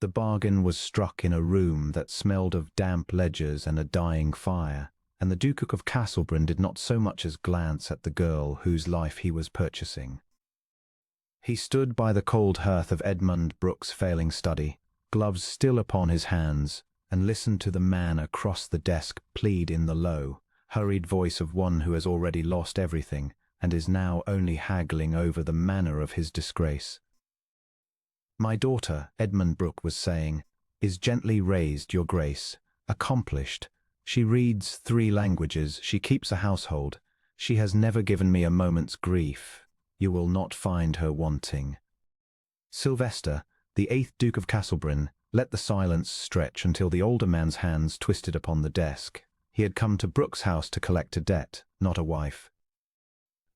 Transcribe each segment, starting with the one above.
The bargain was struck in a room that smelled of damp ledgers and a dying fire, and the Duke of Castlebryn did not so much as glance at the girl whose life he was purchasing. He stood by the cold hearth of Edmund Brooke's failing study, gloves still upon his hands, and listened to the man across the desk plead in the low, hurried voice of one who has already lost everything and is now only haggling over the manner of his disgrace. "My daughter," Edmund Brooke was saying, "is gently raised, your grace, accomplished. She reads 3 languages, she keeps a household. She has never given me a moment's grief. You will not find her wanting." Sylvester, the 8th Duke of Castlebryn, let the silence stretch until the older man's hands twisted upon the desk. He had come to Brooke's house to collect a debt, not a wife.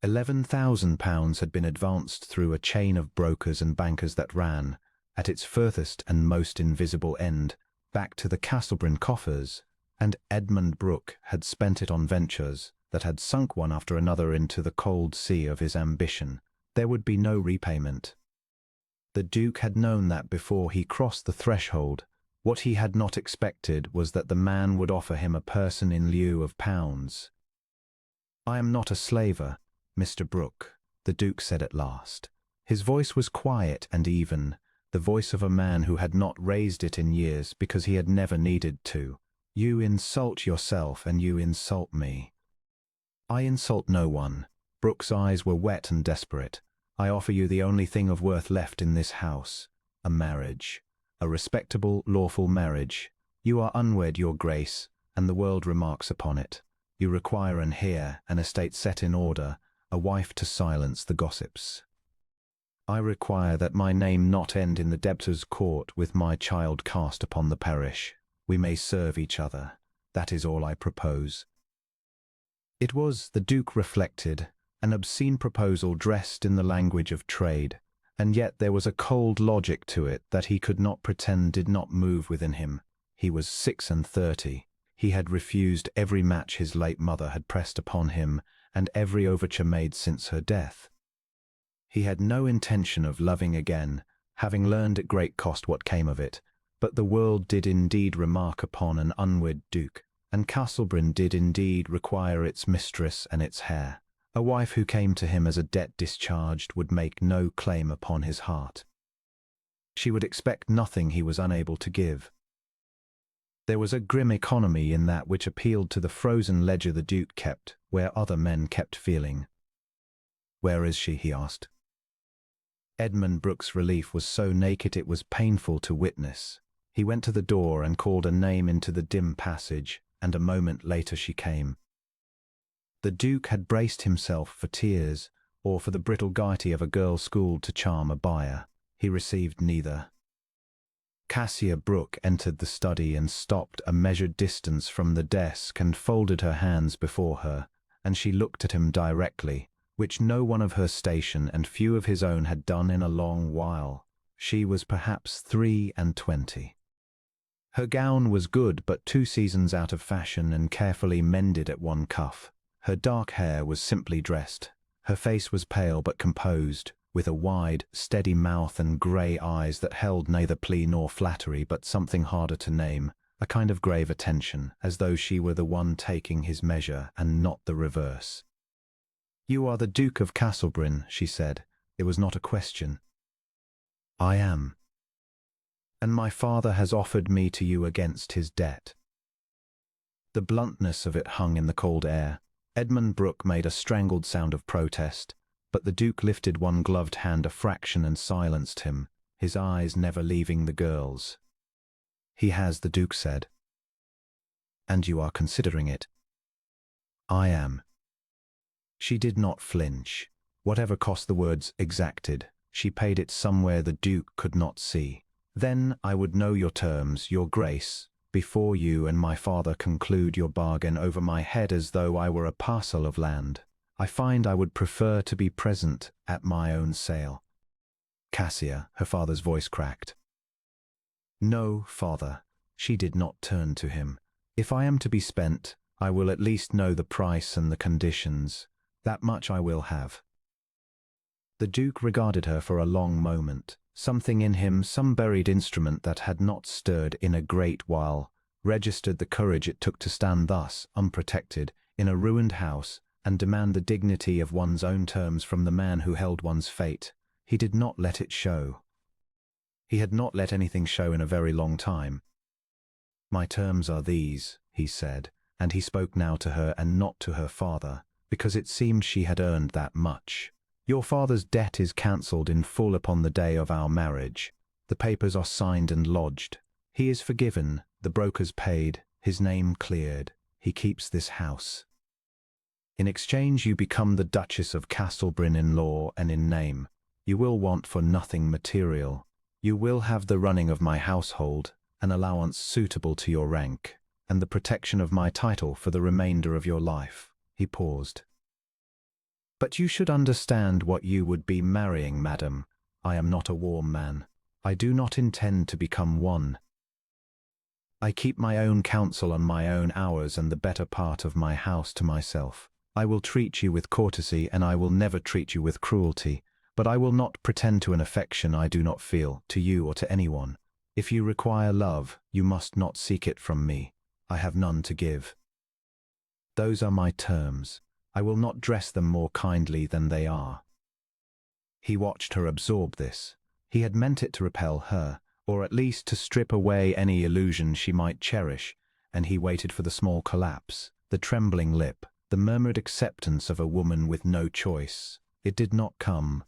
£11,000 had been advanced through a chain of brokers and bankers that ran, at its furthest and most invisible end, back to the Castlebryn coffers, and Edmund Brooke had spent it on ventures that had sunk one after another into the cold sea of his ambition. There would be no repayment. The Duke had known that before he crossed the threshold. What he had not expected was that the man would offer him a person in lieu of pounds. "I am not a slaver, Mr. Brooke," the Duke said at last. His voice was quiet and even, the voice of a man who had not raised it in years because he had never needed to. "You insult yourself and you insult me." "I insult no one." Brooke's eyes were wet and desperate. "I offer you the only thing of worth left in this house, a marriage. A respectable, lawful marriage. You are unwed, your grace, and the world remarks upon it. You require an heir, an estate set in order, a wife to silence the gossips. I require that my name not end in the debtor's court with my child cast upon the parish. We may serve each other. That is all I propose." It was, the Duke reflected, an obscene proposal dressed in the language of trade, and yet there was a cold logic to it that he could not pretend did not move within him. He was 36. He had refused every match his late mother had pressed upon him, and every overture made since her death. He had no intention of loving again, having learned at great cost what came of it, but the world did indeed remark upon an unwed duke, and Castlebryn did indeed require its mistress and its heir. A wife who came to him as a debt discharged would make no claim upon his heart. She would expect nothing he was unable to give. There was a grim economy in that which appealed to the frozen ledger the Duke kept, where other men kept feeling. "Where is she?" he asked. Edmund Brooke's relief was so naked it was painful to witness. He went to the door and called a name into the dim passage, and a moment later she came. The Duke had braced himself for tears, or for the brittle gaiety of a girl schooled to charm a buyer. He received neither. Cassia Brooke entered the study and stopped a measured distance from the desk and folded her hands before her, and she looked at him directly, which no one of her station and few of his own had done in a long while. She was perhaps 23. Her gown was good but 2 seasons out of fashion and carefully mended at one cuff. Her dark hair was simply dressed. Her face was pale but composed, with a wide, steady mouth and grey eyes that held neither plea nor flattery but something harder to name, a kind of grave attention, as though she were the one taking his measure and not the reverse. "You are the Duke of Castlebryn," she said. It was not a question. "I am. And my father has offered me to you against his debt." The bluntness of it hung in the cold air. Edmund Brooke made a strangled sound of protest, but the Duke lifted one gloved hand a fraction and silenced him, his eyes never leaving the girl's. "He has," the Duke said. "And you are considering it?" "I am." She did not flinch. Whatever cost the words exacted, she paid it somewhere the Duke could not see. "Then I would know your terms, your grace, before you and my father conclude your bargain over my head as though I were a parcel of land. I find I would prefer to be present at my own sale." "Cassia," her father's voice cracked. "No, father." She did not turn to him. "If I am to be spent, I will at least know the price and the conditions. That much I will have." The Duke regarded her for a long moment. Something in him, some buried instrument that had not stirred in a great while, registered the courage it took to stand thus, unprotected, in a ruined house, and demand the dignity of one's own terms from the man who held one's fate. He did not let it show. He had not let anything show in a very long time. "My terms are these," he said, and he spoke now to her and not to her father, because it seemed she had earned that much. "Your father's debt is cancelled in full upon the day of our marriage. The papers are signed and lodged. He is forgiven, the brokers paid, his name cleared. He keeps this house. In exchange you become the Duchess of Castlebryn in law and in name. You will want for nothing material. You will have the running of my household, an allowance suitable to your rank, and the protection of my title for the remainder of your life." He paused. "But you should understand what you would be marrying, madam. I am not a warm man. I do not intend to become one. I keep my own counsel on my own hours and the better part of my house to myself. I will treat you with courtesy and I will never treat you with cruelty, but I will not pretend to an affection I do not feel, to you or to anyone. If you require love, you must not seek it from me. I have none to give. Those are my terms. I will not dress them more kindly than they are." He watched her absorb this. He had meant it to repel her, or at least to strip away any illusion she might cherish, and he waited for the small collapse, the trembling lip, the murmured acceptance of a woman with no choice. It did not come.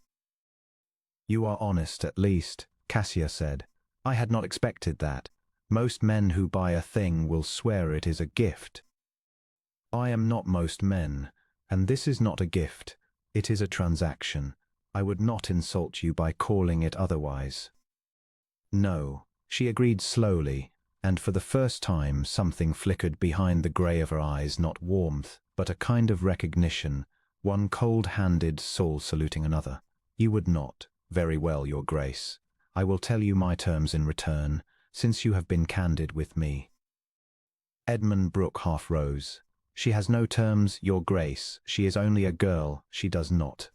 "You are honest, at least," Cassia said. "I had not expected that. Most men who buy a thing will swear it is a gift. I am not most men, and this is not a gift. It is a transaction. I would not insult you by calling it otherwise." "No," she agreed slowly, and for the first time something flickered behind the grey of her eyes, not warmth, but a kind of recognition, one cold-handed soul saluting another. "You would not. Very well, your grace. I will tell you my terms in return, since you have been candid with me." Edmund Brooke half rose. "She has no terms, your grace. She is only a girl. She does not."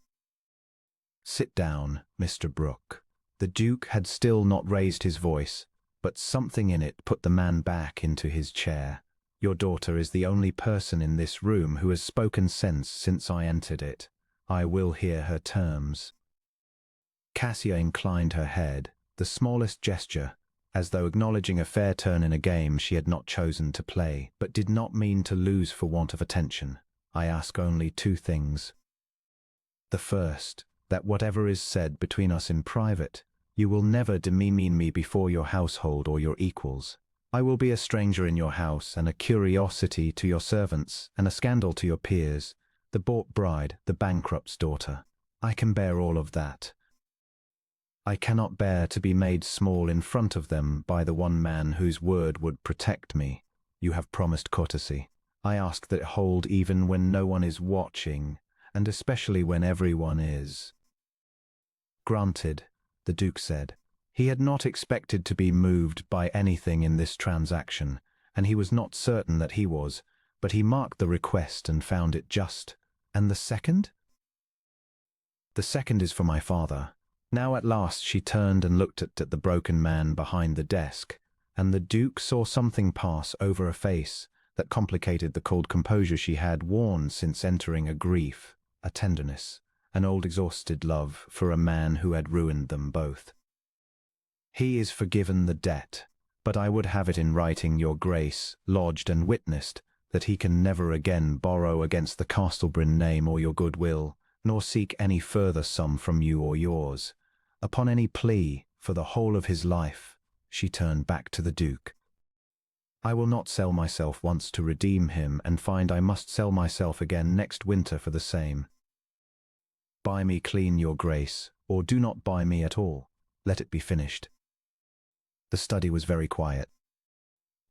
"Sit down, Mr. Brooke." The Duke had still not raised his voice, but something in it put the man back into his chair. "Your daughter is the only person in this room who has spoken sense since I entered it. I will hear her terms." Cassia inclined her head, the smallest gesture, as though acknowledging a fair turn in a game she had not chosen to play, but did not mean to lose for want of attention. "I ask only two things. The first, that whatever is said between us in private, you will never demean me before your household or your equals. I will be a stranger in your house, and a curiosity to your servants, and a scandal to your peers, the bought bride, the bankrupt's daughter. I can bear all of that. I cannot bear to be made small in front of them by the one man whose word would protect me. You have promised courtesy. I ask that it hold even when no one is watching, and especially when everyone is." "Granted," the Duke said. He had not expected to be moved by anything in this transaction, and he was not certain that he was, but he marked the request and found it just. "And the second?" "The second is for my father." Now at last she turned and looked at the broken man behind the desk, and the Duke saw something pass over a face that complicated the cold composure she had worn since entering a grief, a tenderness, an old exhausted love for a man who had ruined them both. "He is forgiven the debt, but I would have it in writing, your grace, lodged and witnessed, that he can never again borrow against the Castlebryn name or your goodwill, nor seek any further sum from you or yours. Upon any plea, for the whole of his life." She turned back to the Duke. "I will not sell myself once to redeem him and find I must sell myself again next winter for the same. Buy me clean, your grace, or do not buy me at all. Let it be finished." The study was very quiet.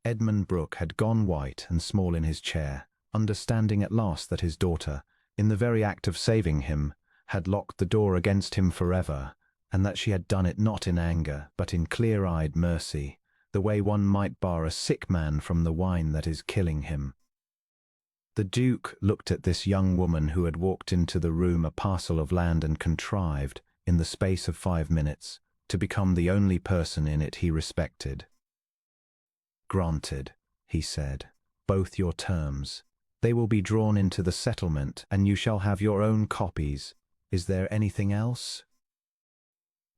Edmund Brooke had gone white and small in his chair, understanding at last that his daughter, in the very act of saving him, had locked the door against him forever, and that she had done it not in anger, but in clear-eyed mercy, the way one might bar a sick man from the wine that is killing him. The Duke looked at this young woman who had walked into the room a parcel of land and contrived, in the space of 5 minutes, to become the only person in it he respected. "Granted," he said, "both your terms. They will be drawn into the settlement, and you shall have your own copies. Is there anything else?"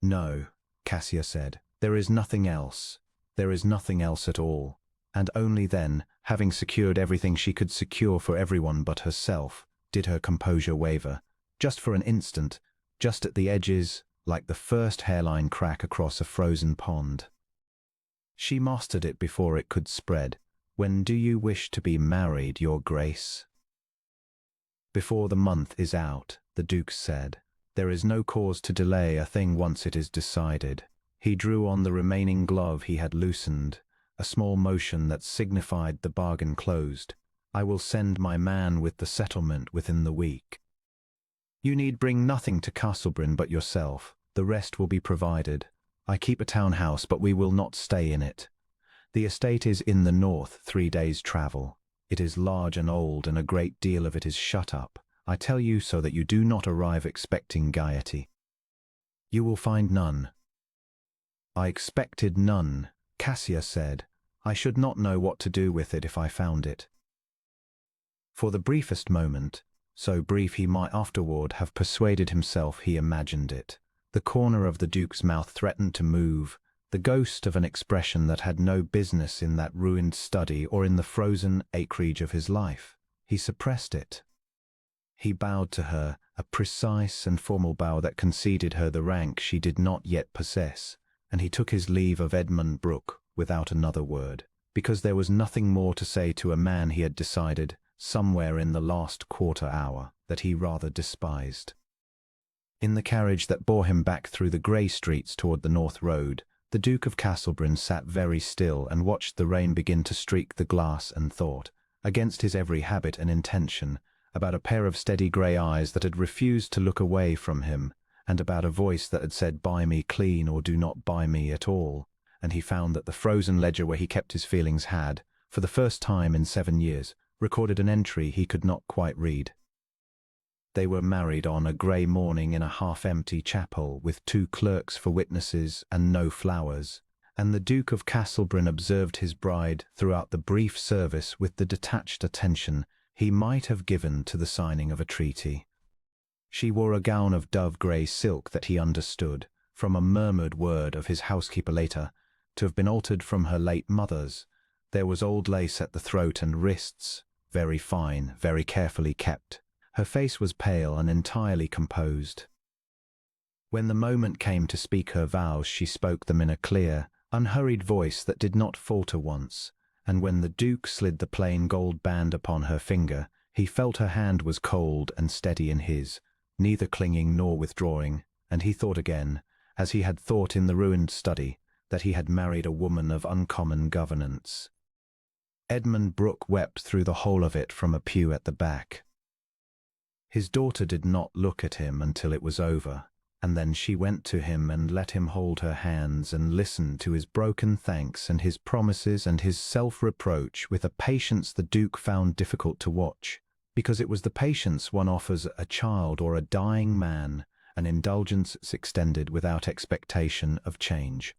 "No," Cassia said, "there is nothing else. There is nothing else at all." And only then, having secured everything she could secure for everyone but herself, did her composure waver, just for an instant, just at the edges, like the first hairline crack across a frozen pond. She mastered it before it could spread. "When do you wish to be married, Your Grace?" "Before the month is out," the Duke said. "There is no cause to delay a thing once it is decided." He drew on the remaining glove he had loosened, a small motion that signified the bargain closed. "I will send my man with the settlement within the week. You need bring nothing to Castlebryn but yourself. The rest will be provided. I keep a town house, but we will not stay in it. The estate is in the north, 3 days' travel. It is large and old, and a great deal of it is shut up. I tell you so that you do not arrive expecting gaiety. You will find none." "I expected none," Cassia said. "I should not know what to do with it if I found it." For the briefest moment, so brief he might afterward have persuaded himself he imagined it, the corner of the Duke's mouth threatened to move, the ghost of an expression that had no business in that ruined study or in the frozen acreage of his life. He suppressed it. He bowed to her, a precise and formal bow that conceded her the rank she did not yet possess, and he took his leave of Edmund Brooke without another word, because there was nothing more to say to a man he had decided, somewhere in the last quarter hour, that he rather despised. In the carriage that bore him back through the grey streets toward the North Road, the Duke of Castlebryn sat very still and watched the rain begin to streak the glass and thought, against his every habit and intention, about a pair of steady grey eyes that had refused to look away from him, and about a voice that had said, "Buy me clean or do not buy me at all," and he found that the frozen ledger where he kept his feelings had, for the first time in 7 years, recorded an entry he could not quite read. They were married on a grey morning in a half-empty chapel, with 2 clerks for witnesses and no flowers, and the Duke of Castlebryn observed his bride throughout the brief service with the detached attention he might have given to the signing of a treaty. She wore a gown of dove-grey silk that he understood, from a murmured word of his housekeeper later, to have been altered from her late mother's. There was old lace at the throat and wrists, very fine, very carefully kept. Her face was pale and entirely composed. When the moment came to speak her vows, she spoke them in a clear, unhurried voice that did not falter once, and when the Duke slid the plain gold band upon her finger, he felt her hand was cold and steady in his, neither clinging nor withdrawing, and he thought again, as he had thought in the ruined study, that he had married a woman of uncommon governance. Edmund Brooke wept through the whole of it from a pew at the back. His daughter did not look at him until it was over, and then she went to him and let him hold her hands and listen to his broken thanks and his promises and his self-reproach with a patience the Duke found difficult to watch, because it was the patience one offers a child or a dying man, an indulgence extended without expectation of change.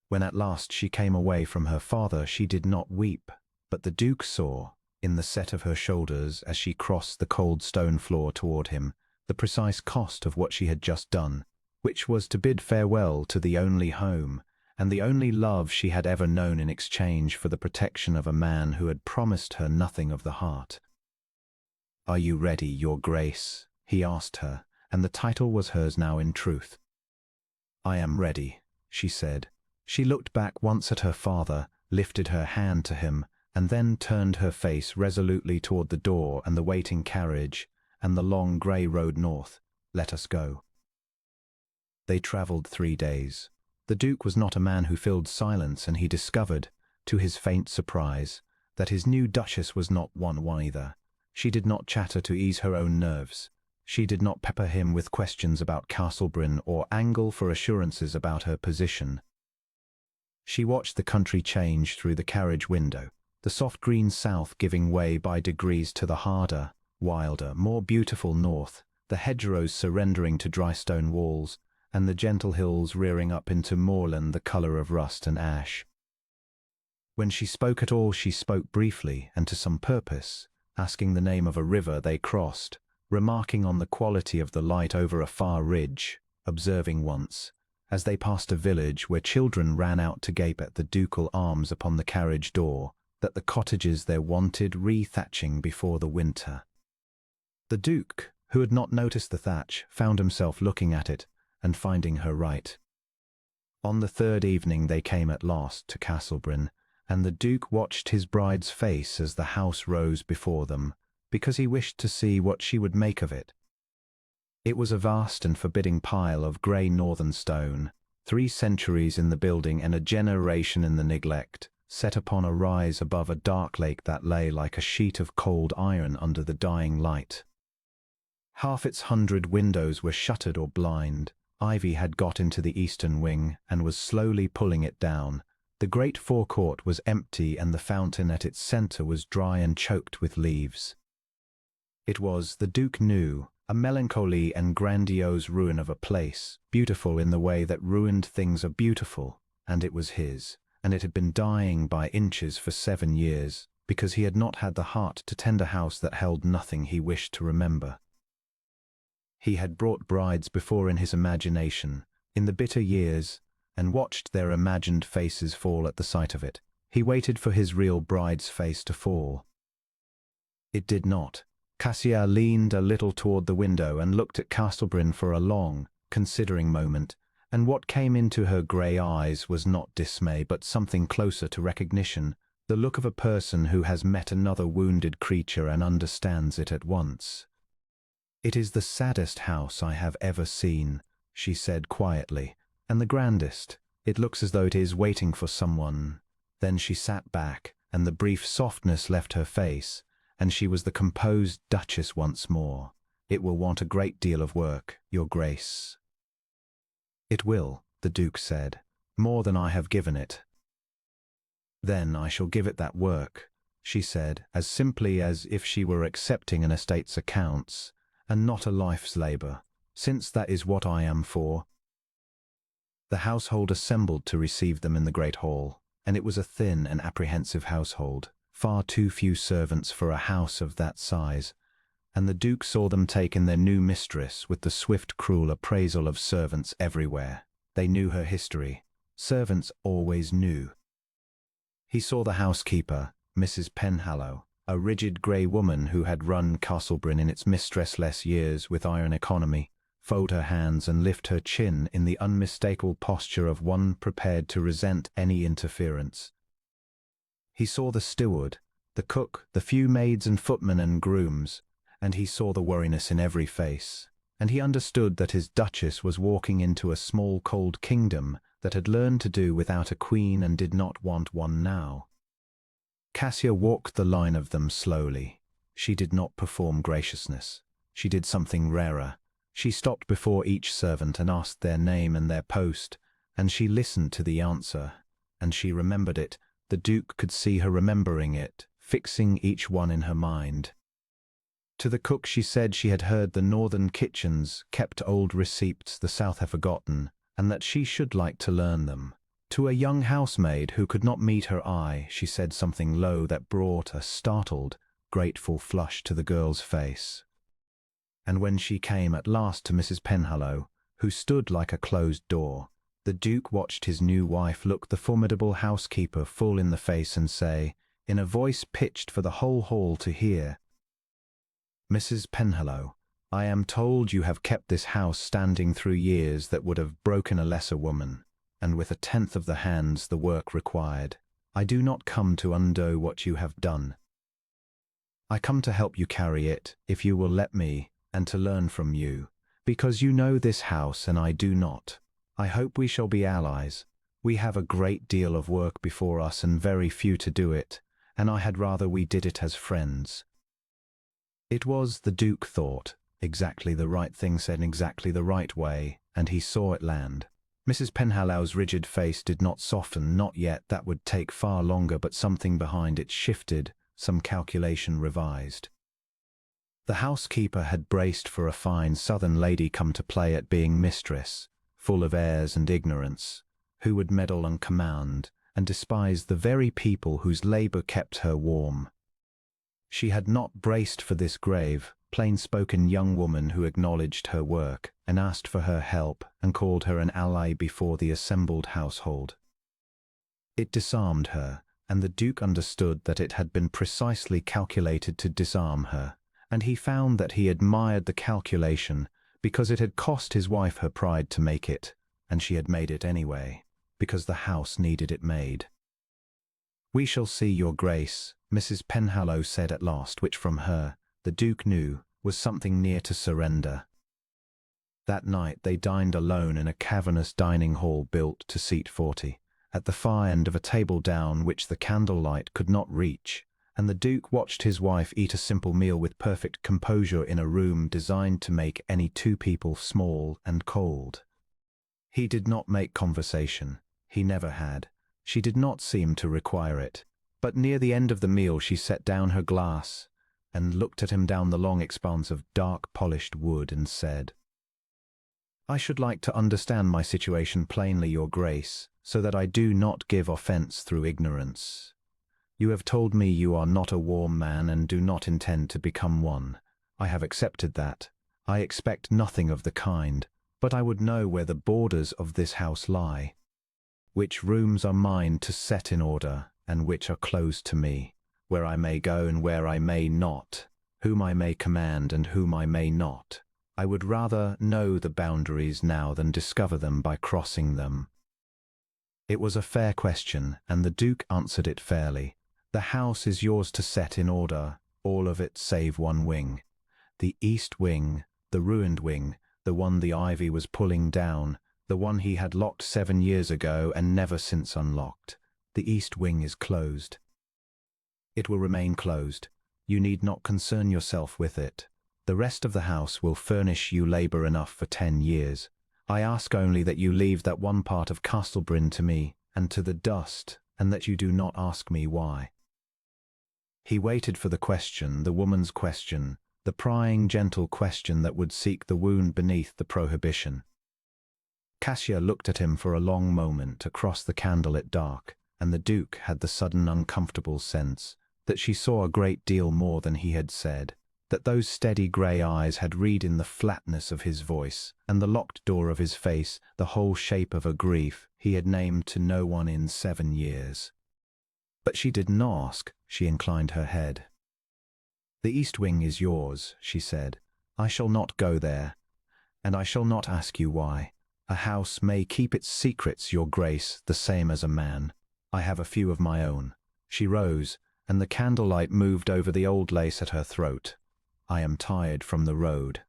When at last she came away from her father, she did not weep, but the Duke saw, in the set of her shoulders as she crossed the cold stone floor toward him, the precise cost of what she had just done, which was to bid farewell to the only home, and the only love she had ever known in exchange for the protection of a man who had promised her nothing of the heart. "Are you ready, Your Grace?" he asked her, and the title was hers now in truth. "I am ready," she said. She looked back once at her father, lifted her hand to him, and then turned her face resolutely toward the door and the waiting carriage and the long grey road north. "Let us go." They travelled 3 days. The Duke was not a man who filled silence, and he discovered, to his faint surprise, that his new Duchess was not one either. She did not chatter to ease her own nerves. She did not pepper him with questions about Castlebryn or angle for assurances about her position. She watched the country change through the carriage window. the soft green south giving way by degrees to the harder, wilder, more beautiful north, the hedgerows surrendering to dry stone walls, and the gentle hills rearing up into moorland the colour of rust and ash. When she spoke at all, she spoke briefly and to some purpose, asking the name of a river they crossed, remarking on the quality of the light over a far ridge, observing once, as they passed a village where children ran out to gape at the ducal arms upon the carriage door, that the cottages there wanted re-thatching before the winter. The Duke, who had not noticed the thatch, found himself looking at it and finding her right. On the third evening they came at last to Castlebryn, and the Duke watched his bride's face as the house rose before them, because he wished to see what she would make of it. It was a vast and forbidding pile of grey northern stone, 3 centuries in the building and a generation in the neglect, set upon a rise above a dark lake that lay like a sheet of cold iron under the dying light. Half its 100 windows were shuttered or blind. Ivy had got into the eastern wing and was slowly pulling it down. The great forecourt was empty and the fountain at its centre was dry and choked with leaves. It was, the Duke knew, a melancholy and grandiose ruin of a place, beautiful in the way that ruined things are beautiful, and it was his, and it had been dying by inches for 7 years, because he had not had the heart to tend a house that held nothing he wished to remember. He had brought brides before in his imagination, in the bitter years, and watched their imagined faces fall at the sight of it. He waited for his real bride's face to fall. It did not. Cassia leaned a little toward the window and looked at Castlebryn for a long, considering moment, and what came into her grey eyes was not dismay but something closer to recognition, the look of a person who has met another wounded creature and understands it at once. "It is the saddest house I have ever seen," she said quietly, "and the grandest. It looks as though it is waiting for someone." Then she sat back, and the brief softness left her face, and she was the composed Duchess once more. "It will want a great deal of work, Your Grace." "It will," the Duke said, "more than I have given it." "Then I shall give it that work," she said, as simply as if she were accepting an estate's accounts, and not a life's labour, since that is what I am for. The household assembled to receive them in the great hall, and it was a thin and apprehensive household, far too few servants for a house of that size, and the Duke saw them take in their new mistress with the swift, cruel appraisal of servants everywhere. They knew her history. Servants always knew. He saw the housekeeper, Mrs. Penhallow, a rigid grey woman who had run Castlebryn in its mistressless years with iron economy, fold her hands and lift her chin in the unmistakable posture of one prepared to resent any interference. He saw the steward, the cook, the few maids and footmen and grooms, and he saw the worriness in every face, and he understood that his Duchess was walking into a small cold kingdom that had learned to do without a queen and did not want one now. Cassia walked the line of them slowly. She did not perform graciousness. She did something rarer. She stopped before each servant and asked their name and their post, and she listened to the answer, and she remembered it. The Duke could see her remembering it, fixing each one in her mind. To the cook she said she had heard the northern kitchens kept old receipts the south have forgotten, and that she should like to learn them. To a young housemaid who could not meet her eye, she said something low that brought a startled, grateful flush to the girl's face. And when she came at last to Mrs. Penhallow, who stood like a closed door, the Duke watched his new wife look the formidable housekeeper full in the face and say, in a voice pitched for the whole hall to hear, "Mrs. Penhallow, I am told you have kept this house standing through years that would have broken a lesser woman, and with 1/10 of the hands the work required. I do not come to undo what you have done. I come to help you carry it, if you will let me, and to learn from you, because you know this house and I do not. I hope we shall be allies. We have a great deal of work before us and very few to do it, and I had rather we did it as friends." It was, the Duke thought, exactly the right thing said in exactly the right way, and he saw it land. Mrs. Penhallow's rigid face did not soften, not yet, that would take far longer, but something behind it shifted, some calculation revised. The housekeeper had braced for a fine southern lady come to play at being mistress, full of airs and ignorance, who would meddle and command, and despise the very people whose labour kept her warm. She had not braced for this grave, plain-spoken young woman who acknowledged her work, and asked for her help, and called her an ally before the assembled household. It disarmed her, and the Duke understood that it had been precisely calculated to disarm her, and he found that he admired the calculation, because it had cost his wife her pride to make it, and she had made it anyway, because the house needed it made. "We shall see, your Grace," Mrs. Penhallow said at last, which from her, the Duke knew, was something near to surrender. That night they dined alone in a cavernous dining hall built to seat 40, at the far end of a table down which the candlelight could not reach, and the Duke watched his wife eat a simple meal with perfect composure in a room designed to make any two people small and cold. He did not make conversation. He never had. She did not seem to require it. But near the end of the meal she set down her glass and looked at him down the long expanse of dark polished wood and said, "I should like to understand my situation plainly, your Grace, so that I do not give offence through ignorance. You have told me you are not a warm man and do not intend to become one. I have accepted that. I expect nothing of the kind, but I would know where the borders of this house lie. Which rooms are mine to set in order, and which are closed to me, where I may go and where I may not, whom I may command and whom I may not. I would rather know the boundaries now than discover them by crossing them." It was a fair question, and the Duke answered it fairly. "The house is yours to set in order, all of it save one wing. The east wing, the ruined wing, the one the ivy was pulling down, the one he had locked 7 years ago and never since unlocked. The east wing is closed. It will remain closed. You need not concern yourself with it. The rest of the house will furnish you labour enough for 10 years. I ask only that you leave that one part of Castlebryn to me, and to the dust, and that you do not ask me why." He waited for the question, the woman's question, the prying, gentle question that would seek the wound beneath the prohibition. Cassia looked at him for a long moment across the candlelit dark, and the Duke had the sudden uncomfortable sense that she saw a great deal more than he had said, that those steady grey eyes had read in the flatness of his voice and the locked door of his face the whole shape of a grief he had named to no one in 7 years. But she didn't ask, she inclined her head. "The east wing is yours," she said. "I shall not go there, and I shall not ask you why. A house may keep its secrets, your Grace, the same as a man. I have a few of my own." She rose, and the candlelight moved over the old lace at her throat. "I am tired from the road.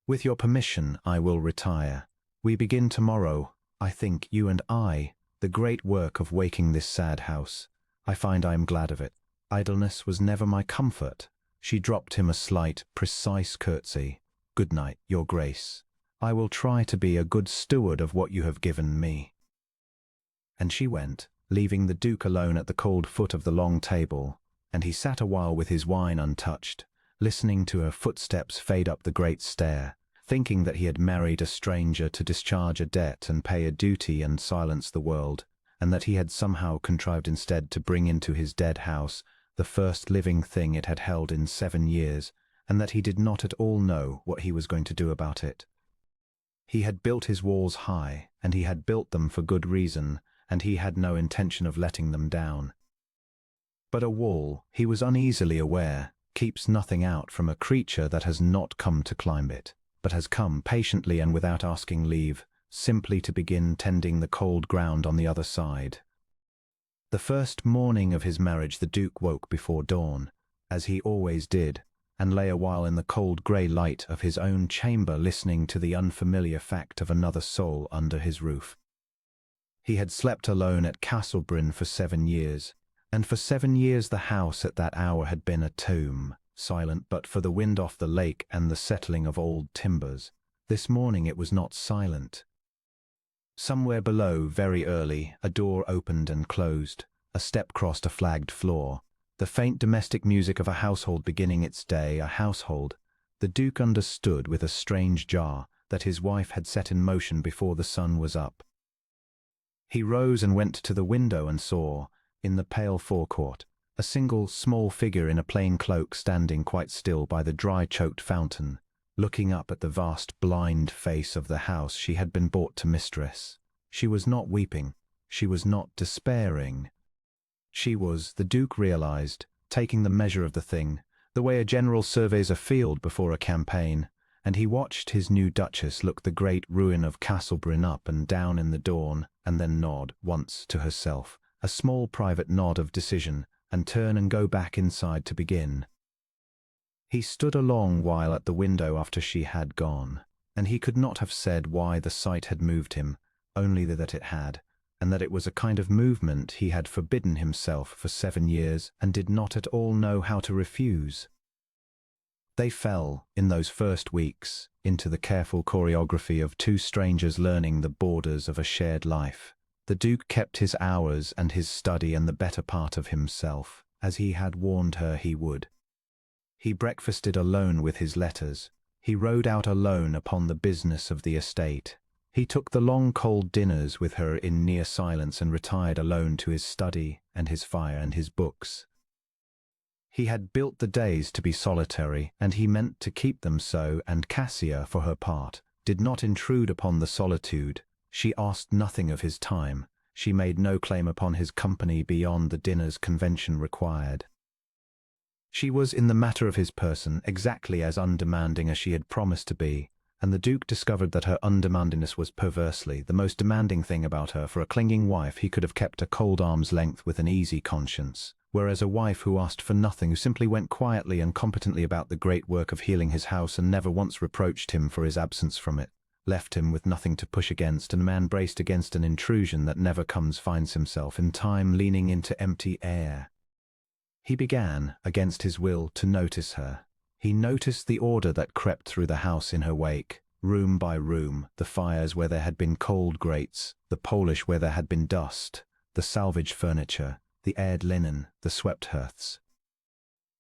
With your permission, I will retire. We begin tomorrow, I think, you and I, the great work of waking this sad house. I find I am glad of it. Idleness was never my comfort." She dropped him a slight, precise curtsy. "Good night, your Grace. I will try to be a good steward of what you have given me." And she went, leaving the Duke alone at the cold foot of the long table, and he sat a while with his wine untouched, listening to her footsteps fade up the great stair, thinking that he had married a stranger to discharge a debt and pay a duty and silence the world, and that he had somehow contrived instead to bring into his dead house the first living thing it had held in 7 years, and that he did not at all know what he was going to do about it. He had built his walls high, and he had built them for good reason, and he had no intention of letting them down. But a wall, he was uneasily aware, keeps nothing out from a creature that has not come to climb it, but has come patiently and without asking leave, simply to begin tending the cold ground on the other side. The first morning of his marriage the Duke woke before dawn, as he always did, and lay a while in the cold grey light of his own chamber listening to the unfamiliar fact of another soul under his roof. He had slept alone at Castlebryn for 7 years, and for 7 years the house at that hour had been a tomb, silent but for the wind off the lake and the settling of old timbers. This morning it was not silent. Somewhere below, very early, a door opened and closed. A step crossed a flagged floor. The faint domestic music of a household beginning its day, a household. The Duke understood with a strange jar that his wife had set in motion before the sun was up. He rose and went to the window and saw, in the pale forecourt, a single small figure in a plain cloak standing quite still by the dry choked fountain, looking up at the vast blind face of the house she had been brought to mistress. She was not weeping. She was not despairing. She was, the Duke realized, taking the measure of the thing, the way a general surveys a field before a campaign, and he watched his new Duchess look the great ruin of Castlebryn up and down in the dawn, and then nod, once to herself, a small private nod of decision, and turn and go back inside to begin. He stood a long while at the window after she had gone, and he could not have said why the sight had moved him, only that it had, and that it was a kind of movement he had forbidden himself for 7 years and did not at all know how to refuse. They fell, in those first weeks, into the careful choreography of two strangers learning the borders of a shared life. The Duke kept his hours and his study and the better part of himself, as he had warned her he would. He breakfasted alone with his letters. He rode out alone upon the business of the estate. He took the long cold dinners with her in near silence and retired alone to his study and his fire and his books. He had built the days to be solitary, and he meant to keep them so, and Cassia, for her part, did not intrude upon the solitude. She asked nothing of his time. She made no claim upon his company beyond the dinners convention required. She was, in the matter of his person, exactly as undemanding as she had promised to be, and the Duke discovered that her undemandingness was perversely the most demanding thing about her. For a clinging wife he could have kept a cold arm's length with an easy conscience, whereas a wife who asked for nothing, who simply went quietly and competently about the great work of healing his house and never once reproached him for his absence from it, left him with nothing to push against, and a man braced against an intrusion that never comes finds himself in time leaning into empty air. He began, against his will, to notice her. He noticed the order that crept through the house in her wake, room by room, the fires where there had been cold grates, the polish where there had been dust, the salvaged furniture, the aired linen, the swept hearths.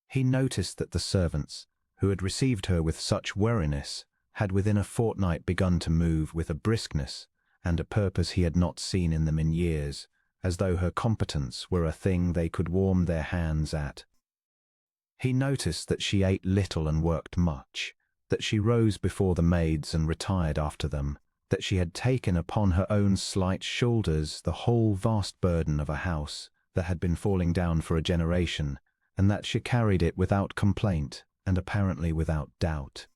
He noticed that the servants, who had received her with such wariness, had within a fortnight begun to move with a briskness and a purpose he had not seen in them in years, as though her competence were a thing they could warm their hands at. He noticed that she ate little and worked much, that she rose before the maids and retired after them, that she had taken upon her own slight shoulders the whole vast burden of a house that had been falling down for a generation, and that she carried it without complaint and apparently without doubt.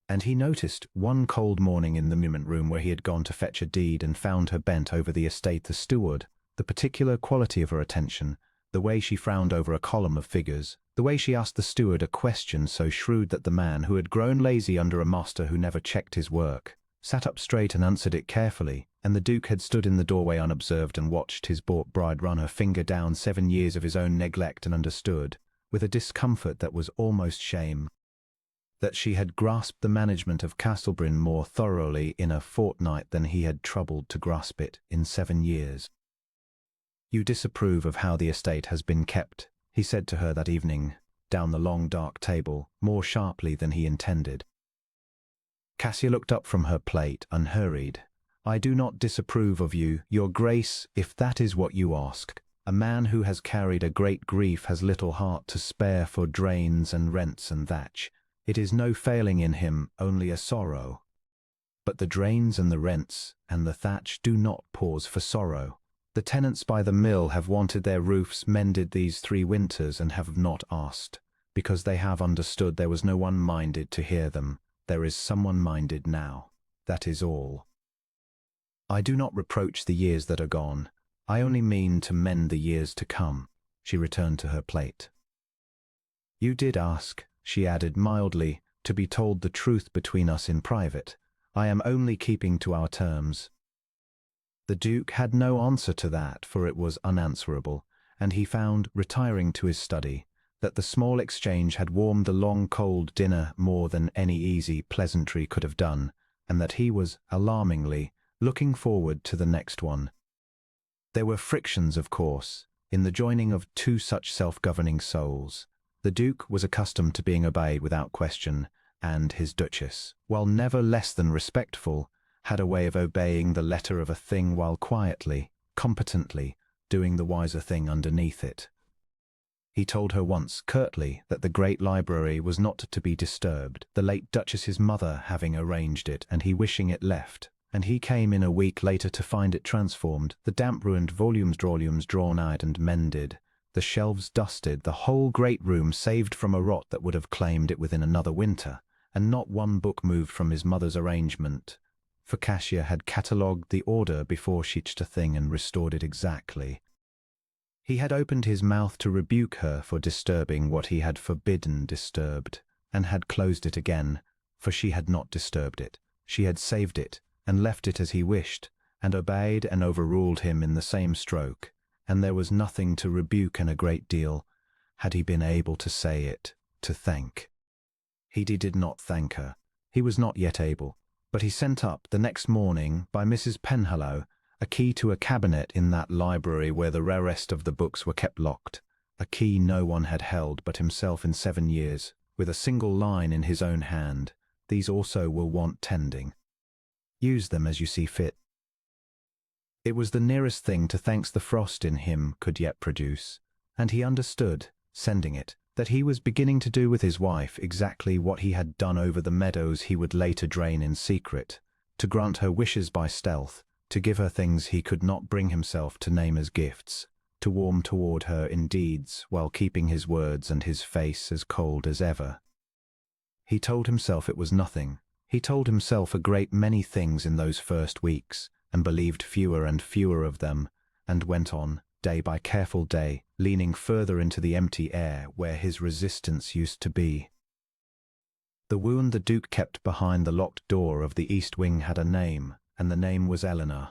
And he noticed one cold morning in the monument room where he had gone to fetch a deed and found her bent over the estate the steward, the particular quality of her attention, the way she frowned over a column of figures, the way she asked the steward a question so shrewd that the man, who had grown lazy under a master who never checked his work, sat up straight and answered it carefully, and the Duke had stood in the doorway unobserved and watched his bought bride run her finger down 7 years of his own neglect and understood, with a discomfort that was almost shame, that she had grasped the management of Castlebryn more thoroughly in a fortnight than he had troubled to grasp it in 7 years. "You disapprove of how the estate has been kept," he said to her that evening, down the long dark table, more sharply than he intended. Cassia looked up from her plate, unhurried. "I do not disapprove of you, your grace, if that is what you ask. A man who has carried a great grief has little heart to spare for drains and rents and thatch. It is no failing in him, only a sorrow. But the drains and the rents and the thatch do not pause for sorrow. The tenants by the mill have wanted their roofs mended these 3 winters and have not asked, because they have understood there was no one minded to hear them. There is someone minded now. That is all. I do not reproach the years that are gone. I only mean to mend the years to come." She returned to her plate. "You did ask," she added mildly, "to be told the truth between us in private. I am only keeping to our terms." The Duke had no answer to that, for it was unanswerable, and he found, retiring to his study, that the small exchange had warmed the long cold dinner more than any easy pleasantry could have done, and that he was, alarmingly, looking forward to the next one. There were frictions, of course, in the joining of two such self-governing souls. The Duke was accustomed to being obeyed without question, and his Duchess, while never less than respectful, had a way of obeying the letter of a thing while quietly, competently, doing the wiser thing underneath it. He told her once, curtly, that the great library was not to be disturbed, the late Duchess's mother having arranged it and he wishing it left, and he came in a week later to find it transformed, the damp ruined volumes drawn out and mended, the shelves dusted, the whole great room saved from a rot that would have claimed it within another winter, and not one book moved from his mother's arrangement, for Cassia had catalogued the order before she'd a thing and restored it exactly. He had opened his mouth to rebuke her for disturbing what he had forbidden disturbed, and had closed it again, for she had not disturbed it. She had saved it, and left it as he wished, and obeyed and overruled him in the same stroke, and there was nothing to rebuke and a great deal, had he been able to say it, to thank. He did not thank her. He was not yet able, but he sent up, the next morning, by Mrs. Penhallow, a key to a cabinet in that library where the rarest of the books were kept locked, a key no one had held but himself in 7 years, with a single line in his own hand. These also will want tending. Use them as you see fit. It was the nearest thing to thanks the frost in him could yet produce, and he understood, sending it, that he was beginning to do with his wife exactly what he had done over the meadows he would later drain in secret, to grant her wishes by stealth, to give her things he could not bring himself to name as gifts, to warm toward her in deeds while keeping his words and his face as cold as ever. He told himself it was nothing. He told himself a great many things in those first weeks, and believed fewer and fewer of them, and went on, day by careful day, leaning further into the empty air where his resistance used to be. The wound the Duke kept behind the locked door of the east wing had a name, and the name was Eleanor.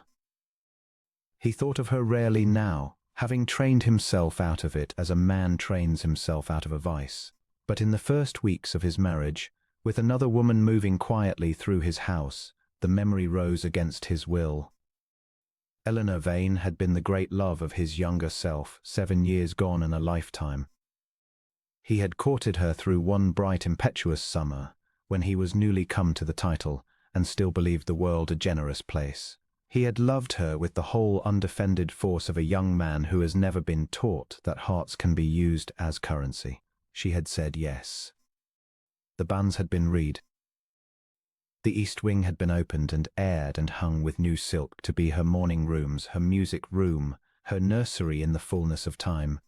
He thought of her rarely now, having trained himself out of it as a man trains himself out of a vice. But in the first weeks of his marriage, with another woman moving quietly through his house, the memory rose against his will. Eleanor Vane had been the great love of his younger self, 7 years gone in a lifetime. He had courted her through one bright impetuous summer, when he was newly come to the title, and still believed the world a generous place. He had loved her with the whole undefended force of a young man who has never been taught that hearts can be used as currency. She had said yes. The banns had been read. The east wing had been opened and aired and hung with new silk to be her morning rooms, her music room, her nursery in the fullness of time.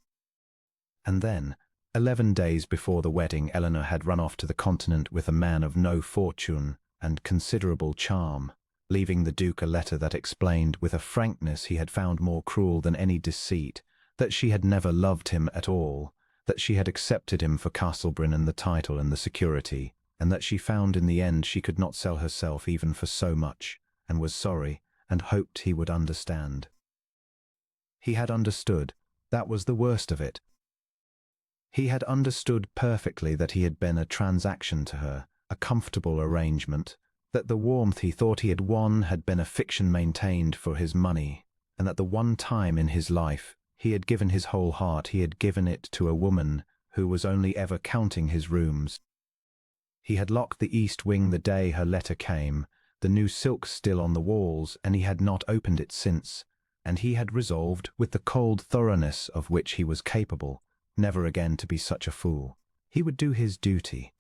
And then, 11 days before the wedding, Eleanor had run off to the continent with a man of no fortune and considerable charm, leaving the Duke a letter that explained with a frankness he had found more cruel than any deceit that she had never loved him at all, that she had accepted him for Castlebryn and the title and the security, and that she found in the end she could not sell herself even for so much, and was sorry, and hoped he would understand. He had understood. That was the worst of it. He had understood perfectly that he had been a transaction to her, a comfortable arrangement, that the warmth he thought he had won had been a fiction maintained for his money, and that the one time in his life he had given his whole heart, he had given it to a woman who was only ever counting his rooms. He had locked the east wing the day her letter came, the new silk still on the walls, and he had not opened it since, and he had resolved, with the cold thoroughness of which he was capable, never again to be such a fool. He would do his duty.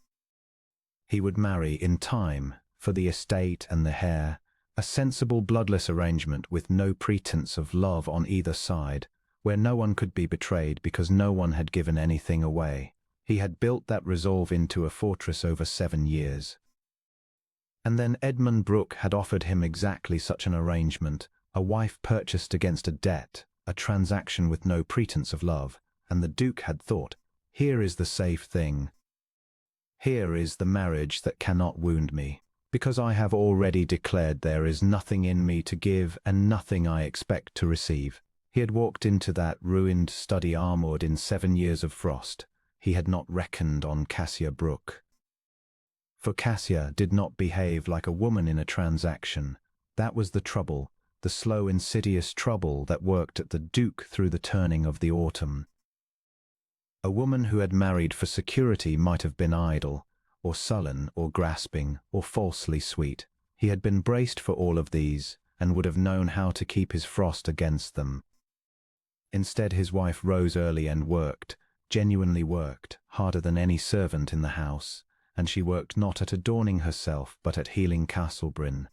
He would marry in time, for the estate and the heir, a sensible bloodless arrangement with no pretence of love on either side, where no one could be betrayed because no one had given anything away. He had built that resolve into a fortress over 7 years. And then Edmund Brooke had offered him exactly such an arrangement, a wife purchased against a debt, a transaction with no pretence of love, and the Duke had thought, here is the safe thing. Here is the marriage that cannot wound me, because I have already declared there is nothing in me to give and nothing I expect to receive. He had walked into that ruined study armoured in 7 years of frost. He had not reckoned on Cassia Brooke. For Cassia did not behave like a woman in a transaction, That was the trouble, the slow, insidious trouble that worked at the Duke through the turning of the autumn. A woman who had married for security might have been idle, or sullen, or grasping, or falsely sweet. He had been braced for all of these, and would have known how to keep his frost against them. Instead, his wife rose early and worked, genuinely worked, harder than any servant in the house, and she worked not at adorning herself, but at healing Castlebryn.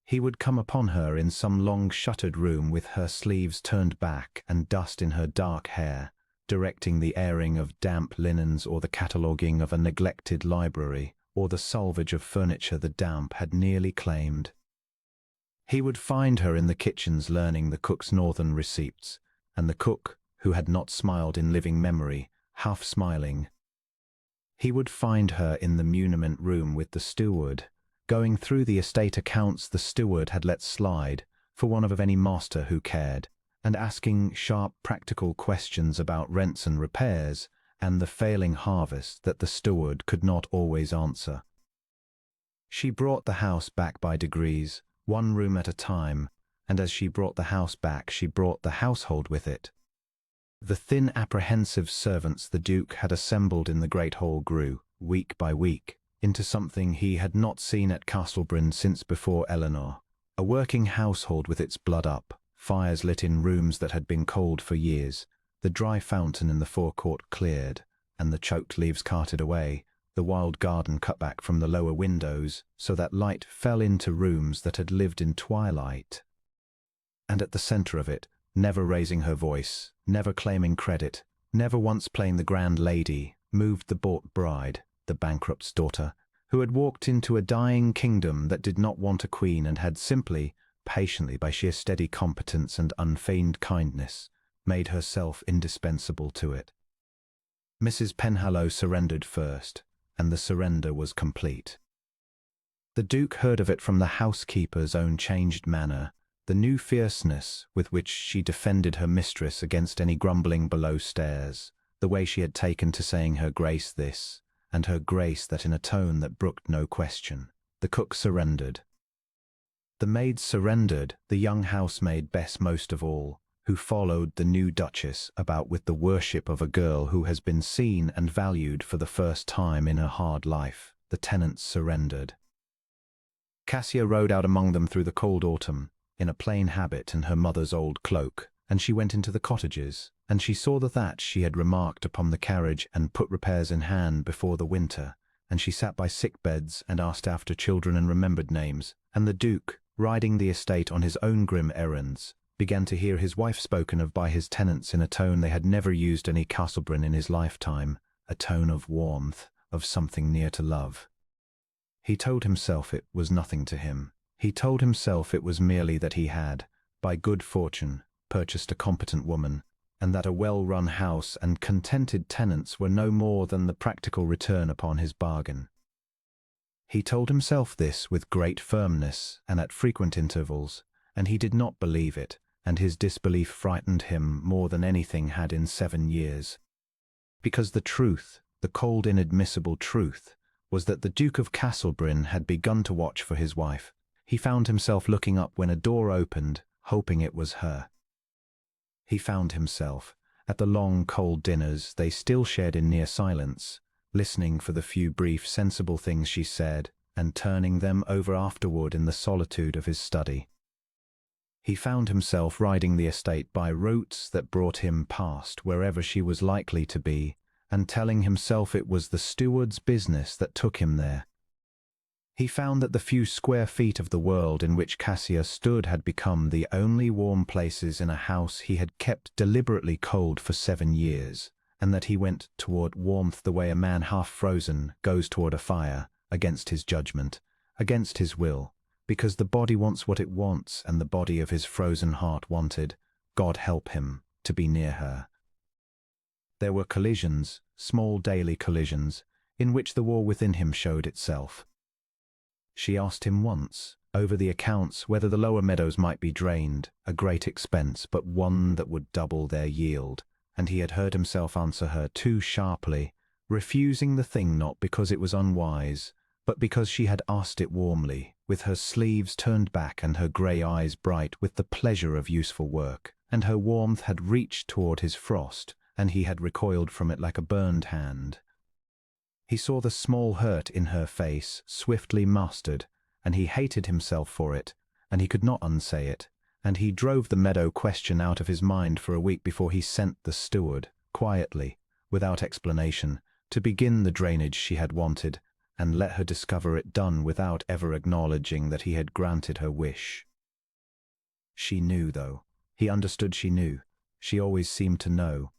He would come upon her in some long shuttered room with her sleeves turned back and dust in her dark hair, directing the airing of damp linens or the cataloguing of a neglected library, or the salvage of furniture the damp had nearly claimed. He would find her in the kitchens learning the cook's northern receipts, and the cook, who had not smiled in living memory, half smiling. He would find her in the muniment room with the steward, going through the estate accounts the steward had let slide, for want of any master who cared, and asking sharp practical questions about rents and repairs, and the failing harvest that the steward could not always answer. She brought the house back by degrees, one room at a time, and as she brought the house back, she brought the household with it. The thin, apprehensive servants the Duke had assembled in the great hall grew, week by week, into something he had not seen at Castlebryn since before Eleanor, a working household with its blood up, fires lit in rooms that had been cold for years, the dry fountain in the forecourt cleared, and the choked leaves carted away, the wild garden cut back from the lower windows, so that light fell into rooms that had lived in twilight. And at the centre of it, never raising her voice, never claiming credit, never once playing the grand lady, moved the bought bride, the bankrupt's daughter, who had walked into a dying kingdom that did not want a queen and had simply, patiently, by sheer steady competence and unfeigned kindness, made herself indispensable to it. Mrs. Penhallow surrendered first, and the surrender was complete. The Duke heard of it from the housekeeper's own changed manner, the new fierceness with which she defended her mistress against any grumbling below stairs, the way she had taken to saying her grace this, and her grace that in a tone that brooked no question. The cook surrendered. The maids surrendered, the young housemaid Bess most of all, who followed the new Duchess about with the worship of a girl who has been seen and valued for the first time in her hard life. The tenants surrendered. Cassia rode out among them through the cold autumn, in a plain habit and her mother's old cloak, and she went into the cottages, and she saw the thatch she had remarked upon the carriage and put repairs in hand before the winter, and she sat by sick beds and asked after children and remembered names, and the Duke, riding the estate on his own grim errands, began to hear his wife spoken of by his tenants in a tone they had never used any Castlebryn in his lifetime, a tone of warmth, of something near to love. He told himself it was nothing to him. He told himself it was merely that he had, by good fortune, purchased a competent woman, and that a well-run house and contented tenants were no more than the practical return upon his bargain. He told himself this with great firmness and at frequent intervals, and he did not believe it, and his disbelief frightened him more than anything had in 7 years. Because the truth, the cold inadmissible truth, was that the Duke of Castlebryn had begun to watch for his wife. He found himself looking up when a door opened, hoping it was her. He found himself, at the long cold dinners they still shared in near silence, listening for the few brief sensible things she said, and turning them over afterward in the solitude of his study. He found himself riding the estate by routes that brought him past wherever she was likely to be, and telling himself it was the steward's business that took him there. He found that the few square feet of the world in which Cassia stood had become the only warm places in a house he had kept deliberately cold for 7 years, and that he went toward warmth the way a man half frozen goes toward a fire, against his judgment, against his will, because the body wants what it wants, and the body of his frozen heart wanted, God help him, to be near her. There were collisions, small daily collisions, in which the war within him showed itself. She asked him once, over the accounts, whether the lower meadows might be drained, a great expense, but one that would double their yield, and he had heard himself answer her too sharply, refusing the thing not because it was unwise, but because she had asked it warmly, with her sleeves turned back and her grey eyes bright with the pleasure of useful work, and her warmth had reached toward his frost, and he had recoiled from it like a burned hand. He saw the small hurt in her face swiftly mastered, and he hated himself for it, and he could not unsay it, and he drove the meadow question out of his mind for a week before he sent the steward, quietly, without explanation, to begin the drainage she had wanted, and let her discover it done without ever acknowledging that he had granted her wish. She knew, though. He understood she knew. She always seemed to know.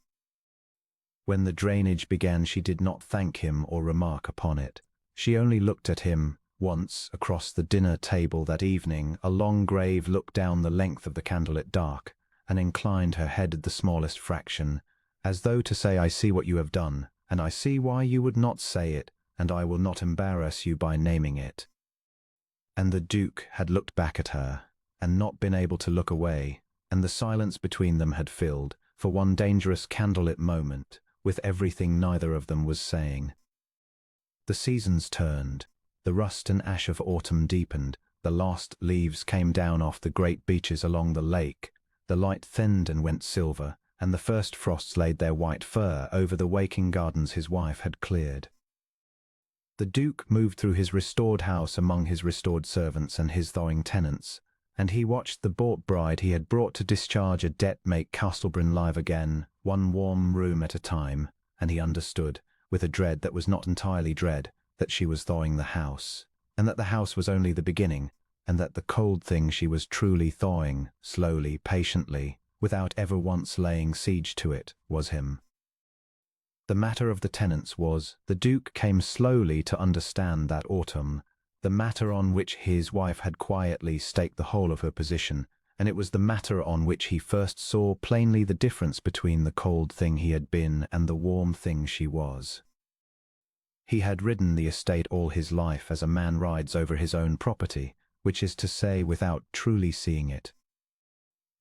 When the drainage began, she did not thank him or remark upon it. She only looked at him. Once, across the dinner table that evening, a long grave looked down the length of the candlelit dark, and inclined her head the smallest fraction, as though to say, I see what you have done, and I see why you would not say it, and I will not embarrass you by naming it. And the Duke had looked back at her, and not been able to look away, and the silence between them had filled, for one dangerous candlelit moment, with everything neither of them was saying. The seasons turned. The rust and ash of autumn deepened, the last leaves came down off the great beeches along the lake, the light thinned and went silver, and the first frosts laid their white fur over the waking gardens his wife had cleared. The Duke moved through his restored house among his restored servants and his thawing tenants, and he watched the bought bride he had brought to discharge a debt make Castlebryn live again, one warm room at a time, and he understood, with a dread that was not entirely dread, that she was thawing the house, and that the house was only the beginning, and that the cold thing she was truly thawing, slowly, patiently, without ever once laying siege to it, was him. The matter of the tenants was, the Duke came slowly to understand that autumn, the matter on which his wife had quietly staked the whole of her position, and it was the matter on which he first saw plainly the difference between the cold thing he had been and the warm thing she was. He had ridden the estate all his life as a man rides over his own property, which is to say without truly seeing it.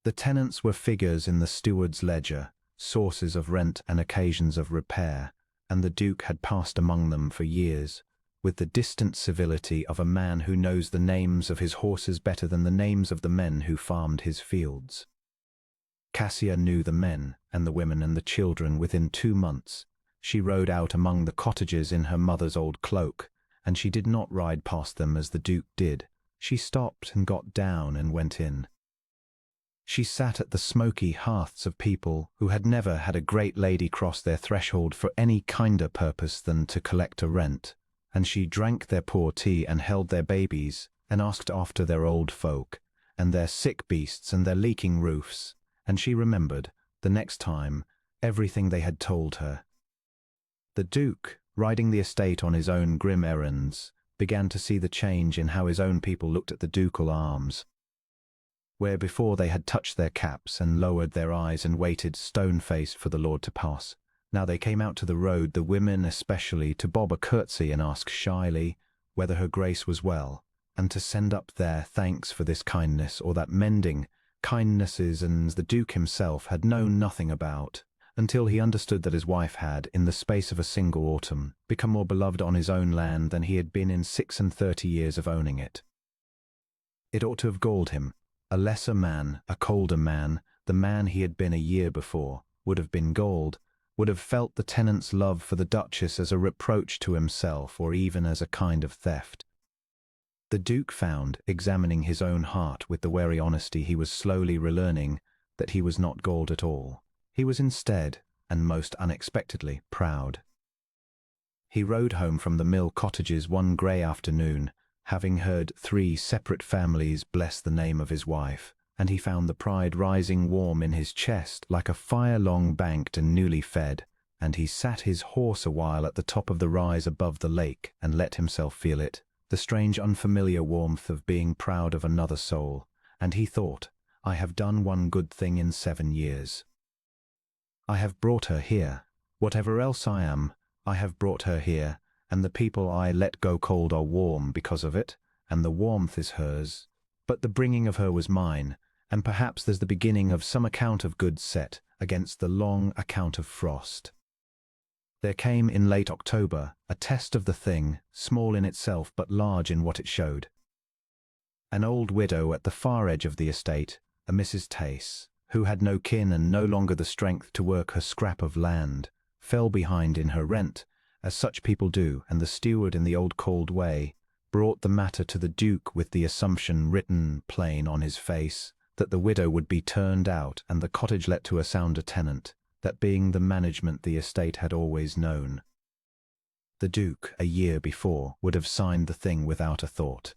The tenants were figures in the steward's ledger, sources of rent and occasions of repair, and the Duke had passed among them for years, with the distant civility of a man who knows the names of his horses better than the names of the men who farmed his fields. Cassia knew the men and the women and the children within 2 months. She rode out among the cottages in her mother's old cloak, and she did not ride past them as the Duke did. She stopped and got down and went in. She sat at the smoky hearths of people who had never had a great lady cross their threshold for any kinder purpose than to collect a rent, and she drank their poor tea and held their babies, and asked after their old folk, and their sick beasts and their leaking roofs, and she remembered, the next time, everything they had told her. The Duke, riding the estate on his own grim errands, began to see the change in how his own people looked at the ducal arms. Where before they had touched their caps and lowered their eyes and waited stone-faced for the Lord to pass, now they came out to the road, the women especially, to bob a curtsy and ask shyly whether her Grace was well, and to send up their thanks for this kindness or that mending, kindnesses and the Duke himself had known nothing about, until he understood that his wife had, in the space of a single autumn, become more beloved on his own land than he had been in 36 years of owning it. It ought to have galled him. A lesser man, a colder man, the man he had been a year before, would have been galled, would have felt the tenant's love for the Duchess as a reproach to himself or even as a kind of theft. The Duke found, examining his own heart with the wary honesty he was slowly relearning, that he was not galled at all. He was instead, and most unexpectedly, proud. He rode home from the mill cottages one grey afternoon, having heard 3 separate families bless the name of his wife, and he found the pride rising warm in his chest like a fire long banked and newly fed, and he sat his horse a while at the top of the rise above the lake and let himself feel it, the strange unfamiliar warmth of being proud of another soul, and he thought, I have done one good thing in 7 years. I have brought her here. Whatever else I am, I have brought her here, and the people I let go cold are warm because of it, and the warmth is hers. But the bringing of her was mine, and perhaps there's the beginning of some account of good set against the long account of frost. There came in late October a test of the thing, small in itself but large in what it showed. An old widow at the far edge of the estate, a Mrs. Tace, who had no kin and no longer the strength to work her scrap of land, fell behind in her rent, as such people do, and the steward, in the old cold way, brought the matter to the Duke with the assumption written plain on his face that the widow would be turned out and the cottage let to a sounder tenant, that being the management the estate had always known. The Duke, a year before, would have signed the thing without a thought.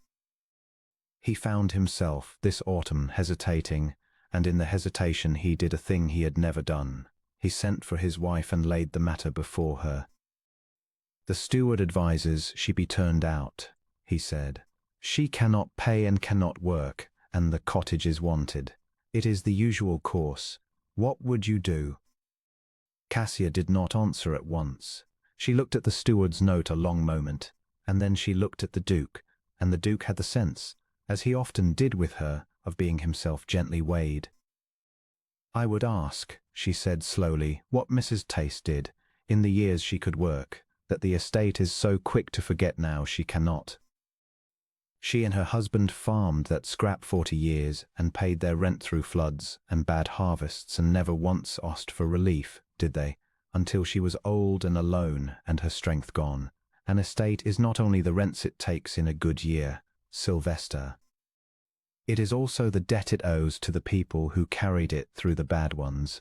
He found himself this autumn hesitating, and in the hesitation he did a thing he had never done. He sent for his wife and laid the matter before her. "The steward advises she be turned out," he said. "She cannot pay and cannot work, and the cottage is wanted. It is the usual course. What would you do?" Cassia did not answer at once. She looked at the steward's note a long moment, and then she looked at the Duke, and the Duke had the sense, as he often did with her, of being himself gently weighed. "I would ask," she said slowly, "what Mrs. Tace did, in the years she could work, that the estate is so quick to forget now she cannot. She and her husband farmed that scrap 40 years, and paid their rent through floods and bad harvests, and never once asked for relief, did they, until she was old and alone and her strength gone. An estate is not only the rents it takes in a good year, Sylvester. It is also the debt it owes to the people who carried it through the bad ones.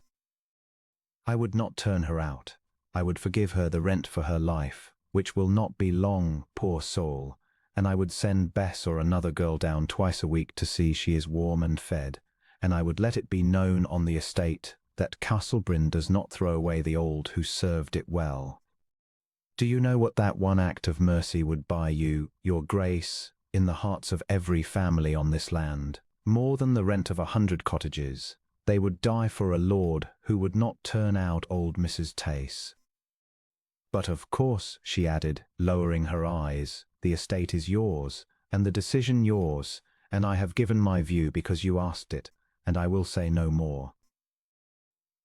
I would not turn her out. I would forgive her the rent for her life, which will not be long, poor soul, and I would send Bess or another girl down twice a week to see she is warm and fed, and I would let it be known on the estate that Castlebryn does not throw away the old who served it well. Do you know what that one act of mercy would buy you, your grace, in the hearts of every family on this land? More than the rent of 100 cottages. They would die for a lord who would not turn out old Mrs. Tace. But of course," she added, lowering her eyes, "the estate is yours, and the decision yours, and I have given my view because you asked it, and I will say no more."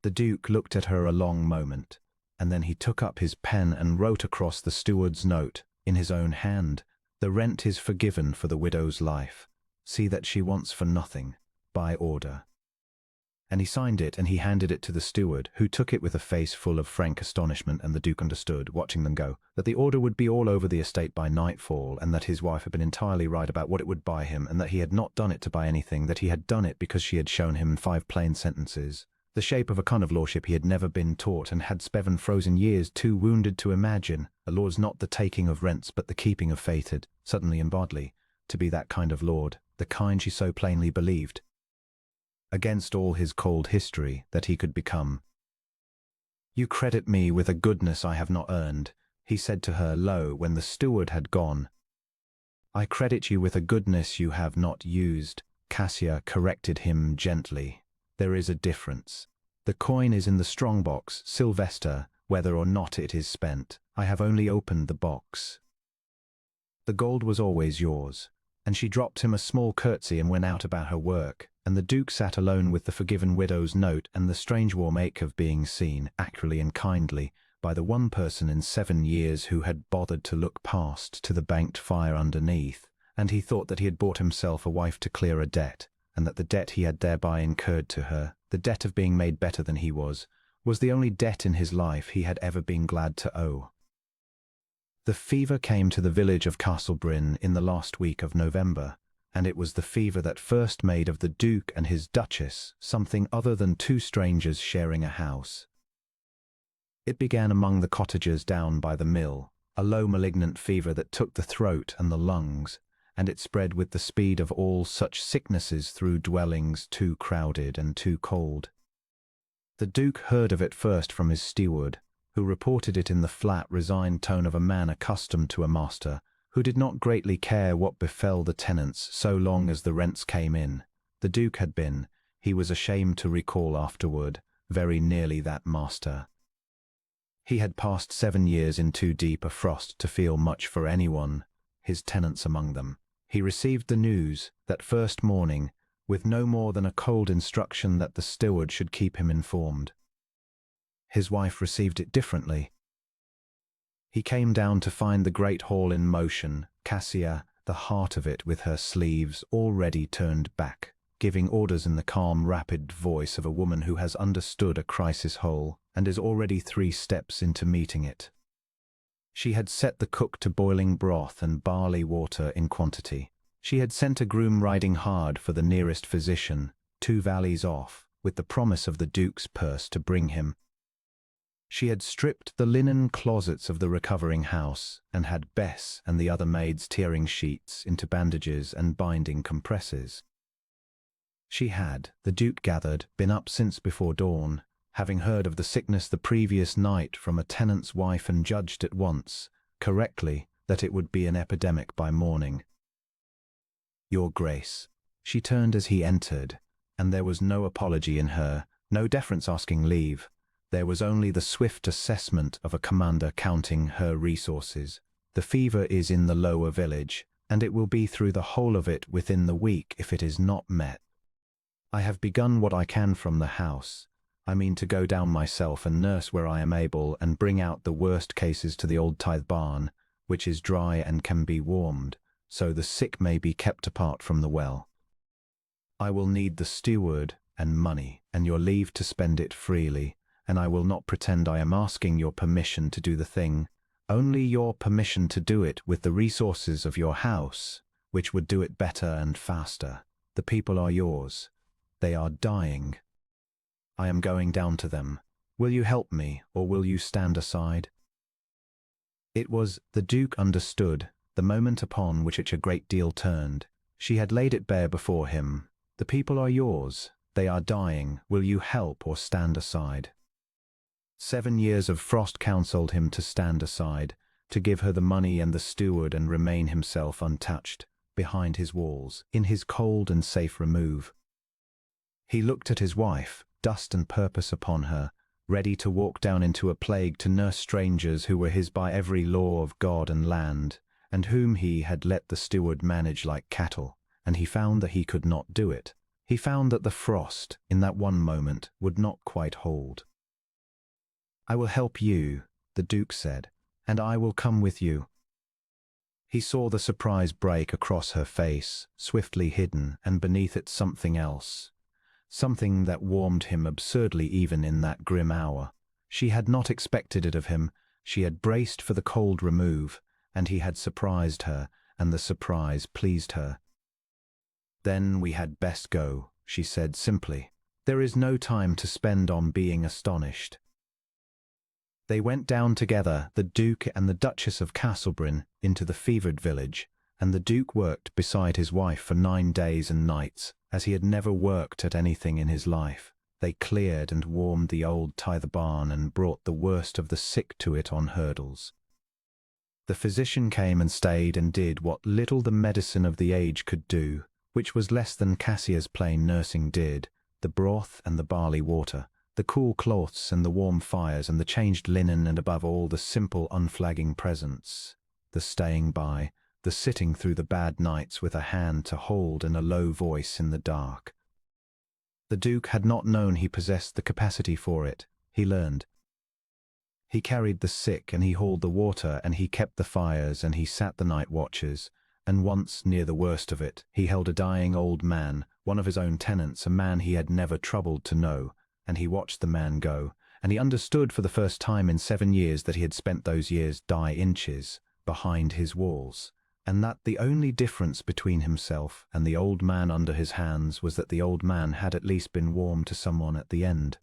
The Duke looked at her a long moment, and then he took up his pen and wrote across the steward's note, in his own hand, "The rent is forgiven for the widow's life. See that she wants for nothing, by order." And he signed it, and he handed it to the steward, who took it with a face full of frank astonishment, and the Duke understood, watching them go, that the order would be all over the estate by nightfall, and that his wife had been entirely right about what it would buy him, and that he had not done it to buy anything, that he had done it because she had shown him in 5 plain sentences the shape of a kind of lordship he had never been taught, and had spent frozen years too wounded to imagine. A lord's not the taking of rents, but the keeping of fated, suddenly and bodily, to be that kind of lord, the kind she so plainly believed, against all his cold history, that he could become. "You credit me with a goodness I have not earned," he said to her low when the steward had gone. "I credit you with a goodness you have not used," Cassia corrected him gently. "There is a difference. The coin is in the strong box, Sylvester, whether or not it is spent. I have only opened the box. The gold was always yours." And she dropped him a small curtsy and went out about her work, and the Duke sat alone with the forgiven widow's note and the strange warm ache of being seen, accurately and kindly, by the one person in 7 years who had bothered to look past to the banked fire underneath, and he thought that he had bought himself a wife to clear a debt, and that the debt he had thereby incurred to her, the debt of being made better than he was the only debt in his life he had ever been glad to owe. The fever came to the village of Castlebryn in the last week of November, and it was the fever that first made of the Duke and his Duchess something other than 2 strangers sharing a house. It began among the cottagers down by the mill, a low malignant fever that took the throat and the lungs, and it spread with the speed of all such sicknesses through dwellings too crowded and too cold. The Duke heard of it first from his steward, who reported it in the flat, resigned tone of a man accustomed to a master, who did not greatly care what befell the tenants so long as the rents came in. The Duke had been, he was ashamed to recall afterward, very nearly that master. He had passed 7 years in too deep a frost to feel much for anyone, his tenants among them. He received the news that first morning, with no more than a cold instruction that the steward should keep him informed. His wife received it differently. He came down to find the great hall in motion, Cassia the heart of it with her sleeves already turned back, giving orders in the calm, rapid voice of a woman who has understood a crisis whole and is already 3 steps into meeting it. She had set the cook to boiling broth and barley water in quantity. She had sent a groom riding hard for the nearest physician, 2 valleys off, with the promise of the Duke's purse to bring him. She had stripped the linen closets of the recovering house, and had Bess and the other maids tearing sheets into bandages and binding compresses. She had, the Duke gathered, been up since before dawn, having heard of the sickness the previous night from a tenant's wife, and judged at once, correctly, that it would be an epidemic by morning. "Your Grace." She turned as he entered, and there was no apology in her, no deference asking leave. There was only the swift assessment of a commander counting her resources. "The fever is in the lower village, and it will be through the whole of it within the week if it is not met. I have begun what I can from the house. I mean to go down myself and nurse where I am able, and bring out the worst cases to the old tithe barn, which is dry and can be warmed, so the sick may be kept apart from the well. I will need the steward and money, and your leave to spend it freely, and I will not pretend I am asking your permission to do the thing, only your permission to do it with the resources of your house, which would do it better and faster. The people are yours. They are dying. I am going down to them. Will you help me, or will you stand aside?" It was, the Duke understood, the moment upon which a great deal turned. She had laid it bare before him. "The people are yours. They are dying. Will you help or stand aside?" 7 years of frost counselled him to stand aside, to give her the money and the steward, and remain himself untouched, behind his walls, in his cold and safe remove. He looked at his wife, dust and purpose upon her, ready to walk down into a plague to nurse strangers who were his by every law of God and land, and whom he had let the steward manage like cattle, and he found that he could not do it. He found that the frost, in that one moment, would not quite hold. "I will help you," the Duke said, "and I will come with you." He saw the surprise break across her face, swiftly hidden, and beneath it something else. Something that warmed him absurdly even in that grim hour. She had not expected it of him. She had braced for the cold remove, and he had surprised her, and the surprise pleased her. "Then we had best go," she said simply. "There is no time to spend on being astonished." They went down together, the Duke and the Duchess of Castlebryn, into the fevered village, and the Duke worked beside his wife for 9 days and nights, as he had never worked at anything in his life. They cleared and warmed the old tithe barn and brought the worst of the sick to it on hurdles. The physician came and stayed and did what little the medicine of the age could do, which was less than Cassia's plain nursing did, the broth and the barley water, the cool cloths and the warm fires and the changed linen, and above all the simple unflagging presence, the staying by, the sitting through the bad nights with a hand to hold and a low voice in the dark. The Duke had not known he possessed the capacity for it. He learned. He carried the sick, and he hauled the water, and he kept the fires, and he sat the night watches, and once, near the worst of it, he held a dying old man, one of his own tenants, a man he had never troubled to know, and he watched the man go, and he understood for the first time in 7 years that he had spent those years die inches behind his walls, and that the only difference between himself and the old man under his hands was that the old man had at least been warm to someone at the end.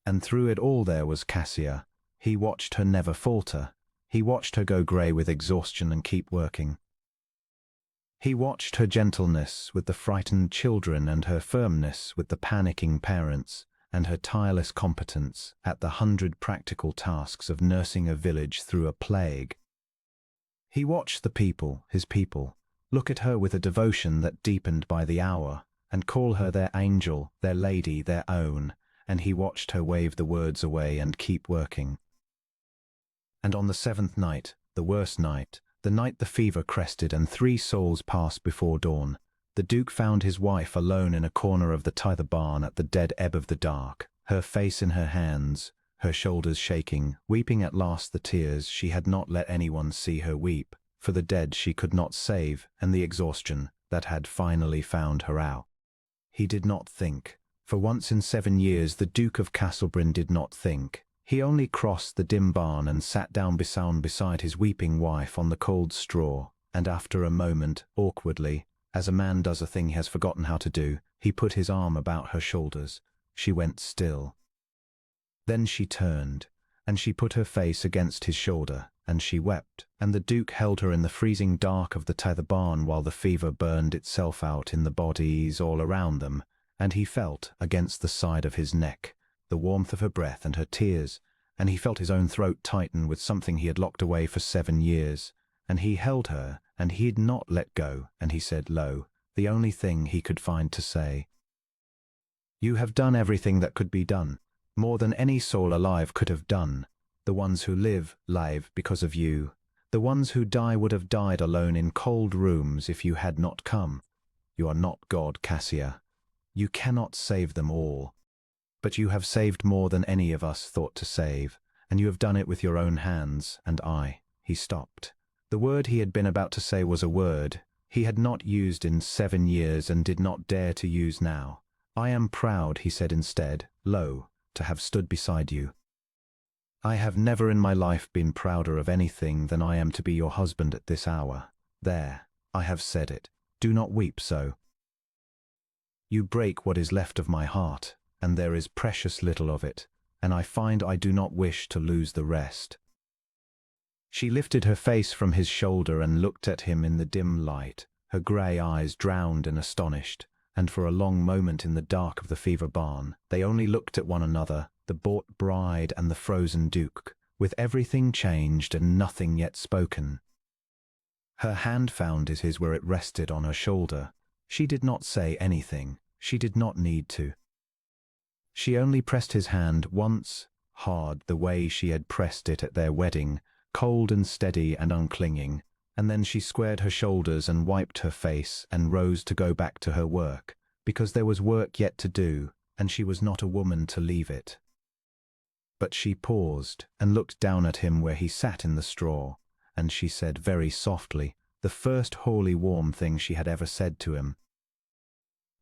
And through it all there was Cassia. He watched her never falter. He watched her go grey with exhaustion and keep working. He watched her gentleness with the frightened children, and her firmness with the panicking parents, and her tireless competence at the 100 practical tasks of nursing a village through a plague. He watched the people, his people, look at her with a devotion that deepened by the hour, and call her their angel, their lady, their own, and he watched her wave the words away and keep working. And on the 7th night, the worst night, the night the fever crested and 3 souls passed before dawn, the Duke found his wife alone in a corner of the tithe barn at the dead ebb of the dark, her face in her hands, her shoulders shaking, weeping at last the tears she had not let anyone see her weep, for the dead she could not save and the exhaustion that had finally found her out. He did not think. For once in 7 years the Duke of Castlebryn did not think. He only crossed the dim barn and sat down beside his weeping wife on the cold straw, and after a moment, awkwardly, as a man does a thing he has forgotten how to do, he put his arm about her shoulders. She went still. Then she turned, and she put her face against his shoulder, and she wept, and the Duke held her in the freezing dark of the tether barn while the fever burned itself out in the bodies all around them, and he felt, against the side of his neck, the warmth of her breath and her tears, and he felt his own throat tighten with something he had locked away for 7 years, and he held her, and he had not let go, and he said low, the only thing he could find to say, "You have done everything that could be done, more than any soul alive could have done. The ones who live because of you. The ones who die would have died alone in cold rooms if you had not come. You are not God, Cassia. You cannot save them all. But you have saved more than any of us thought to save, and you have done it with your own hands, and I." He stopped. The word he had been about to say was a word he had not used in 7 years and did not dare to use now. "I am proud," he said instead, low, "to have stood beside you. I have never in my life been prouder of anything than I am to be your husband at this hour. There, I have said it. Do not weep so. You break what is left of my heart, and there is precious little of it, and I find I do not wish to lose the rest." She lifted her face from his shoulder and looked at him in the dim light, her grey eyes drowned and astonished, and for a long moment in the dark of the fever barn, they only looked at one another, the bought bride and the frozen Duke, with everything changed and nothing yet spoken. Her hand found his where it rested on her shoulder. She did not say anything. She did not need to. She only pressed his hand once, hard, the way she had pressed it at their wedding, cold and steady and unclinging, and then she squared her shoulders and wiped her face and rose to go back to her work, because there was work yet to do, and she was not a woman to leave it. But she paused and looked down at him where he sat in the straw, and she said very softly, the first wholly warm thing she had ever said to him,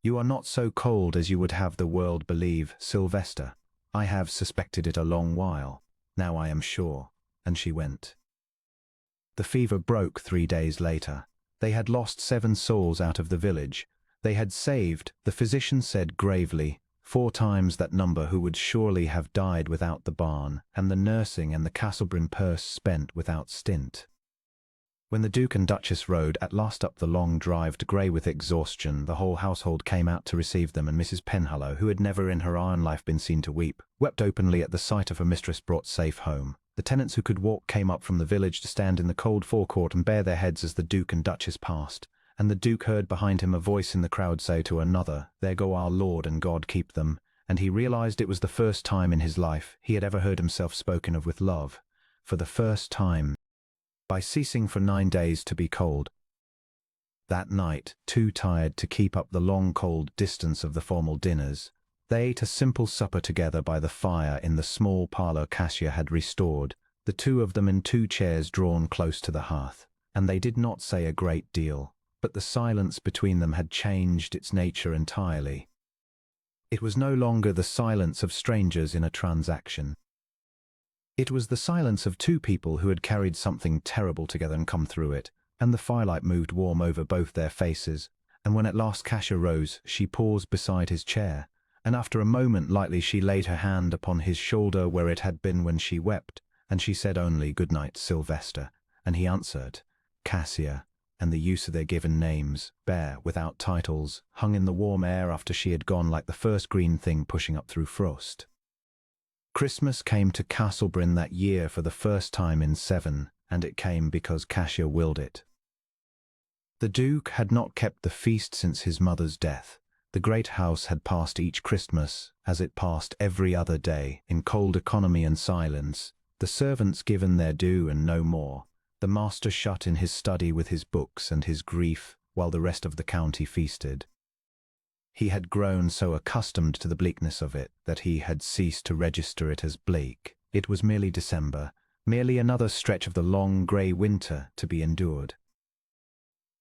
"You are not so cold as you would have the world believe, Sylvester. I have suspected it a long while. Now I am sure." And she went. The fever broke 3 days later. They had lost 7 souls out of the village. They had saved, the physician said gravely, 4 times that number who would surely have died without the barn, and the nursing and the Castlebryn purse spent without stint. When the Duke and Duchess rode at last up the long drive, grey with exhaustion, the whole household came out to receive them, and Mrs. Penhallow, who had never in her iron life been seen to weep, wept openly at the sight of her mistress brought safe home. The tenants who could walk came up from the village to stand in the cold forecourt and bare their heads as the Duke and Duchess passed, and the Duke heard behind him a voice in the crowd say to another, "There go our Lord, and God keep them," and he realized it was the first time in his life he had ever heard himself spoken of with love, for the first time, by ceasing for 9 days to be cold. That night, too tired to keep up the long cold distance of the formal dinners, they ate a simple supper together by the fire in the small parlour Cassia had restored, the 2 of them in 2 chairs drawn close to the hearth, and they did not say a great deal, but the silence between them had changed its nature entirely. It was no longer the silence of strangers in a transaction. It was the silence of 2 people who had carried something terrible together and come through it, and the firelight moved warm over both their faces, and when at last Cassia rose, she paused beside his chair, and after a moment lightly she laid her hand upon his shoulder where it had been when she wept, and she said only, "Good night, Sylvester," and he answered, "Cassia," and the use of their given names, bare, without titles, hung in the warm air after she had gone like the first green thing pushing up through frost. Christmas came to Castlebryn that year for the first time in 7, and it came because Cassia willed it. The Duke had not kept the feast since his mother's death. The great house had passed each Christmas, as it passed every other day, in cold economy and silence, the servants given their due and no more, the master shut in his study with his books and his grief, while the rest of the county feasted. He had grown so accustomed to the bleakness of it that he had ceased to register it as bleak. It was merely December, merely another stretch of the long grey winter to be endured.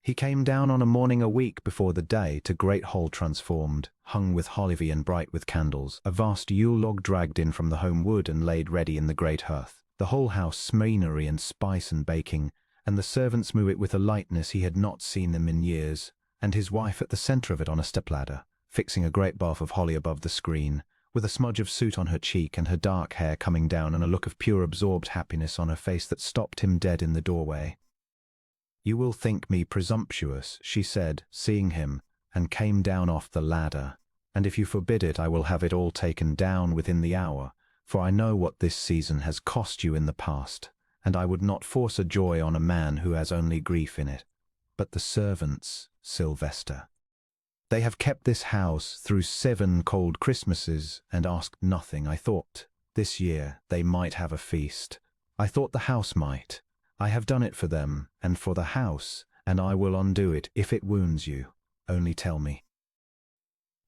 He came down on a morning a week before the day to great hall transformed, hung with holly and bright with candles, a vast Yule log dragged in from the home wood and laid ready in the great hearth, the whole house smeanery and spice and baking, and the servants move it with a lightness he had not seen them in years, and his wife at the centre of it on a stepladder, fixing a great bath of holly above the screen, with a smudge of soot on her cheek and her dark hair coming down and a look of pure absorbed happiness on her face that stopped him dead in the doorway. "You will think me presumptuous," she said, seeing him, and came down off the ladder, "and if you forbid it I will have it all taken down within the hour, for I know what this season has cost you in the past, and I would not force a joy on a man who has only grief in it. But the servants, Sylvester, they have kept this house through 7 cold Christmases and asked nothing. I thought this year they might have a feast. I thought the house might. I have done it for them and for the house, and I will undo it if it wounds you. Only tell me."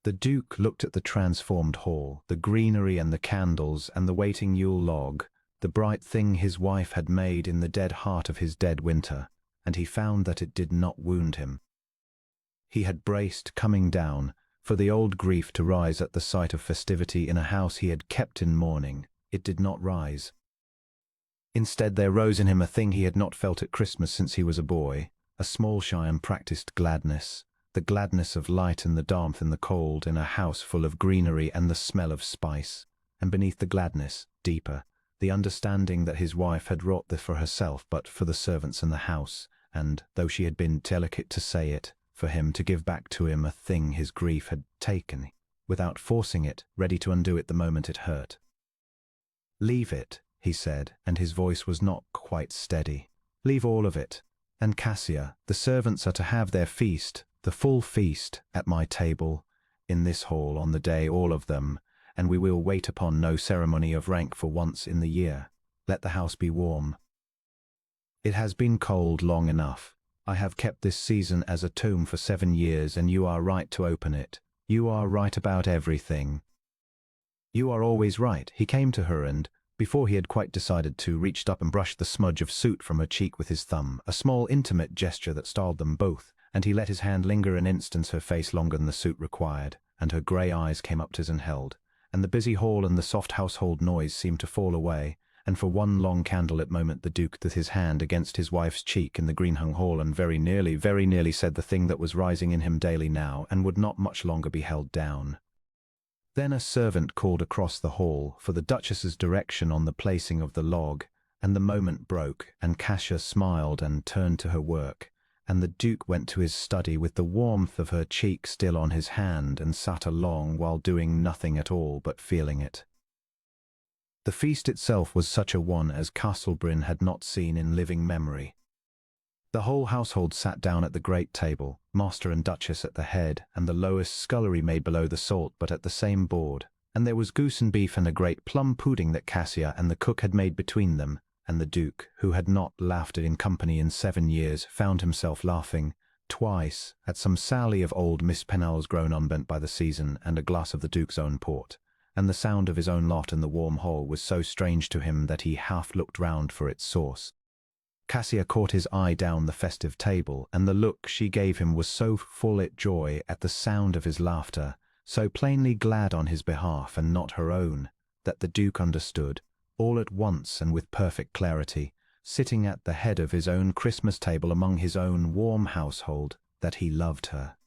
The Duke looked at the transformed hall, the greenery and the candles and the waiting Yule log, the bright thing his wife had made in the dead heart of his dead winter, and he found that it did not wound him. He had braced, coming down, for the old grief to rise at the sight of festivity in a house he had kept in mourning. It did not rise. Instead there rose in him a thing he had not felt at Christmas since he was a boy, a small, shy, unpracticed gladness, the gladness of light in the damp and the cold, in a house full of greenery and the smell of spice, and beneath the gladness, deeper, the understanding that his wife had wrought this for herself but for the servants and the house, and, though she had been delicate to say it, for him to give back to him a thing his grief had taken, without forcing it, ready to undo it the moment it hurt. "Leave it," he said, and his voice was not quite steady. "Leave all of it. And Cassia, the servants are to have their feast, the full feast, at my table, in this hall on the day, all of them, and we will wait upon no ceremony of rank for once in the year. Let the house be warm. It has been cold long enough. I have kept this season as a tomb for 7 years, and you are right to open it. You are right about everything. You are always right." He came to her and, before he had quite decided to, reached up and brushed the smudge of soot from her cheek with his thumb, a small intimate gesture that startled them both, and he let his hand linger an instant her face longer than the suit required, and her grey eyes came up to his and held, and the busy hall and the soft household noise seemed to fall away, and for one long candlelit moment the Duke with his hand against his wife's cheek in the green-hung hall and very nearly said the thing that was rising in him daily now and would not much longer be held down. Then a servant called across the hall for the Duchess's direction on the placing of the log, and the moment broke, and Cassia smiled and turned to her work, and the Duke went to his study with the warmth of her cheek still on his hand and sat along while doing nothing at all but feeling it. The feast itself was such a one as Castlebryn had not seen in living memory. The whole household sat down at the great table, master and duchess at the head, and the lowest scullery maid below the salt, but at the same board, and there was goose and beef and a great plum pudding that Cassia and the cook had made between them, and the Duke, who had not laughed in company in 7 years, found himself laughing twice at some sally of old Miss Pennell's grown unbent by the season, and a glass of the Duke's own port, and the sound of his own laughter in the warm hall was so strange to him that he half looked round for its source. Cassia caught his eye down the festive table, and the look she gave him was so full of joy at the sound of his laughter, so plainly glad on his behalf and not her own, that the Duke understood, all at once and with perfect clarity, sitting at the head of his own Christmas table among his own warm household, that he loved her.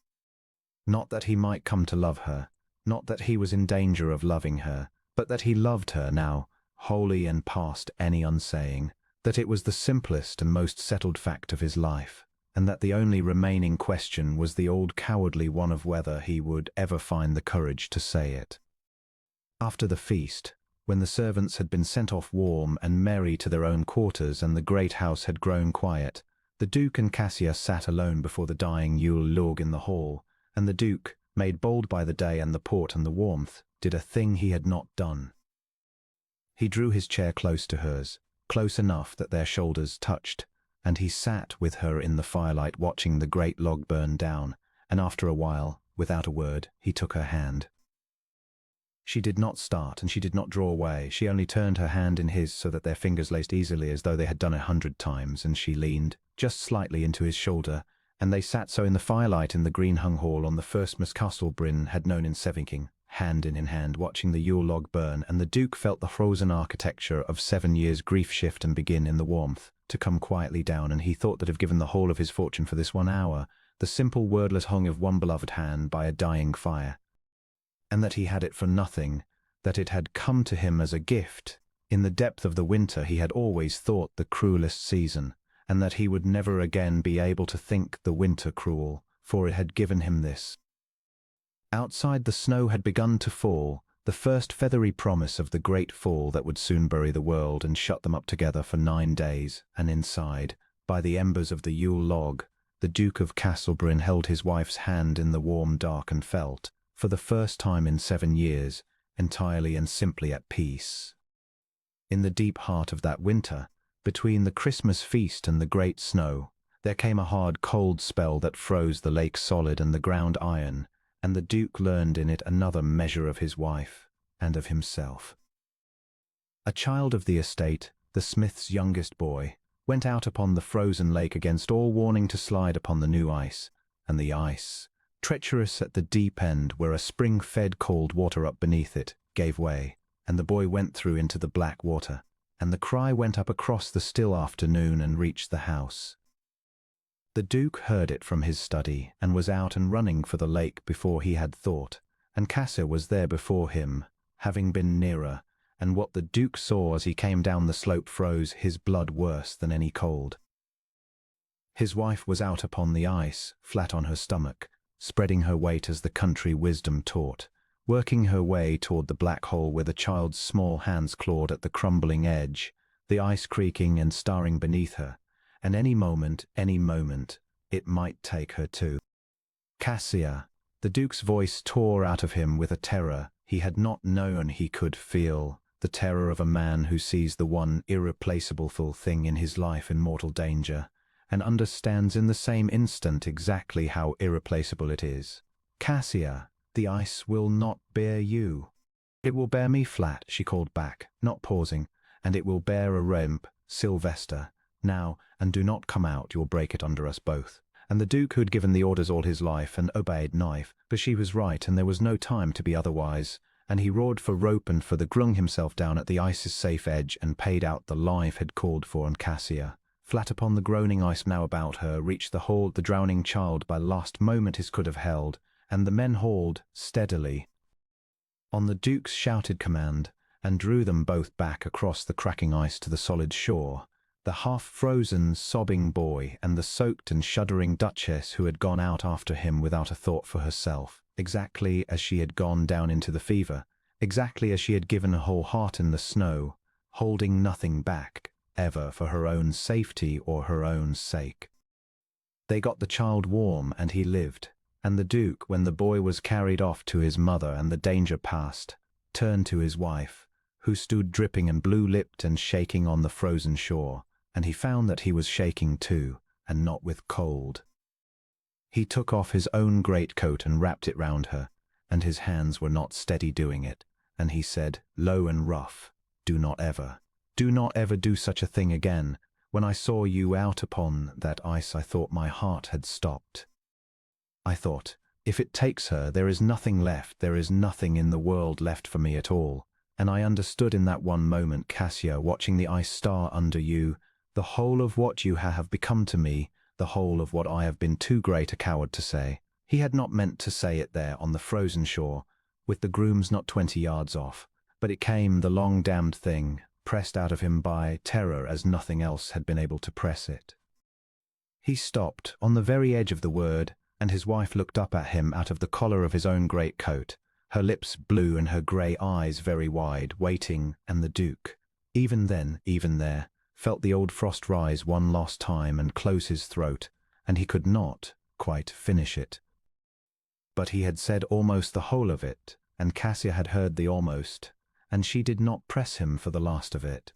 Not that he might come to love her, not that he was in danger of loving her, but that he loved her now, wholly and past any unsaying, that it was the simplest and most settled fact of his life, and that the only remaining question was the old cowardly one of whether he would ever find the courage to say it. After the feast, when the servants had been sent off warm and merry to their own quarters and the great house had grown quiet, the Duke and Cassia sat alone before the dying Yule log in the hall, and the Duke, made bold by the day and the port and the warmth, did a thing he had not done. He drew his chair close to hers, close enough that their shoulders touched, and he sat with her in the firelight watching the great log burn down, and after a while, without a word, he took her hand. She did not start, and she did not draw away. She only turned her hand in his so that their fingers laced easily as though they had done 100 times, and she leaned, just slightly, into his shoulder, and they sat so in the firelight in the green-hung hall on the first Miss Castlebryn had known in Sevington, hand in hand, watching the Yule log burn, and the Duke felt the frozen architecture of 7 years' grief shift and begin in the warmth to come quietly down, and he thought that have given the whole of his fortune for this 1 hour, the simple wordless hung of one beloved hand by a dying fire, and that he had it for nothing, that it had come to him as a gift. In the depth of the winter he had always thought the cruelest season, and that he would never again be able to think the winter cruel, for it had given him this. Outside the snow had begun to fall, the first feathery promise of the great fall that would soon bury the world and shut them up together for 9 days, and inside, by the embers of the Yule log, the Duke of Castlebryn held his wife's hand in the warm dark and felt, for the first time in 7 years, entirely and simply at peace. In the deep heart of that winter, between the Christmas feast and the great snow, there came a hard cold spell that froze the lake solid and the ground iron, and the Duke learned in it another measure of his wife and of himself. A child of the estate, the smith's youngest boy, went out upon the frozen lake against all warning to slide upon the new ice, and the ice, treacherous at the deep end where a spring fed cold water up beneath it, gave way, and the boy went through into the black water, and the cry went up across the still afternoon and reached the house. The Duke heard it from his study, and was out and running for the lake before he had thought, and Cassia was there before him, having been nearer, and what the Duke saw as he came down the slope froze his blood worse than any cold. His wife was out upon the ice, flat on her stomach, spreading her weight as the country wisdom taught, working her way toward the black hole where the child's small hands clawed at the crumbling edge, the ice creaking and starring beneath her, and any moment, it might take her too. Cassia, the Duke's voice tore out of him with a terror he had not known he could feel, the terror of a man who sees the one irreplaceable thing in his life in mortal danger, and understands in the same instant exactly how irreplaceable it is. Cassia, the ice will not bear you. It will bear me flat, she called back, not pausing, and it will bear a ramp, Sylvester. Now, and do not come out, you'll break it under us both. And the Duke, who had given the orders all his life and obeyed knife, but she was right and there was no time to be otherwise, and he roared for rope and for the grung himself down at the ice's safe edge and paid out the life had called for, and Cassia, flat upon the groaning ice now about her, reached the hold the drowning child by last moment his could have held, and the men hauled, steadily, on the Duke's shouted command, and drew them both back across the cracking ice to the solid shore, the half-frozen, sobbing boy and the soaked and shuddering Duchess who had gone out after him without a thought for herself, exactly as she had gone down into the fever, exactly as she had given her whole heart in the snow, holding nothing back, ever for her own safety or her own sake. They got the child warm and he lived, and the Duke, when the boy was carried off to his mother and the danger passed, turned to his wife, who stood dripping and blue-lipped and shaking on the frozen shore, and he found that he was shaking too, and not with cold. He took off his own greatcoat and wrapped it round her, and his hands were not steady doing it, and he said, low and rough, do not ever do such a thing again. When I saw you out upon that ice I thought my heart had stopped. I thought, if it takes her, there is nothing left, there is nothing in the world left for me at all. And I understood in that one moment, Cassia, watching the ice star under you, the whole of what you have become to me, the whole of what I have been too great a coward to say. He had not meant to say it there on the frozen shore, with the grooms not 20 yards off, but it came, the long damned thing, pressed out of him by terror as nothing else had been able to press it. He stopped on the very edge of the word, and his wife looked up at him out of the collar of his own great coat, her lips blue and her grey eyes very wide, waiting, and the Duke, even then, even there, felt the old frost rise one last time and close his throat, and he could not quite finish it. But he had said almost the whole of it, and Cassia had heard the almost, and she did not press him for the last of it.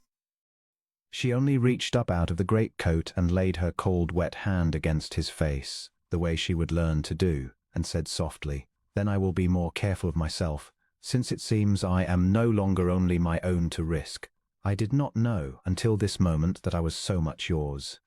She only reached up out of the greatcoat and laid her cold wet hand against his face, the way she would learn to do, and said softly, then I will be more careful of myself, since it seems I am no longer only my own to risk. I did not know until this moment that I was so much yours.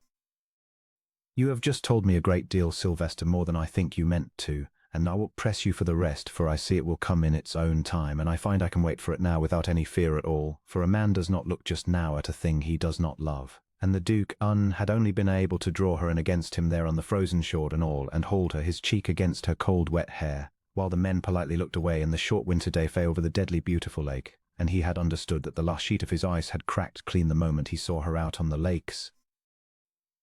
You have just told me a great deal, Sylvester, more than I think you meant to, and I will press you for the rest, for I see it will come in its own time, and I find I can wait for it now without any fear at all, for a man does not look just now at a thing he does not love. And the Duke had only been able to draw her in against him there on the frozen shore and all, and hold her, his cheek against her cold wet hair, while the men politely looked away, and the short winter day fell over the deadly beautiful lake, and he had understood that the last sheet of his ice had cracked clean the moment he saw her out on the lakes,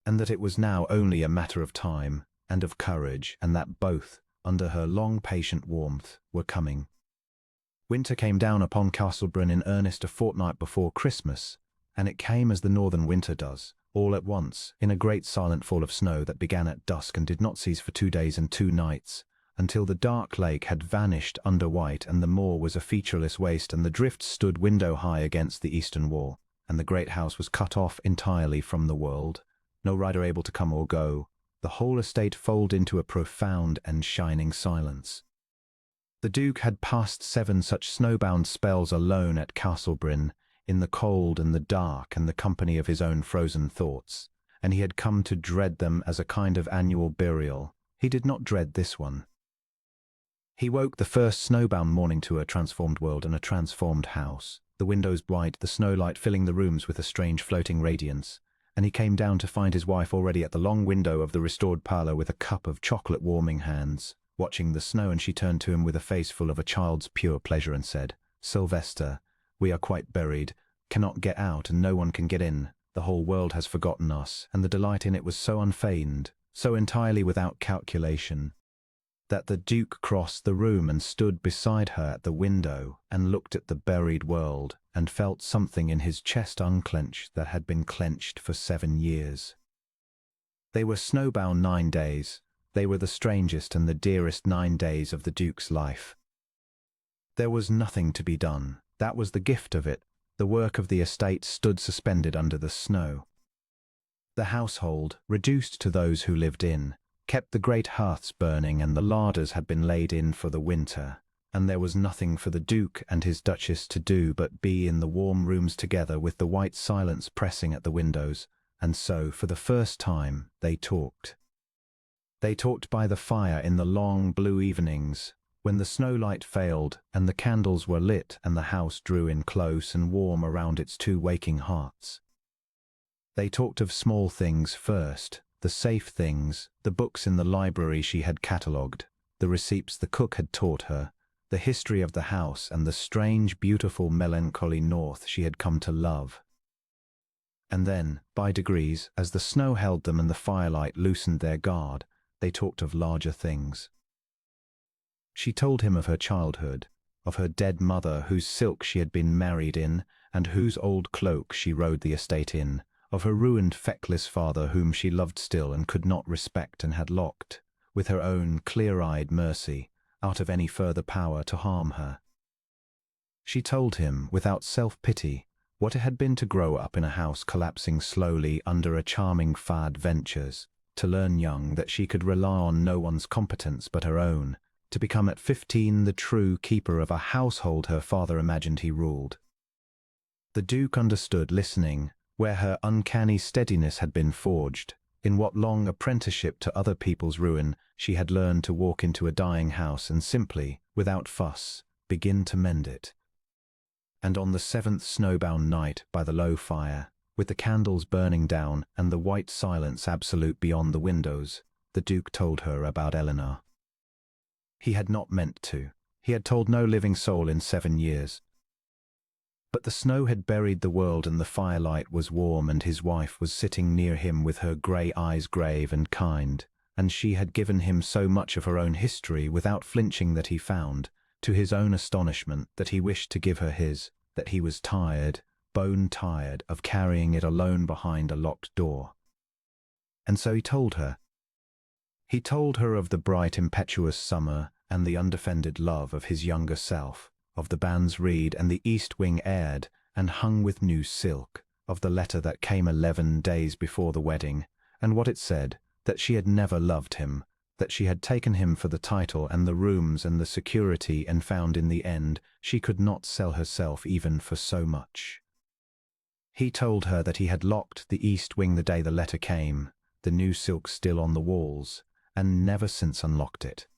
and that it was now only a matter of time and of courage, and that both, under her long patient warmth, were coming. Winter came down upon Castlebryn in earnest a fortnight before Christmas, and it came as the northern winter does, all at once, in a great silent fall of snow that began at dusk and did not cease for 2 days and 2 nights, until the dark lake had vanished under white, and the moor was a featureless waste, and the drifts stood window-high against the eastern wall, and the great house was cut off entirely from the world, no rider able to come or go, the whole estate folded into a profound and shining silence. The Duke had passed 7 such snowbound spells alone at Castlebryn, in the cold and the dark and the company of his own frozen thoughts, and he had come to dread them as a kind of annual burial. He did not dread this one. He woke the first snowbound morning to a transformed world and a transformed house, the windows bright, the snowlight filling the rooms with a strange floating radiance, and he came down to find his wife already at the long window of the restored parlour with a cup of chocolate warming hands, watching the snow, and she turned to him with a face full of a child's pure pleasure and said, "Sylvester, we are quite buried, cannot get out and no one can get in. The whole world has forgotten us," and the delight in it was so unfeigned, so entirely without calculation, that the Duke crossed the room and stood beside her at the window and looked at the buried world, and felt something in his chest unclench that had been clenched for 7 years. They were snowbound 9 days. They were the strangest and the dearest 9 days of the Duke's life. There was nothing to be done. That was the gift of it. The work of the estate stood suspended under the snow. The household, reduced to those who lived in, kept the great hearths burning, and the larders had been laid in for the winter, and there was nothing for the Duke and his Duchess to do but be in the warm rooms together with the white silence pressing at the windows, and so, for the first time, they talked. They talked by the fire in the long blue evenings, when the snowlight failed and the candles were lit and the house drew in close and warm around its 2 waking hearts. They talked of small things first, the safe things, the books in the library she had catalogued, the receipts the cook had taught her, the history of the house, and the strange, beautiful, melancholy north she had come to love. And then, by degrees, as the snow held them and the firelight loosened their guard, they talked of larger things. She told him of her childhood, of her dead mother whose silk she had been married in, and whose old cloak she rode the estate in, of her ruined feckless father whom she loved still and could not respect, and had locked, with her own clear-eyed mercy, out of any further power to harm her. She told him, without self-pity, what it had been to grow up in a house collapsing slowly under a charming fad ventures, to learn young that she could rely on no one's competence but her own, to become at 15 the true keeper of a household her father imagined he ruled. The Duke understood, listening, where her uncanny steadiness had been forged, in what long apprenticeship to other people's ruin she had learned to walk into a dying house and simply, without fuss, begin to mend it. And on the 7th snowbound night, by the low fire, with the candles burning down and the white silence absolute beyond the windows, the Duke told her about Eleanor. He had not meant to. He had told no living soul in 7 years. But the snow had buried the world and the firelight was warm, and his wife was sitting near him with her grey eyes grave and kind, and she had given him so much of her own history without flinching that he found, to his own astonishment, that he wished to give her his, that he was tired, bone tired, of carrying it alone behind a locked door. And so he told her. He told her of the bright impetuous summer and the undefended love of his younger self, of the bands reed and the east wing aired and hung with new silk, of the letter that came 11 days before the wedding, and what it said, that she had never loved him, that she had taken him for the title and the rooms and the security, and found in the end she could not sell herself even for so much. He told her that he had locked the east wing the day the letter came, the new silk still on the walls, and never since unlocked it.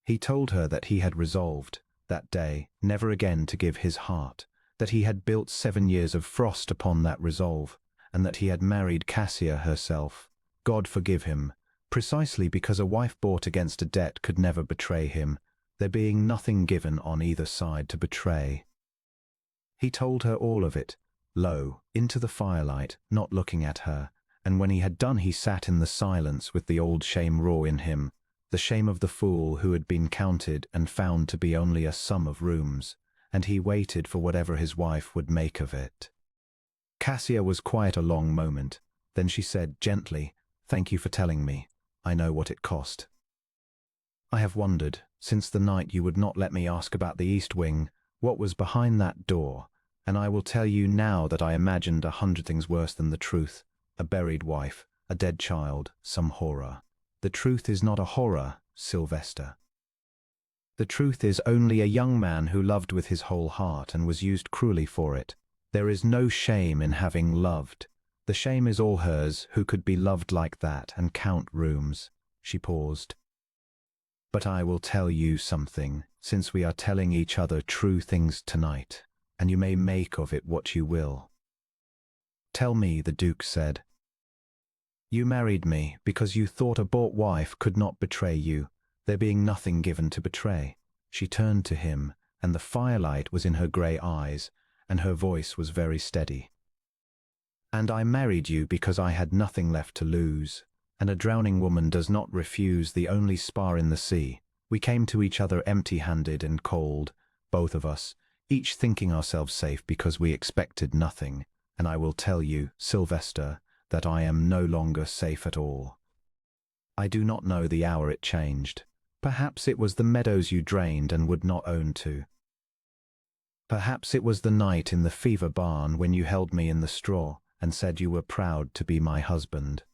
He told her that he had resolved, that day, never again to give his heart, that he had built 7 years of frost upon that resolve, and that he had married Cassia herself, God forgive him, precisely because a wife bought against a debt could never betray him, there being nothing given on either side to betray. He told her all of it, low, into the firelight, not looking at her, and when he had done he sat in the silence with the old shame raw in him, the shame of the fool who had been counted and found to be only a sum of rooms, and he waited for whatever his wife would make of it. Cassia was quiet a long moment, then she said gently, "Thank you for telling me. I know what it cost. I have wondered, since the night you would not let me ask about the east wing, what was behind that door, and I will tell you now that I imagined 100 things worse than the truth, a buried wife, a dead child, some horror. The truth is not a horror, Sylvester. The truth is only a young man who loved with his whole heart and was used cruelly for it. There is no shame in having loved. The shame is all hers who could be loved like that and count rooms." She paused. "But I will tell you something, since we are telling each other true things tonight, and you may make of it what you will." "Tell me," the Duke said. "You married me because you thought a bought wife could not betray you, there being nothing given to betray." She turned to him, and the firelight was in her grey eyes, and her voice was very steady. "And I married you because I had nothing left to lose, and a drowning woman does not refuse the only spar in the sea. We came to each other empty-handed and cold, both of us, each thinking ourselves safe because we expected nothing, and I will tell you, Sylvester, that I am no longer safe at all. I do not know the hour it changed. Perhaps it was the meadows you drained and would not own to. Perhaps it was the night in the fever barn when you held me in the straw and said you were proud to be my husband.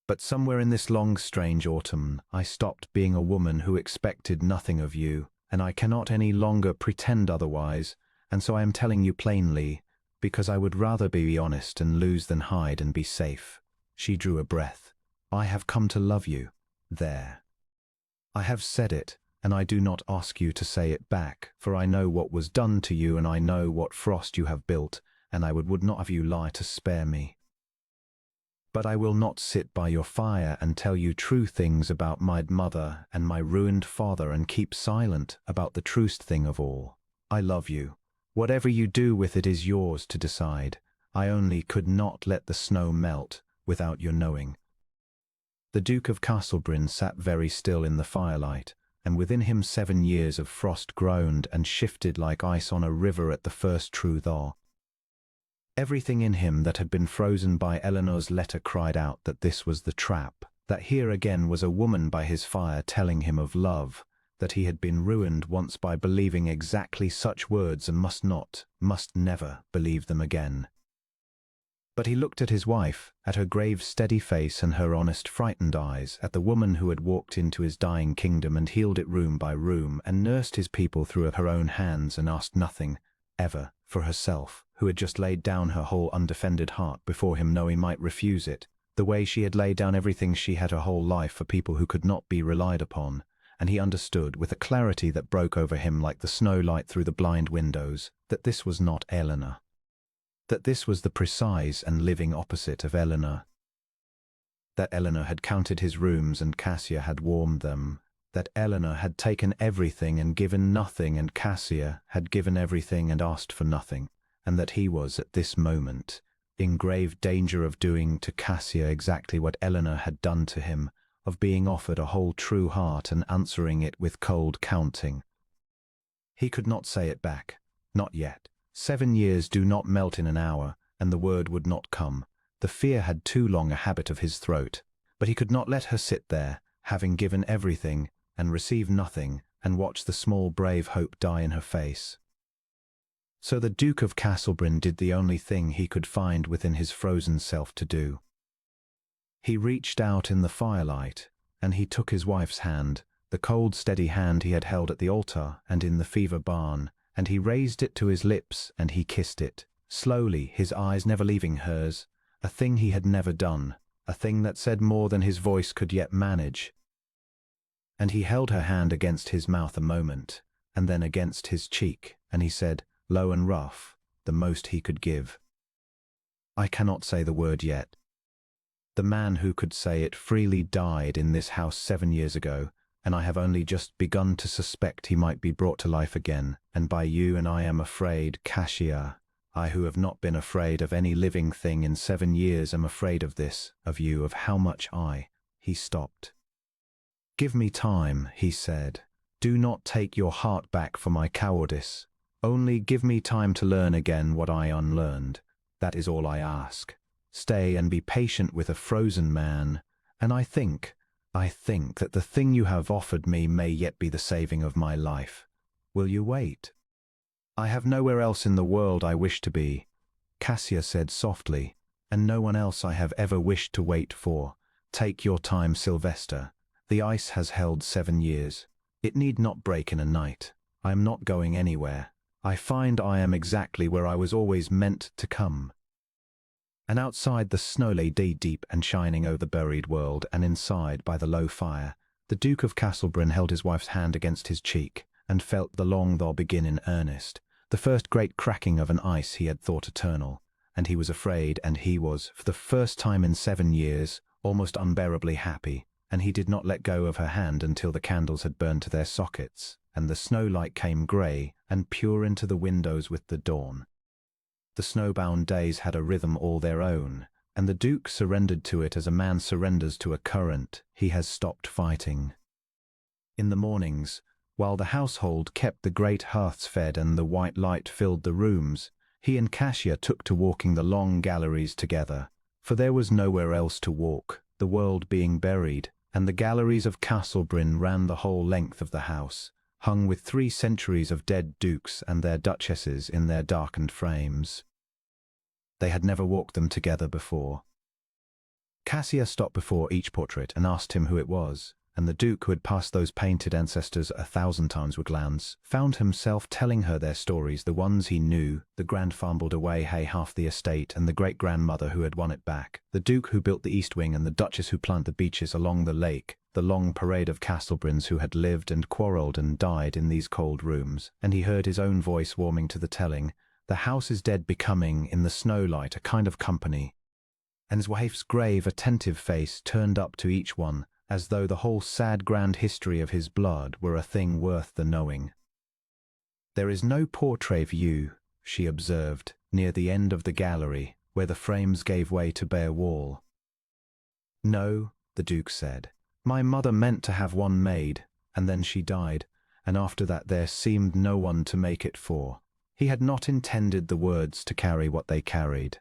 But somewhere in this long, strange autumn, I stopped being a woman who expected nothing of you, and I cannot any longer pretend otherwise, and so I am telling you plainly, because I would rather be honest and lose than hide and be safe." She drew a breath. "I have come to love you. There. I have said it, and I do not ask you to say it back, for I know what was done to you and I know what frost you have built, and I would not have you lie to spare me. But I will not sit by your fire and tell you true things about my mother and my ruined father and keep silent about the truest thing of all. I love you. Whatever you do with it is yours to decide. I only could not let the snow melt without your knowing." The Duke of Castlebryn sat very still in the firelight, and within him 7 years of frost groaned and shifted like ice on a river at the first true thaw. Everything in him that had been frozen by Eleanor's letter cried out that this was the trap, that here again was a woman by his fire telling him of love, that he had been ruined once by believing exactly such words and must never believe them again. But he looked at his wife, at her grave steady face and her honest frightened eyes, at the woman who had walked into his dying kingdom and healed it room by room and nursed his people through her own hands and asked nothing, ever, for herself, who had just laid down her whole undefended heart before him knowing he might refuse it, the way she had laid down everything she had her whole life for people who could not be relied upon, and he understood with a clarity that broke over him like the snow light through the blind windows, that this was not Eleanor. That this was the precise and living opposite of Eleanor. That Eleanor had counted his rooms and Cassia had warmed them. That Eleanor had taken everything and given nothing, and Cassia had given everything and asked for nothing, and that he was, at this moment, in grave danger of doing to Cassia exactly what Eleanor had done to him, of being offered a whole true heart and answering it with cold counting. He could not say it back, not yet. 7 years do not melt in an hour, and the word would not come. The fear had too long a habit of his throat, but he could not let her sit there, having given everything, and receive nothing, and watch the small brave hope die in her face. So the Duke of Castlebryn did the only thing he could find within his frozen self to do. He reached out in the firelight, and he took his wife's hand, the cold, steady hand he had held at the altar and in the fever barn, and he raised it to his lips and he kissed it, slowly, his eyes never leaving hers, a thing he had never done, a thing that said more than his voice could yet manage. And he held her hand against his mouth a moment, and then against his cheek, and he said, low and rough, the most he could give. I cannot say the word yet. The man who could say it freely died in this house 7 years ago, and I have only just begun to suspect he might be brought to life again, and by you, and I am afraid, Cassia, I who have not been afraid of any living thing in 7 years am afraid of this, of you, of how much He stopped. Give me time, he said. Do not take your heart back for my cowardice. Only give me time to learn again what I unlearned. That is all I ask. Stay and be patient with a frozen man, and I think that the thing you have offered me may yet be the saving of my life. Will you wait? I have nowhere else in the world I wish to be, Cassia said softly, and no one else I have ever wished to wait for. Take your time, Sylvester. The ice has held 7 years. It need not break in a night. I am not going anywhere. I find I am exactly where I was always meant to come. And outside the snow lay deep and shining over the buried world, and inside, by the low fire, the Duke of Castlebryn held his wife's hand against his cheek, and felt the long thaw begin in earnest, the first great cracking of an ice he had thought eternal, and he was afraid, and he was, for the first time in 7 years, almost unbearably happy, and he did not let go of her hand until the candles had burned to their sockets, and the snowlight came grey and pure into the windows with the dawn. The snowbound days had a rhythm all their own, and the Duke surrendered to it as a man surrenders to a current. He has stopped fighting. In the mornings, while the household kept the great hearths fed and the white light filled the rooms, he and Cassia took to walking the long galleries together, for there was nowhere else to walk, the world being buried, and the galleries of Castlebryn ran the whole length of the house, hung with 3 centuries of dead dukes and their duchesses in their darkened frames. They had never walked them together before. Cassia stopped before each portrait and asked him who it was, and the Duke, who had passed those painted ancestors 1,000 times with glance, found himself telling her their stories, the ones he knew, the grand fumbled away half the estate, and the great-grandmother who had won it back, the Duke who built the East Wing, and the Duchess who planted the beeches along the lake, the long parade of Castlebryns who had lived and quarrelled and died in these cold rooms, and he heard his own voice warming to the telling, the house is dead becoming, in the snowlight, a kind of company, and his wife's grave, attentive face turned up to each one, as though the whole sad grand history of his blood were a thing worth the knowing. There is no portrait of you, she observed, near the end of the gallery, where the frames gave way to bare wall. No, the Duke said. My mother meant to have one made, and then she died, and after that there seemed no one to make it for. He had not intended the words to carry what they carried.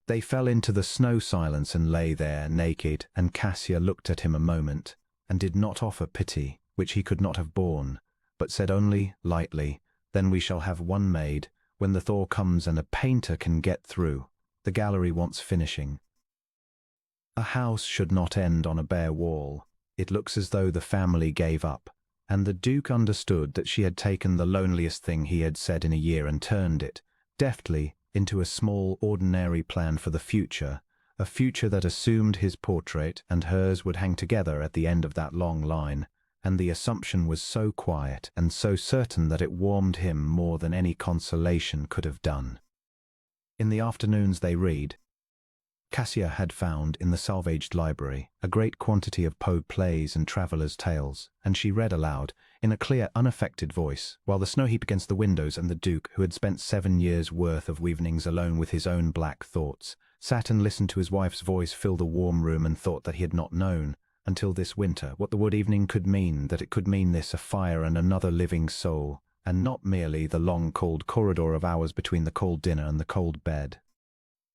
They fell into the snow silence and lay there naked, and Cassia looked at him a moment, and did not offer pity, which he could not have borne, but said only, lightly, then we shall have one made, when the thaw comes and a painter can get through. The gallery wants finishing. A house should not end on a bare wall. It looks as though the family gave up, and the Duke understood that she had taken the loneliest thing he had said in a year and turned it, deftly, into a small, ordinary plan for the future, a future that assumed his portrait and hers would hang together at the end of that long line, and the assumption was so quiet and so certain that it warmed him more than any consolation could have done. In the afternoons they read. Cassia had found in the salvaged library a great quantity of Poe plays and travellers' tales, and she read aloud, in a clear, unaffected voice, while the snow heap against the windows and the Duke, who had spent 7 years' worth of evenings alone with his own black thoughts, sat and listened to his wife's voice fill the warm room and thought that he had not known, until this winter, what the wood evening could mean, that it could mean this, a fire and another living soul, and not merely the long cold corridor of hours between the cold dinner and the cold bed.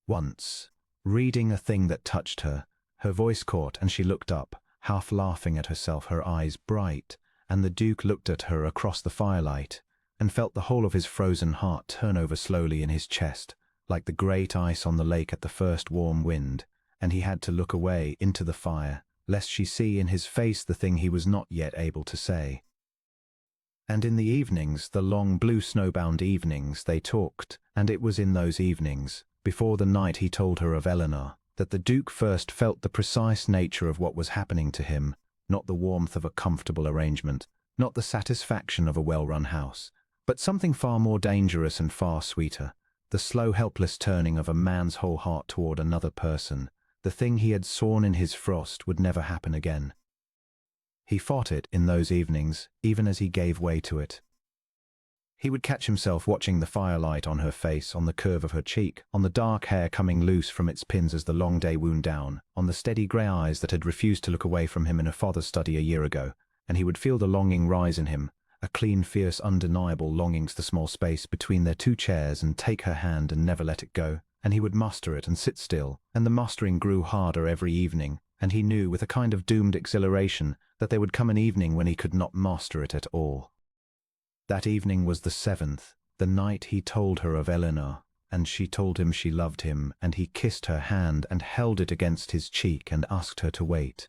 Once, reading a thing that touched her, her voice caught and she looked up, half laughing at herself, her eyes bright, and the Duke looked at her across the firelight, and felt the whole of his frozen heart turn over slowly in his chest, like the great ice on the lake at the first warm wind, and he had to look away into the fire, lest she see in his face the thing he was not yet able to say. And in the evenings, the long blue snowbound evenings, they talked, and it was in those evenings, before the night he told her of Eleanor, that the Duke first felt the precise nature of what was happening to him, not the warmth of a comfortable arrangement, not the satisfaction of a well-run house, but something far more dangerous and far sweeter, the slow, helpless turning of a man's whole heart toward another person, the thing he had sworn in his frost would never happen again. He fought it in those evenings, even as he gave way to it. He would catch himself watching the firelight on her face, on the curve of her cheek, on the dark hair coming loose from its pins as the long day wound down, on the steady grey eyes that had refused to look away from him in her father's study a year ago, and he would feel the longing rise in him, a clean, fierce, undeniable longing to the small space between their two chairs and take her hand and never let it go, and he would muster it and sit still, and the mustering grew harder every evening, and he knew with a kind of doomed exhilaration that there would come an evening when he could not master it at all. That evening was the 7th, the night he told her of Eleanor, and she told him she loved him, and he kissed her hand and held it against his cheek and asked her to wait.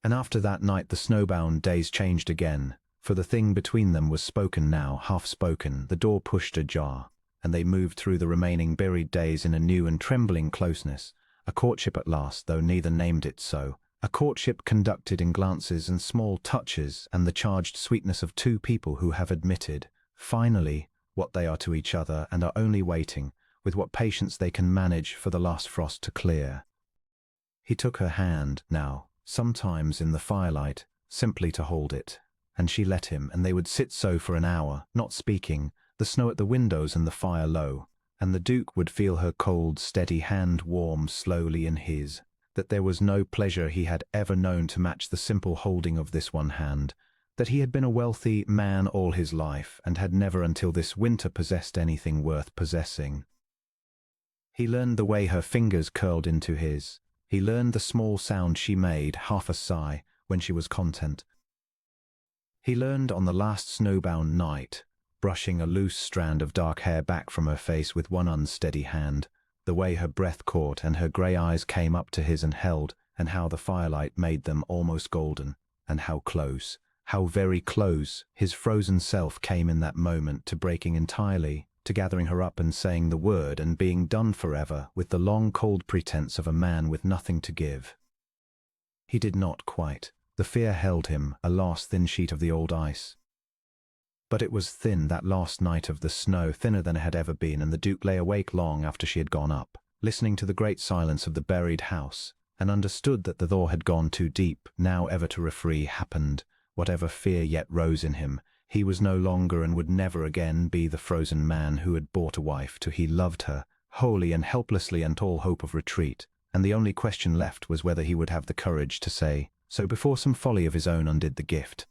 And after that night the snowbound days changed again, for the thing between them was spoken now, half spoken, the door pushed ajar, and they moved through the remaining buried days in a new and trembling closeness, a courtship at last, though neither named it so, a courtship conducted in glances and small touches and the charged sweetness of two people who have admitted, finally, what they are to each other and are only waiting, with what patience they can manage for the last frost to clear. He took her hand, now, sometimes in the firelight, simply to hold it, and she let him, and they would sit so for an hour, not speaking, the snow at the windows and the fire low, and the Duke would feel her cold, steady hand warm slowly in his, that there was no pleasure he had ever known to match the simple holding of this one hand, that he had been a wealthy man all his life, and had never until this winter possessed anything worth possessing. He learned the way her fingers curled into his. He learned the small sound she made, half a sigh, when she was content. He learned on the last snowbound night, brushing a loose strand of dark hair back from her face with one unsteady hand, the way her breath caught and her grey eyes came up to his and held, and how the firelight made them almost golden, and how close, how very close, his frozen self came in that moment to breaking entirely, to gathering her up and saying the word and being done forever with the long cold pretense of a man with nothing to give. He did not quite. The fear held him, a last thin sheet of the old ice. But it was thin that last night of the snow, thinner than it had ever been, and the Duke lay awake long after she had gone up, listening to the great silence of the buried house, and understood that the thaw had gone too deep, now ever to refree happened. Whatever fear yet rose in him, he was no longer and would never again be the frozen man who had bought a wife to he loved her, wholly and helplessly, and all hope of retreat, and the only question left was whether he would have the courage to say so before some folly of his own undid the gift.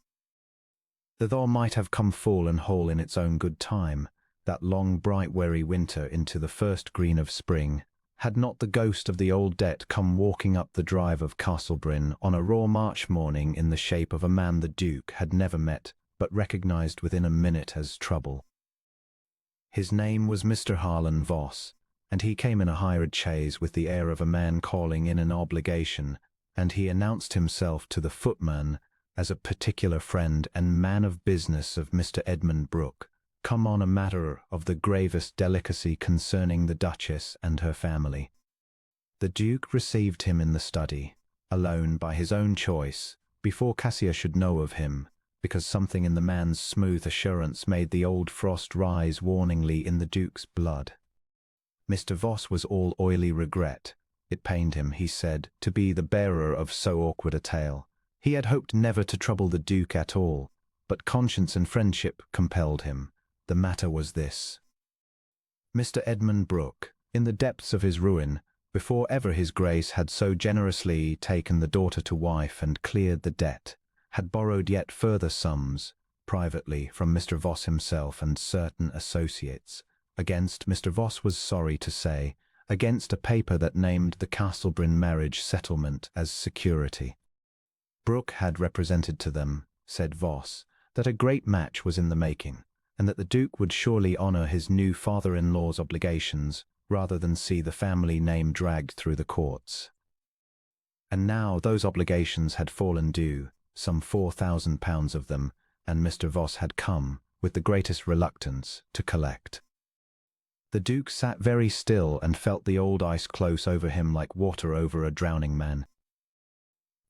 The thaw might have come full and whole in its own good time, that long bright weary winter into the first green of spring, had not the ghost of the old debt come walking up the drive of Castlebryn on a raw March morning in the shape of a man the Duke had never met, but recognized within a minute as trouble. His name was Mr. Harlan Voss, and he came in a hired chaise with the air of a man calling in an obligation, and he announced himself to the footman as a particular friend and man of business of Mr. Edmund Brooke, come on a matter of the gravest delicacy concerning the Duchess and her family. The Duke received him in the study, alone by his own choice, before Cassia should know of him, because something in the man's smooth assurance made the old frost rise warningly in the Duke's blood. Mr. Voss was all oily regret. It pained him, he said, to be the bearer of so awkward a tale. He had hoped never to trouble the Duke at all, but conscience and friendship compelled him. The matter was this. Mr. Edmund Brooke, in the depths of his ruin, before ever his Grace had so generously taken the daughter to wife and cleared the debt, had borrowed yet further sums, privately, from Mr. Voss himself and certain associates, against, Mr. Voss was sorry to say, against a paper that named the Castlebryn marriage settlement as security. Brooke had represented to them, said Voss, that a great match was in the making, and that the Duke would surely honour his new father-in-law's obligations rather than see the family name dragged through the courts. And now those obligations had fallen due, some £4,000 of them, and Mr. Voss had come, with the greatest reluctance, to collect. The Duke sat very still and felt the old ice close over him like water over a drowning man.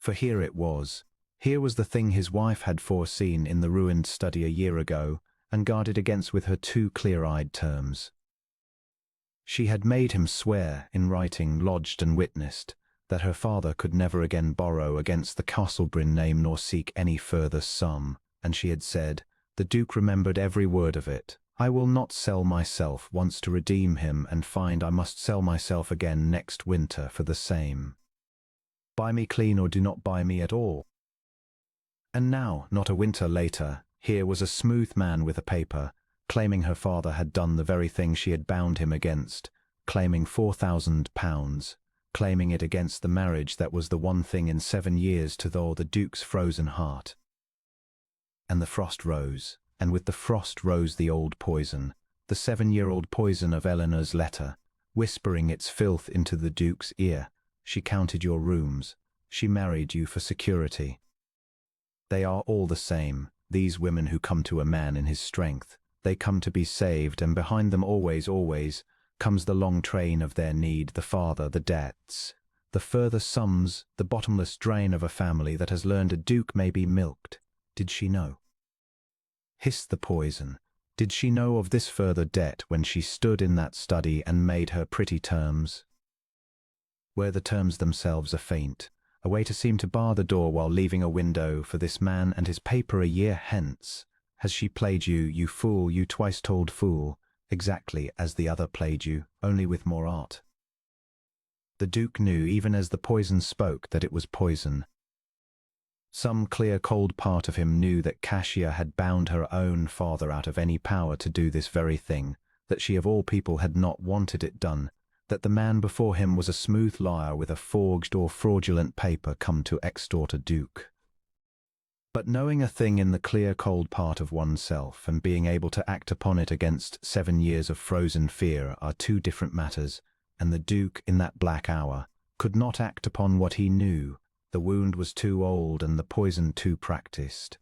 For here it was. Here was the thing his wife had foreseen in the ruined study a year ago, and guarded against with her two clear-eyed terms. She had made him swear, in writing lodged and witnessed, that her father could never again borrow against the Castlebryn name nor seek any further sum, and she had said, the Duke remembered every word of it, I will not sell myself once to redeem him and find I must sell myself again next winter for the same. Buy me clean or do not buy me at all. And now, not a winter later, here was a smooth man with a paper, claiming her father had done the very thing she had bound him against, claiming £4,000, claiming it against the marriage that was the one thing in 7 years to thaw the Duke's frozen heart. And the frost rose, and with the frost rose the old poison, the 7-year-old poison of Eleanor's letter, whispering its filth into the Duke's ear. She counted your rooms. She married you for security. They are all the same, these women who come to a man in his strength. They come to be saved, and behind them always, comes the long train of their need, the father, the debts, the further sums, the bottomless drain of a family that has learned a Duke may be milked. Did she know? Hissed the poison. Did she know of this further debt when she stood in that study and made her pretty terms? Where the terms themselves are faint, a way to seem to bar the door while leaving a window for this man and his paper a year hence. Has she played you, you fool, you twice-told fool, exactly as the other played you, only with more art? The Duke knew, even as the poison spoke, that it was poison. Some clear, cold part of him knew that Cassia had bound her own father out of any power to do this very thing, that she of all people had not wanted it done, that the man before him was a smooth liar with a forged or fraudulent paper come to extort a Duke. But knowing a thing in the clear, cold part of oneself and being able to act upon it against 7 years of frozen fear are two different matters, and the Duke, in that black hour, could not act upon what he knew. The wound was too old and the poison too practiced.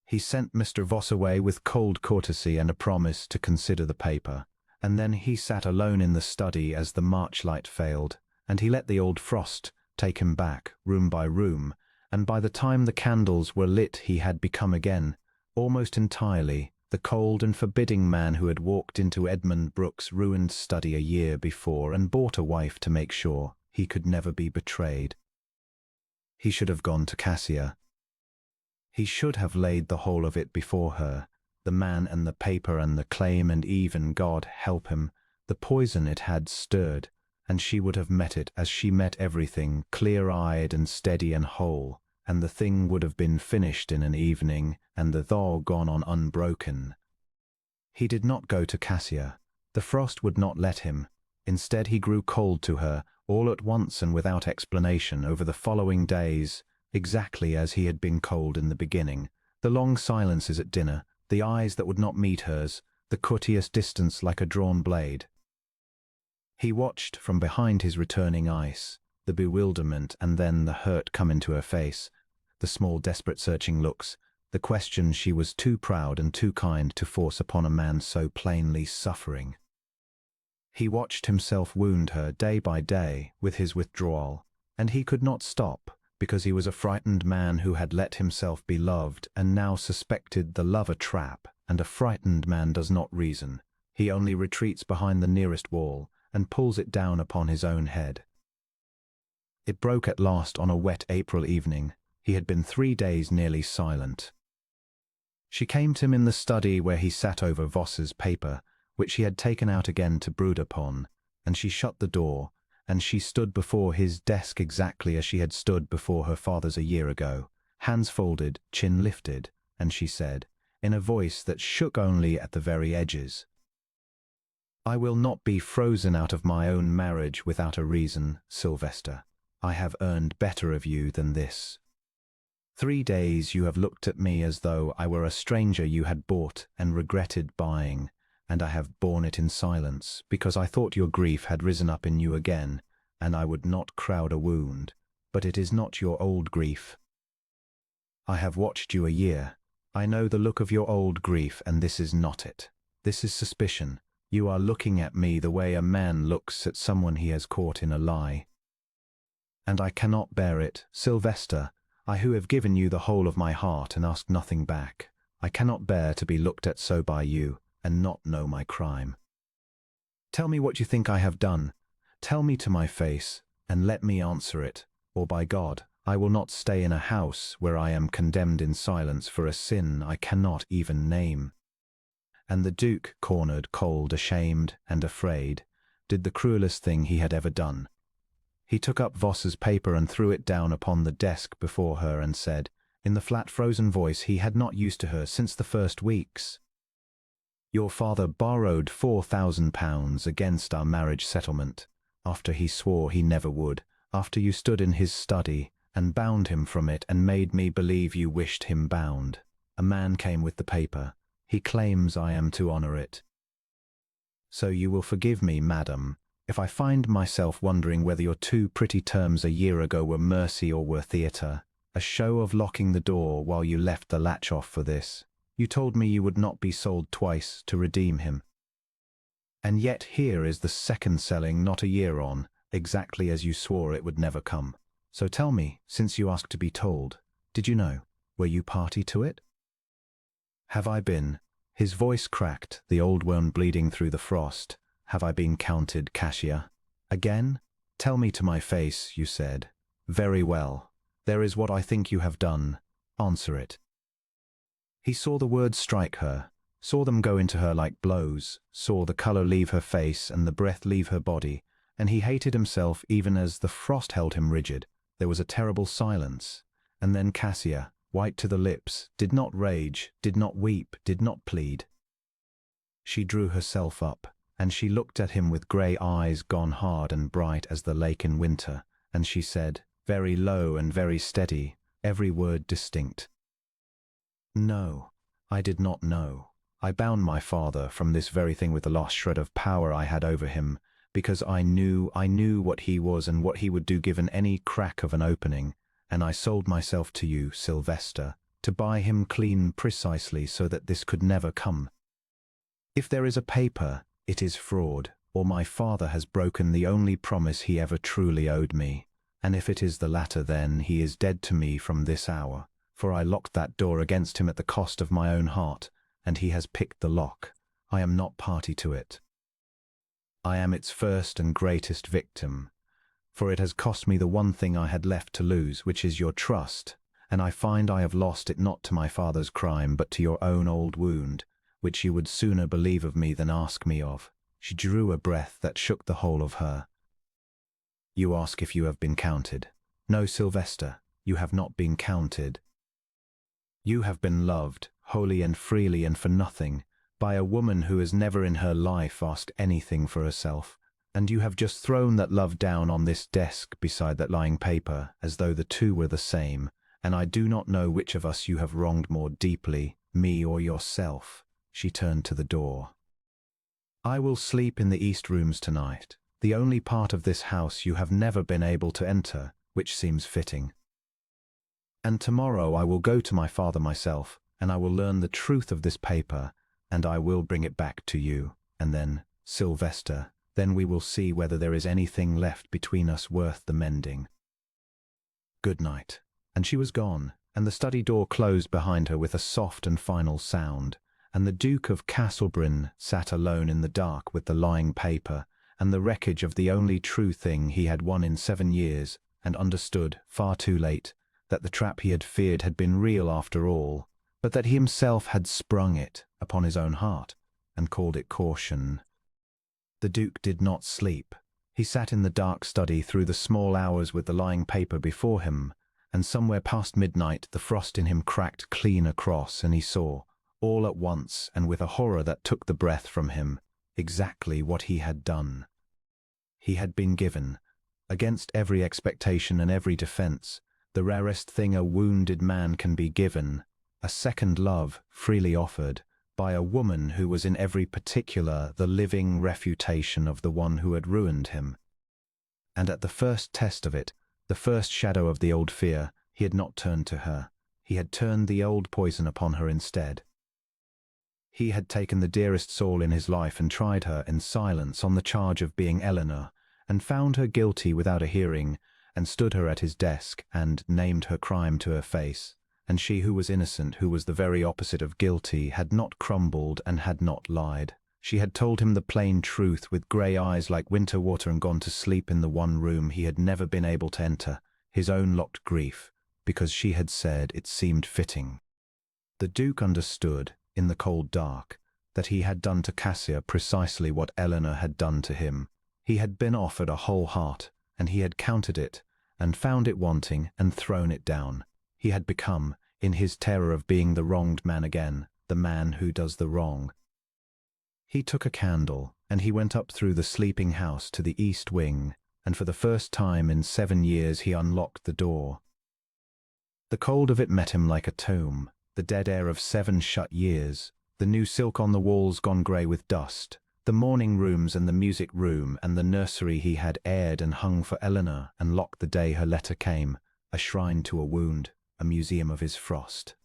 He sent Mr. Voss away with cold courtesy and a promise to consider the paper, and then he sat alone in the study as the march-light failed, and he let the old frost take him back, room by room, and by the time the candles were lit he had become again, almost entirely, the cold and forbidding man who had walked into Edmund Brooke's ruined study a year before and bought a wife to make sure he could never be betrayed. He should have gone to Cassia. He should have laid the whole of it before her, the man and the paper and the claim, and even, God help him, the poison it had stirred, and she would have met it as she met everything, clear-eyed and steady and whole, and the thing would have been finished in an evening, and the thaw gone on unbroken. He did not go to Cassia. The frost would not let him. Instead he grew cold to her, all at once and without explanation, over the following days, exactly as he had been cold in the beginning. The long silences at dinner, the eyes that would not meet hers, the courteous distance like a drawn blade. He watched from behind his returning ice, the bewilderment and then the hurt come into her face, the small desperate searching looks, the questions she was too proud and too kind to force upon a man so plainly suffering. He watched himself wound her day by day with his withdrawal, and he could not stop, because he was a frightened man who had let himself be loved and now suspected the love a trap, and a frightened man does not reason. He only retreats behind the nearest wall and pulls it down upon his own head. It broke at last on a wet April evening. He had been 3 days nearly silent. She came to him in the study where he sat over Voss's paper, which she had taken out again to brood upon, and she shut the door, and she stood before his desk exactly as she had stood before her father's a year ago, hands folded, chin lifted, and she said, in a voice that shook only at the very edges, I will not be frozen out of my own marriage without a reason, Sylvester. I have earned better of you than this. 3 days you have looked at me as though I were a stranger you had bought and regretted buying, and I have borne it in silence, because I thought your grief had risen up in you again, and I would not crowd a wound. but it is not your old grief. I have watched you a year. I know the look of your old grief, and this is not it. This is suspicion. You are looking at me the way a man looks at someone he has caught in a lie. And I cannot bear it, Sylvester, I who have given you the whole of my heart and asked nothing back. I cannot bear to be looked at so by you, and not know my crime. Tell me what you think I have done. Tell me to my face, and let me answer it, or by God, I will not stay in a house where I am condemned in silence for a sin I cannot even name. And the Duke, cornered, cold, ashamed, and afraid, did the cruelest thing he had ever done. He took up Voss's paper and threw it down upon the desk before her and said, in the flat frozen voice he had not used to her since the first weeks, "Your father borrowed £4,000 against our marriage settlement, after he swore he never would, after you stood in his study and bound him from it and made me believe you wished him bound. A man came with the paper. He claims I am to honour it. So you will forgive me, madam, if I find myself wondering whether your 2 pretty terms a year ago were mercy or were theatre, a show of locking the door while you left the latch off for this. You told me you would not be sold twice to redeem him. And yet here is the second selling not a year on, exactly as you swore it would never come. So tell me, since you asked to be told, did you know? Were you party to it?" "Have I been?" His voice cracked, the old wound bleeding through the frost. "Have I been counted, Cassia? Again? Tell me to my face, you said. Very well. There is what I think you have done. Answer it." He saw the words strike her, saw them go into her like blows, saw the colour leave her face and the breath leave her body, and he hated himself even as the frost held him rigid. There was a terrible silence, and then Cassia, white to the lips, did not rage, did not weep, did not plead. She drew herself up, and she looked at him with grey eyes gone hard and bright as the lake in winter, and she said, very low and very steady, every word distinct, "No, I did not know. I bound my father from this very thing with the last shred of power I had over him, because I knew what he was and what he would do given any crack of an opening, and I sold myself to you, Sylvester, to buy him clean precisely so that this could never come. If there is a paper, it is fraud, or my father has broken the only promise he ever truly owed me, and if it is the latter, then he is dead to me from this hour, for I locked that door against him at the cost of my own heart, and he has picked the lock. I am not party to it. I am its first and greatest victim, for it has cost me the one thing I had left to lose, which is your trust, and I find I have lost it not to my father's crime, but to your own old wound, which you would sooner believe of me than ask me of." She drew a breath that shook the whole of her. "You ask if you have been counted. No, Sylvester, you have not been counted. You have been loved, wholly and freely and for nothing, by a woman who has never in her life asked anything for herself, and you have just thrown that love down on this desk beside that lying paper, as though the two were the same, and I do not know which of us you have wronged more deeply, me or yourself." She turned to the door. "I will sleep in the east rooms tonight, the only part of this house you have never been able to enter, which seems fitting. And tomorrow I will go to my father myself, and I will learn the truth of this paper, and I will bring it back to you, and then, Sylvester, then we will see whether there is anything left between us worth the mending. Good night." And she was gone, and the study door closed behind her with a soft and final sound, and the Duke of Castlebryn sat alone in the dark with the lying paper and the wreckage of the only true thing he had won in 7 years, and understood, far too late, that the trap he had feared had been real after all, but that he himself had sprung it upon his own heart, and called it caution. The Duke did not sleep. He sat in the dark study through the small hours with the lying paper before him, and somewhere past midnight the frost in him cracked clean across, and he saw, all at once and with a horror that took the breath from him, exactly what he had done. He had been given, against every expectation and every defence, the rarest thing a wounded man can be given, a second love freely offered, by a woman who was in every particular the living refutation of the one who had ruined him. And at the first test of it, The first shadow of the old fear, he had not turned to her. He had turned the old poison upon her instead. He had taken the dearest soul in his life and tried her in silence on the charge of being Eleanor, and found her guilty without a hearing, and stood her at his desk, and named her crime to her face. And she who was innocent, who was the very opposite of guilty, had not crumbled and had not lied. She had told him the plain truth with grey eyes like winter water and gone to sleep in the one room he had never been able to enter, his own locked grief, because she had said it seemed fitting. The Duke understood, in the cold dark, that he had done to Cassia precisely what Eleanor had done to him. He had been offered a whole heart, and he had counted it, and found it wanting, and thrown it down. He had become, in his terror of being the wronged man again, the man who does the wrong. He took a candle, and he went up through the sleeping house to the east wing, and for the first time in 7 years he unlocked the door. The cold of it met him like a tomb, the dead air of 7 shut years, the new silk on the walls gone grey with dust, the morning rooms and the music room and the nursery he had aired and hung for Eleanor and locked the day her letter came, a shrine to a wound, a museum of his frost.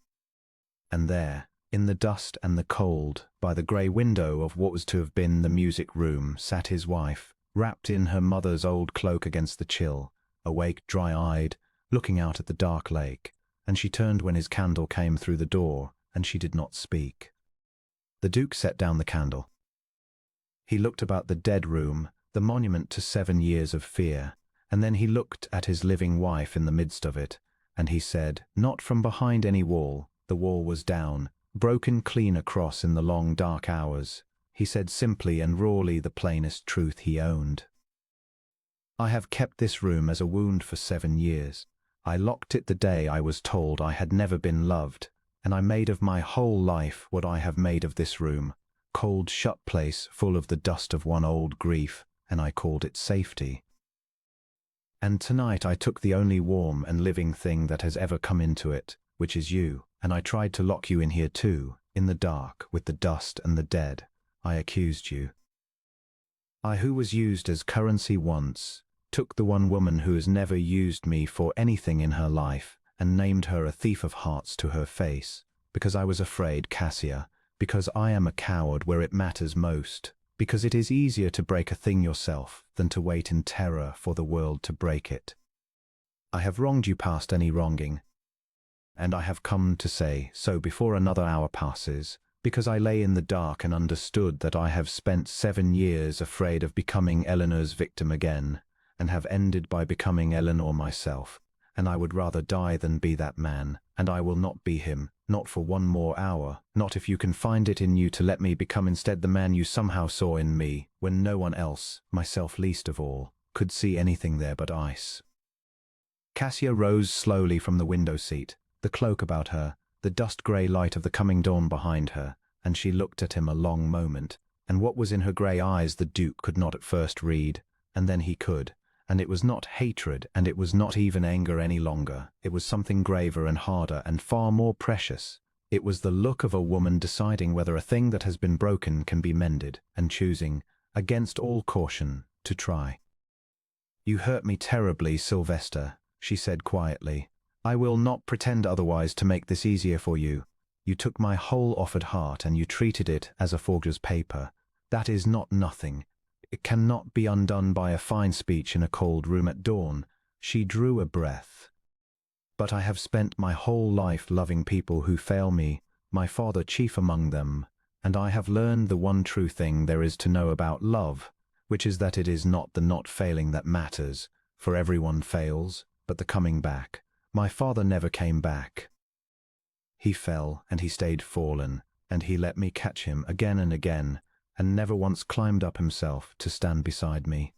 And there, in the dust and the cold, by the grey window of what was to have been the music room, sat his wife, wrapped in her mother's old cloak against the chill, awake, dry-eyed, looking out at the dark lake, and she turned when his candle came through the door, and she did not speak. The Duke set down the candle. He looked about the dead room, the monument to 7 years of fear, and then he looked at his living wife in the midst of it, and he said, not from behind any wall, the wall was down, broken clean across in the long dark hours, he said simply and rawly the plainest truth he owned. I have kept this room as a wound for 7 years. I locked it the day I was told I had never been loved, and I made of my whole life what I have made of this room, cold shut place full of the dust of one old grief, and I called it safety. And tonight I took the only warm and living thing that has ever come into it, which is you, and I tried to lock you in here too, in the dark, with the dust and the dead. I accused you. I who was used as currency once, took the one woman who has never used me for anything in her life, and named her a thief of hearts to her face, because I was afraid, Cassia, because I am a coward where it matters most, because it is easier to break a thing yourself than to wait in terror for the world to break it. I have wronged you past any wronging, and I have come to say so before another hour passes, because I lay in the dark and understood that I have spent 7 years afraid of becoming Eleanor's victim again, and have ended by becoming Eleanor myself, and I would rather die than be that man, and I will not be him, not for 1 more hour, not if you can find it in you to let me become instead the man you somehow saw in me, when no one else, myself least of all, could see anything there but ice. Cassia rose slowly from the window seat, the cloak about her, the dust-grey light of the coming dawn behind her, and she looked at him a long moment, and what was in her grey eyes the Duke could not at first read, and then he could, and it was not hatred, and it was not even anger any longer, it was something graver and harder and far more precious. It was the look of a woman deciding whether a thing that has been broken can be mended, and choosing, against all caution, to try. "You hurt me terribly, Sylvester," she said quietly. "I will not pretend otherwise to make this easier for you. You took my whole offered heart and you treated it as a forger's paper. That is not nothing. It cannot be undone by a fine speech in a cold room at dawn." She drew a breath. "But I have spent my whole life loving people who fail me, my father chief among them, and I have learned the one true thing there is to know about love, which is that it is not the not failing that matters, for everyone fails, but the coming back. My father never came back. He fell, and he stayed fallen, and he let me catch him again and again, and never once climbed up himself to stand beside me.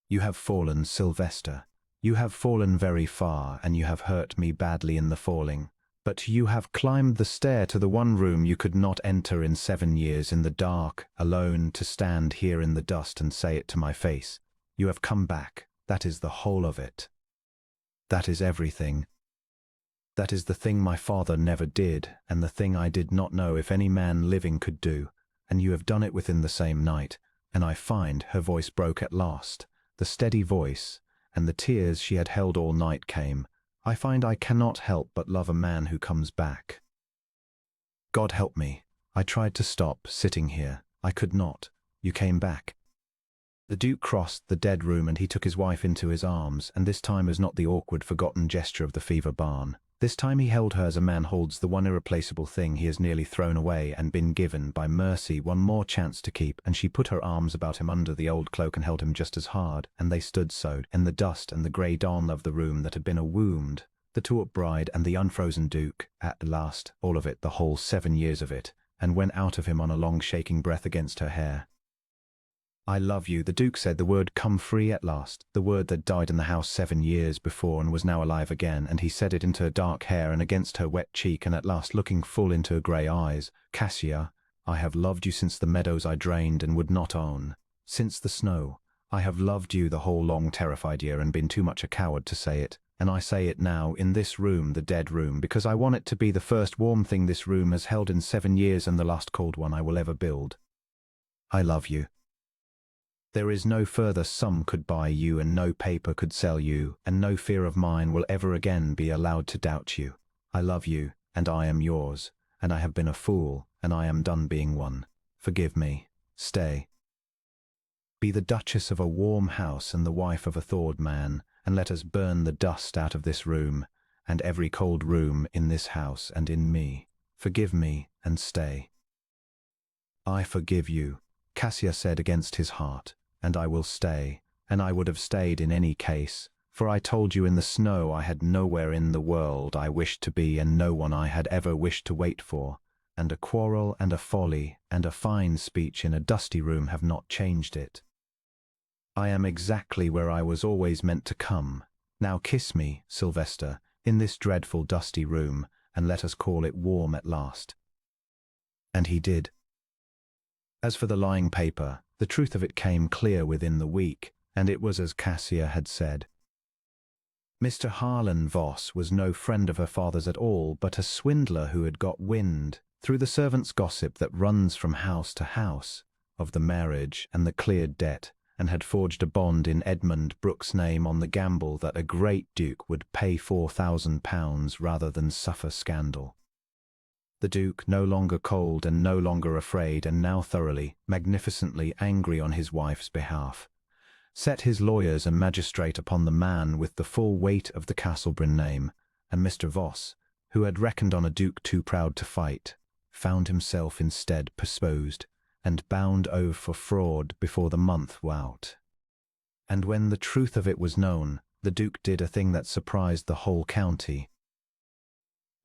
You have fallen, Sylvester. You have fallen very far, and you have hurt me badly in the falling. But you have climbed the stair to the one room you could not enter in 7 years, in the dark, alone, to stand here in the dust and say it to my face. You have come back. That is the whole of it. That is everything. That is the thing my father never did, and the thing I did not know if any man living could do, and you have done it within the same night, and I find," her voice broke at last, the steady voice, and the tears she had held all night came. I find I cannot help but love a man who comes back. God help me. I tried to stop sitting here. I could not. You came back. The Duke crossed the dead room and he took his wife into his arms, and this time as not the awkward, forgotten gesture of the fever barn. This time he held her as a man holds the one irreplaceable thing he has nearly thrown away and been given, by mercy, one more chance to keep, and she put her arms about him under the old cloak and held him just as hard, and they stood so, in the dust and the grey dawn of the room that had been a wound, the tulip bride and the unfrozen Duke, at last, all of it, the whole 7 years of it, and went out of him on a long shaking breath against her hair. I love you, the Duke said, the word come free at last, the word that died in the house 7 years before and was now alive again, and he said it into her dark hair and against her wet cheek, and at last looking full into her grey eyes. Cassia, I have loved you since the meadows I drained and would not own, since the snow. I have loved you the whole long terrified year and been too much a coward to say it, and I say it now, in this room, the dead room, because I want it to be the first warm thing this room has held in 7 years and the last cold one I will ever build. I love you. There is no further sum could buy you, and no paper could sell you, and no fear of mine will ever again be allowed to doubt you. I love you, and I am yours, and I have been a fool, and I am done being one. Forgive me. Stay. Be the duchess of a warm house and the wife of a thawed man, and let us burn the dust out of this room, and every cold room in this house and in me. Forgive me, and stay. I forgive you, Cassia said against his heart. And I will stay, and I would have stayed in any case, for I told you in the snow I had nowhere in the world I wished to be and no one I had ever wished to wait for, and a quarrel and a folly and a fine speech in a dusty room have not changed it. I am exactly where I was always meant to come. Now kiss me, Sylvester, in this dreadful dusty room, and let us call it warm at last. And he did. As for the lying paper, the truth of it came clear within the week, and it was as Cassia had said. Mr. Harlan Voss was no friend of her father's at all, but a swindler who had got wind, through the servants' gossip that runs from house to house, of the marriage and the cleared debt, and had forged a bond in Edmund Brooke's name on the gamble that a great duke would pay £4,000 rather than suffer scandal. The Duke, no longer cold and no longer afraid, and now thoroughly, magnificently angry on his wife's behalf, set his lawyers and magistrate upon the man with the full weight of the Castlebryn name, and Mr. Voss, who had reckoned on a Duke too proud to fight, found himself instead postposed and bound over for fraud before the month were out. And when the truth of it was known, the Duke did a thing that surprised the whole county.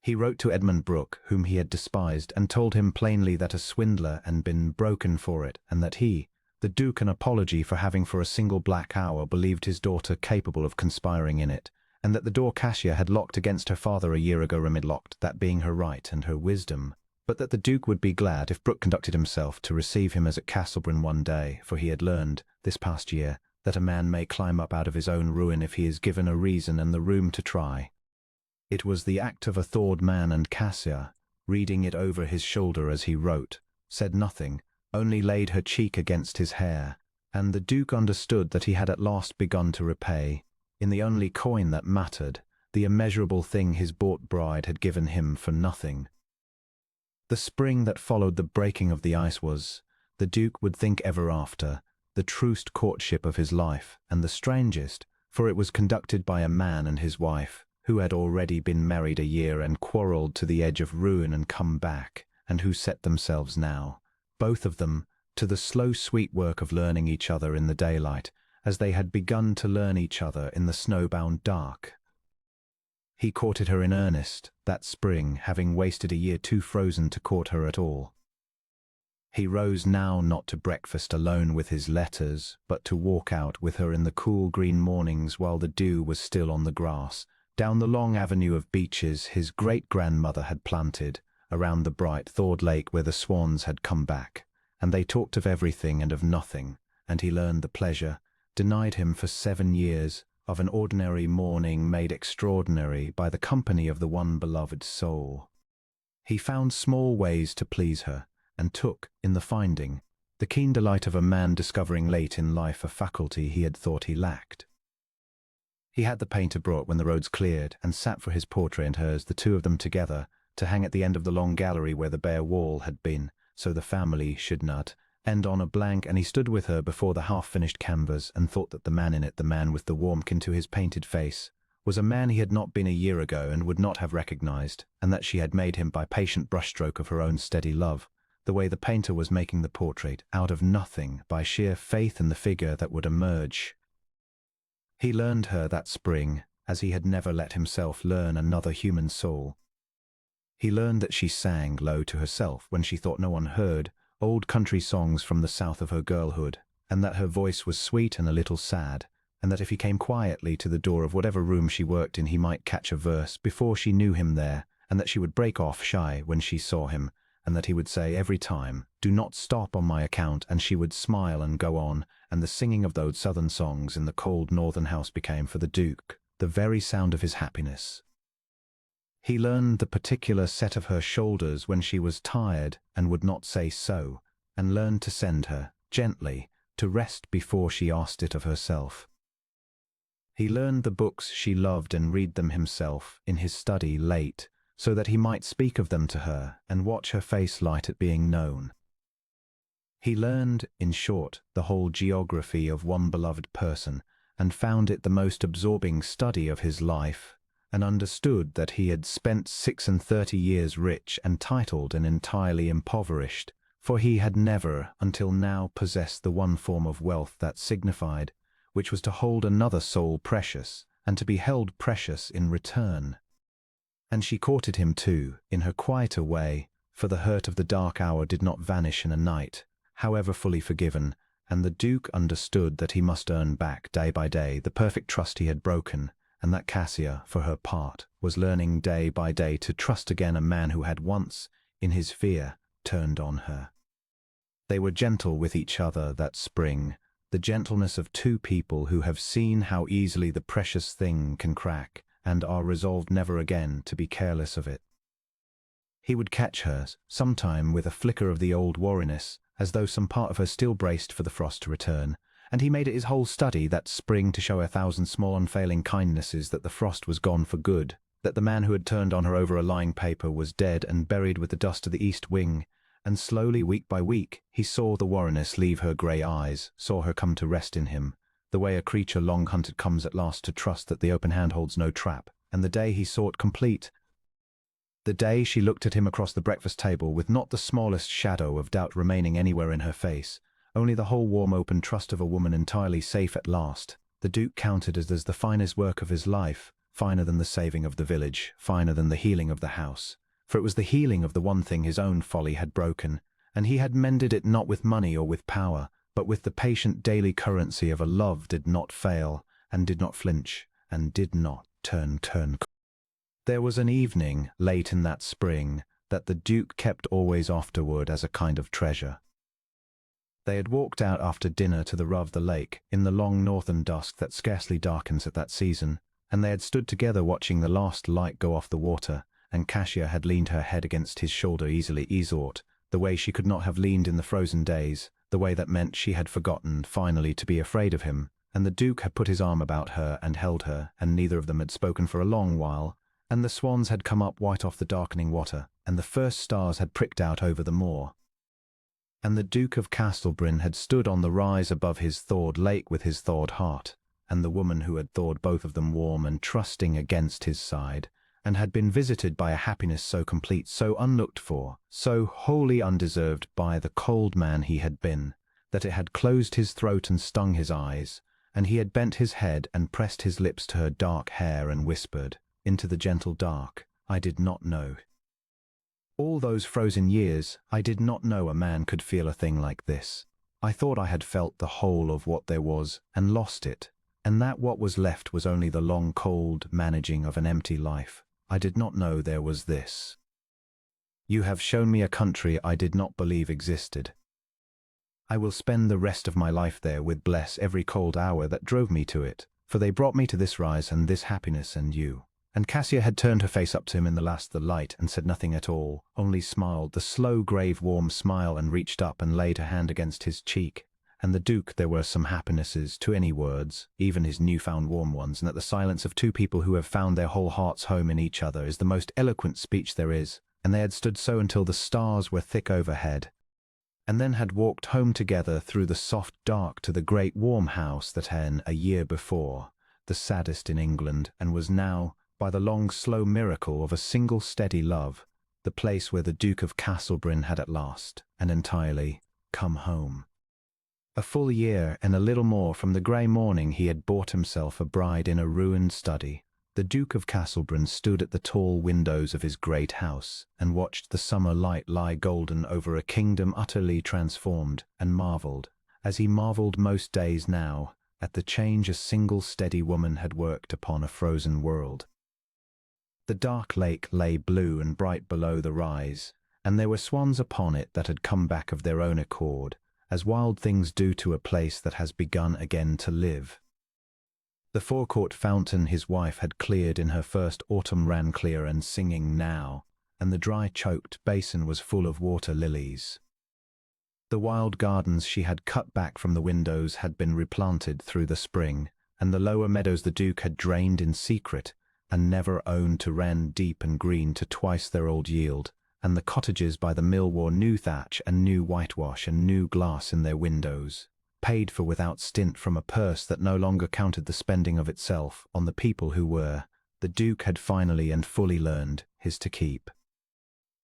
He wrote to Edmund Brooke, whom he had despised, and told him plainly that a swindler had been broken for it, and that he, the Duke, an apology for having for a single black hour believed his daughter capable of conspiring in it, and that the door Cassia had locked against her father a year ago remained locked, that being her right and her wisdom, but that the Duke would be glad if Brooke conducted himself to receive him as at Castlebryn one day, for he had learned, this past year, that a man may climb up out of his own ruin if he is given a reason and the room to try. It was the act of a thawed man, and Cassia, reading it over his shoulder as he wrote, said nothing, only laid her cheek against his hair, and the Duke understood that he had at last begun to repay, in the only coin that mattered, the immeasurable thing his bought bride had given him for nothing. The spring that followed the breaking of the ice was, the Duke would think ever after, the truest courtship of his life, and the strangest, for it was conducted by a man and his wife, who had already been married a year and quarrelled to the edge of ruin and come back, and who set themselves now, both of them, to the slow sweet work of learning each other in the daylight, as they had begun to learn each other in the snowbound dark. He courted her in earnest, that spring, having wasted a year too frozen to court her at all. He rose now not to breakfast alone with his letters, but to walk out with her in the cool green mornings while the dew was still on the grass, down the long avenue of beeches his great-grandmother had planted, around the bright thawed lake where the swans had come back, and they talked of everything and of nothing, and he learned the pleasure, denied him for 7 years, of an ordinary morning made extraordinary by the company of the one beloved soul. He found small ways to please her, and took, in the finding, the keen delight of a man discovering late in life a faculty he had thought he lacked. He had the painter brought when the roads cleared, and sat for his portrait and hers, the two of them together, to hang at the end of the long gallery where the bare wall had been, so the family should not end on a blank. And he stood with her before the half-finished canvas, and thought that the man in it, the man with the warm kin to his painted face, was a man he had not been a year ago and would not have recognized, and that she had made him by patient brushstroke of her own steady love, the way the painter was making the portrait, out of nothing, by sheer faith in the figure that would emerge. He learned her that spring, as he had never let himself learn another human soul. He learned that she sang low to herself when she thought no one heard, old country songs from the south of her girlhood, and that her voice was sweet and a little sad, and that if he came quietly to the door of whatever room she worked in, he might catch a verse before she knew him there, and that she would break off shy when she saw him, and that he would say every time, "Do not stop on my account," and she would smile and go on, and the singing of those southern songs in the cold northern house became, for the Duke, the very sound of his happiness. He learned the particular set of her shoulders when she was tired and would not say so, and learned to send her, gently, to rest before she asked it of herself. He learned the books she loved and read them himself, in his study late, so that he might speak of them to her and watch her face light at being known. He learned, in short, the whole geography of one beloved person, and found it the most absorbing study of his life, and understood that he had spent 36 years rich and titled and entirely impoverished, for he had never until now possessed the one form of wealth that signified, which was to hold another soul precious, and to be held precious in return. And she courted him too, in her quieter way, for the hurt of the dark hour did not vanish in a night, however fully forgiven, and the Duke understood that he must earn back, day by day, the perfect trust he had broken, and that Cassia, for her part, was learning day by day to trust again a man who had once, in his fear, turned on her. They were gentle with each other that spring, the gentleness of two people who have seen how easily the precious thing can crack, and are resolved never again to be careless of it. He would catch her, sometime with a flicker of the old wariness, as though some part of her still braced for the frost to return, and he made it his whole study that spring to show 1,000 small unfailing kindnesses that the frost was gone for good, that the man who had turned on her over a lying paper was dead and buried with the dust of the east wing, and slowly, week by week, he saw the wariness leave her grey eyes, saw her come to rest in him, the way a creature long hunted comes at last to trust that the open hand holds no trap, and the day he saw it complete, the day she looked at him across the breakfast table with not the smallest shadow of doubt remaining anywhere in her face, only the whole warm open trust of a woman entirely safe at last, the Duke counted as the finest work of his life, finer than the saving of the village, finer than the healing of the house, for it was the healing of the one thing his own folly had broken, and he had mended it not with money or with power, but with the patient daily currency of a love did not fail, and did not flinch, and did not turn. There was an evening, late in that spring, that the Duke kept always afterward as a kind of treasure. They had walked out after dinner to the row of the lake, in the long northern dusk that scarcely darkens at that season, and they had stood together watching the last light go off the water, and Cassia had leaned her head against his shoulder easily easort, the way she could not have leaned in the frozen days, the way that meant she had forgotten, finally, to be afraid of him, and the Duke had put his arm about her and held her, and neither of them had spoken for a long while, and the swans had come up white off the darkening water, and the first stars had pricked out over the moor. And the Duke of Castlebryn had stood on the rise above his thawed lake with his thawed heart, and the woman who had thawed both of them warm and trusting against his side, and had been visited by a happiness so complete, so unlooked for, so wholly undeserved by the cold man he had been, that it had closed his throat and stung his eyes, and he had bent his head and pressed his lips to her dark hair and whispered, into the gentle dark, "I did not know. All those frozen years, I did not know a man could feel a thing like this. I thought I had felt the whole of what there was, and lost it, and that what was left was only the long cold managing of an empty life. I did not know there was this. You have shown me a country I did not believe existed. I will spend the rest of my life there, with bless every cold hour that drove me to it, for they brought me to this rise and this happiness and you." And Cassia had turned her face up to him in the light and said nothing at all, only smiled, the slow, grave, warm smile, and reached up and laid her hand against his cheek, and the Duke there were some happinesses to any words, even his newfound warm ones, and that the silence of two people who have found their whole hearts home in each other is the most eloquent speech there is, and they had stood so until the stars were thick overhead, and then had walked home together through the soft dark to the great warm house that had, a year before, the saddest in England, and was now, by the long slow miracle of a single steady love, the place where the Duke of Castlebryn had at last, and entirely, come home. A full year and a little more from the grey morning he had bought himself a bride in a ruined study, the Duke of Castlebryn stood at the tall windows of his great house and watched the summer light lie golden over a kingdom utterly transformed, and marvelled, as he marvelled most days now, at the change a single steady woman had worked upon a frozen world. The dark lake lay blue and bright below the rise, and there were swans upon it that had come back of their own accord, as wild things do to a place that has begun again to live. The forecourt fountain his wife had cleared in her first autumn ran clear and singing now, and the dry choked basin was full of water lilies. The wild gardens she had cut back from the windows had been replanted through the spring, and the lower meadows the Duke had drained in secret, and never owned to ran deep and green to twice their old yield, and the cottages by the mill wore new thatch and new whitewash and new glass in their windows, paid for without stint from a purse that no longer counted the spending of itself on the people who were, the Duke had finally and fully learned, his to keep.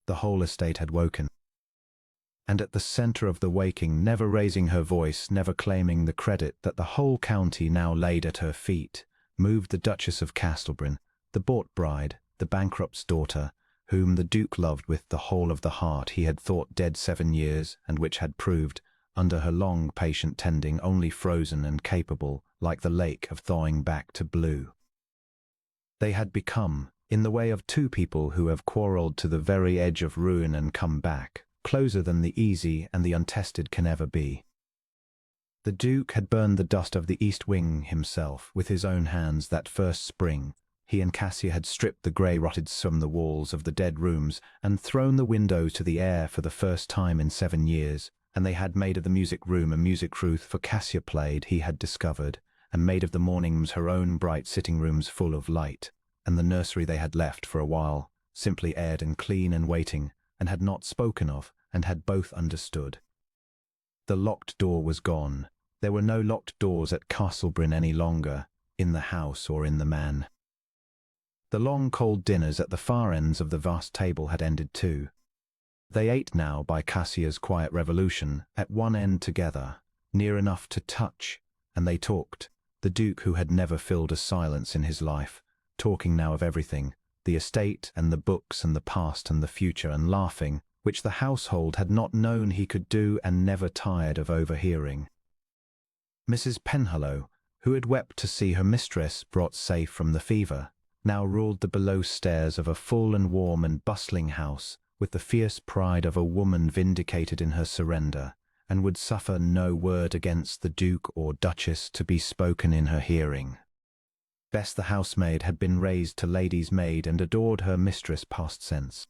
The whole estate had woken, and at the centre of the waking, never raising her voice, never claiming the credit that the whole county now laid at her feet, moved the Duchess of Castlebryn, the bought bride, the bankrupt's daughter, whom the Duke loved with the whole of the heart he had thought dead 7 years, and which had proved, under her long patient tending, only frozen and capable, like the lake, of thawing back to blue. They had become, in the way of two people who have quarrelled to the very edge of ruin and come back, closer than the easy and the untested can ever be. The Duke had burned the dust of the east wing himself with his own hands that first spring. He and Cassia had stripped the grey rotted from the walls of the dead rooms and thrown the windows to the air for the first time in 7 years, and they had made of the music room a music roof for Cassia played, he had discovered, and made of the mornings her own bright sitting rooms full of light, and the nursery they had left for a while, simply aired and clean and waiting, and had not spoken of, and had both understood. The locked door was gone. There were no locked doors at Castlebryn any longer, in the house or in the man. The long cold dinners at the far ends of the vast table had ended too. They ate now, by Cassia's quiet revolution, at one end together, near enough to touch, and they talked, the Duke who had never filled a silence in his life, talking now of everything, the estate and the books and the past and the future, and laughing, which the household had not known he could do and never tired of overhearing. Mrs. Penhallow, who had wept to see her mistress brought safe from the fever, now ruled the below stairs of a full and warm and bustling house, with the fierce pride of a woman vindicated in her surrender, and would suffer no word against the Duke or Duchess to be spoken in her hearing. Bess the housemaid had been raised to lady's maid and adored her mistress past sense.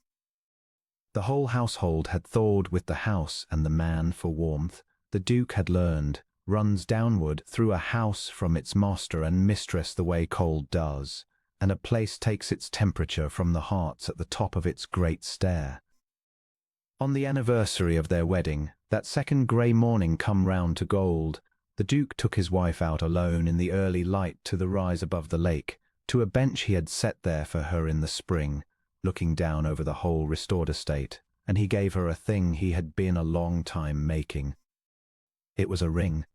The whole household had thawed with the house and the man for warmth. The Duke had learned, runs downward through a house from its master and mistress the way cold does, and a place takes its temperature from the hearts at the top of its great stair. On the anniversary of their wedding, that second grey morning come round to gold, the Duke took his wife out alone in the early light to the rise above the lake, to a bench he had set there for her in the spring, looking down over the whole restored estate, and he gave her a thing he had been a long time making. It was a ring.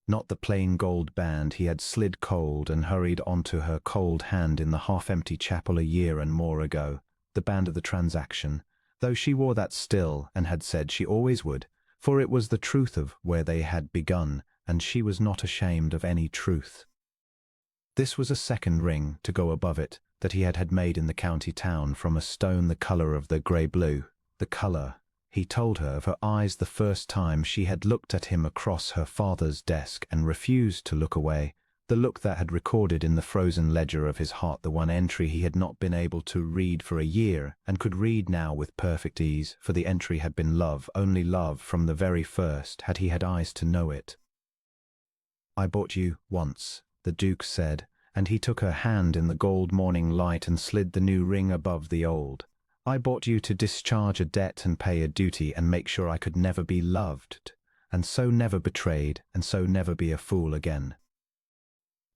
Not the plain gold band he had slid cold and hurried onto her cold hand in the half-empty chapel a year and more ago, the band of the transaction, though she wore that still and had said she always would, for it was the truth of where they had begun, and she was not ashamed of any truth. This was a second ring to go above it that he had made in the county town from a stone the colour of the grey-blue, the colour, he told her, of her eyes the first time she had looked at him across her father's desk and refused to look away, the look that had recorded in the frozen ledger of his heart the one entry he had not been able to read for a year, and could read now with perfect ease, for the entry had been love, only love, from the very first, had he had eyes to know it. "I bought you once," the Duke said, and he took her hand in the gold morning light and slid the new ring above the old. "I bought you to discharge a debt and pay a duty and make sure I could never be loved, and so never betrayed, and so never be a fool again.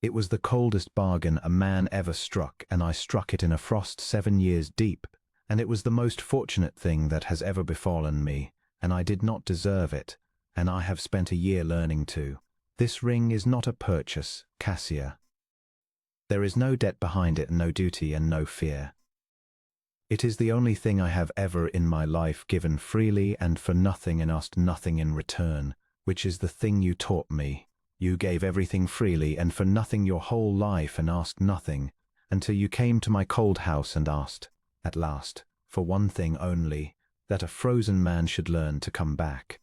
It was the coldest bargain a man ever struck, and I struck it in a frost 7 years deep, and it was the most fortunate thing that has ever befallen me, and I did not deserve it, and I have spent a year learning to. This ring is not a purchase, Cassia. There is no debt behind it, and no duty, and no fear. It is the only thing I have ever in my life given freely and for nothing and asked nothing in return, which is the thing you taught me. You gave everything freely and for nothing your whole life and asked nothing, until you came to my cold house and asked, at last, for one thing only, that a frozen man should learn to come back.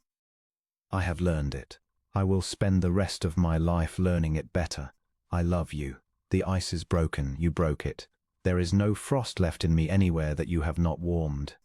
I have learned it. I will spend the rest of my life learning it better. I love you. The ice is broken. You broke it. There is no frost left in me anywhere that you have not warmed.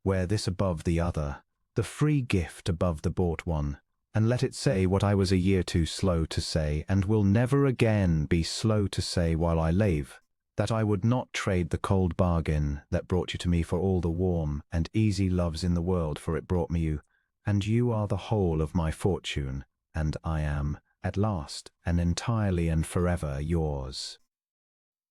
Wear this above the other, the free gift above the bought one, and let it say what I was a year too slow to say, and will never again be slow to say while I live, that I would not trade the cold bargain that brought you to me for all the warm and easy loves in the world, for it brought me you, and you are the whole of my fortune, and I am, at last, and entirely and forever yours."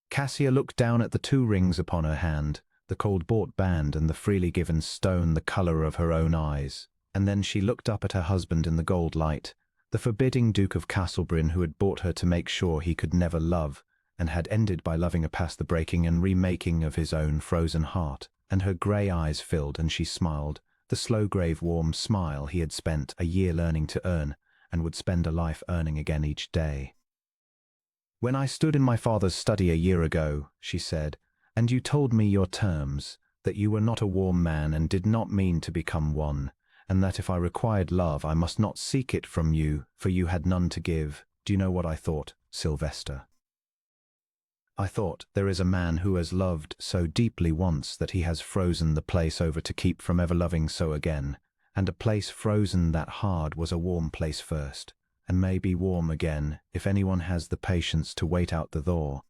Cassia looked down at the 2 rings upon her hand, the cold-bought band and the freely given stone, the colour of her own eyes, and then she looked up at her husband in the gold light, the forbidding Duke of Castlebryn, who had bought her to make sure he could never love, and had ended by loving her past the breaking and remaking of his own frozen heart, and her grey eyes filled, and she smiled, the slow, grave, warm smile he had spent a year learning to earn, and would spend a life earning again each day. "When I stood in my father's study a year ago," she said, "and you told me your terms, that you were not a warm man and did not mean to become one, and that if I required love I must not seek it from you, for you had none to give, do you know what I thought, Sylvester? I thought, there is a man who has loved so deeply once that he has frozen the place over to keep from ever loving so again, and a place frozen that hard was a warm place first, and may be warm again if anyone has the patience to wait out the thaw.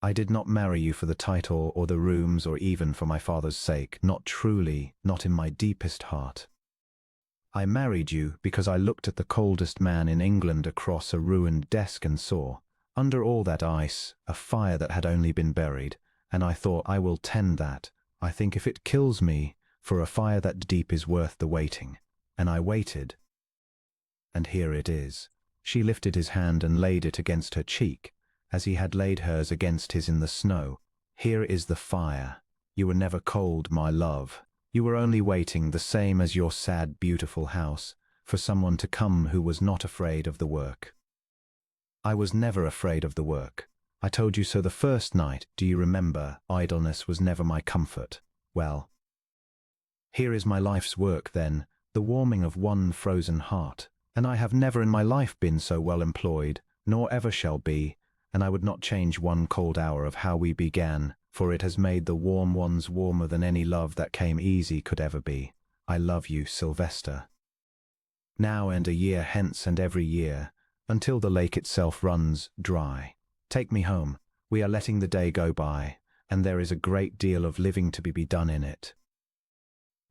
I did not marry you for the title or the rooms or even for my father's sake, not truly, not in my deepest heart. I married you because I looked at the coldest man in England across a ruined desk and saw, under all that ice, a fire that had only been buried, and I thought, I will tend that. I think if it kills me, for a fire that deep is worth the waiting. And I waited. And here it is." She lifted his hand and laid it against her cheek, as he had laid hers against his in the snow. "Here is the fire. You were never cold, my love. You were only waiting, the same as your sad, beautiful house, for someone to come who was not afraid of the work. I was never afraid of the work. I told you so the first night, do you remember? Idleness was never my comfort. Well, here is my life's work then, the warming of one frozen heart, and I have never in my life been so well employed, nor ever shall be, and I would not change one cold hour of how we began, for it has made the warm ones warmer than any love that came easy could ever be. I love you, Sylvester. Now and a year hence and every year, until the lake itself runs dry. Take me home. We are letting the day go by, and there is a great deal of living to be done in it."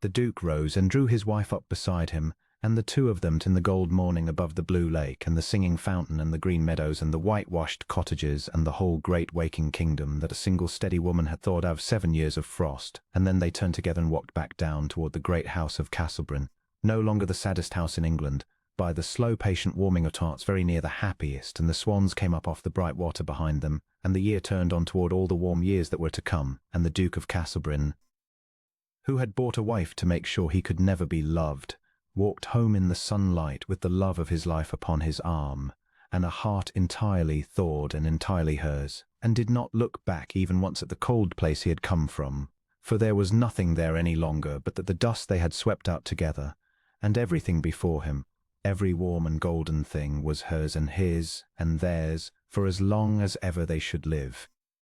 The Duke rose and drew his wife up beside him, and the 2 of them in the gold morning above the blue lake and the singing fountain and the green meadows and the whitewashed cottages and the whole great waking kingdom that a single steady woman had thawed out of 7 years of frost, and then they turned together and walked back down toward the great house of Castlebryn, no longer the saddest house in England, by the slow patient warming of tarts very near the happiest, and the swans came up off the bright water behind them, and the year turned on toward all the warm years that were to come, and the Duke of Castlebryn, who had bought a wife to make sure he could never be loved, walked home in the sunlight with the love of his life upon his arm, and a heart entirely thawed and entirely hers, and did not look back even once at the cold place he had come from, for there was nothing there any longer but that the dust they had swept out together, and everything before him, Every warm and golden thing was hers and his and theirs for as long as ever they should live.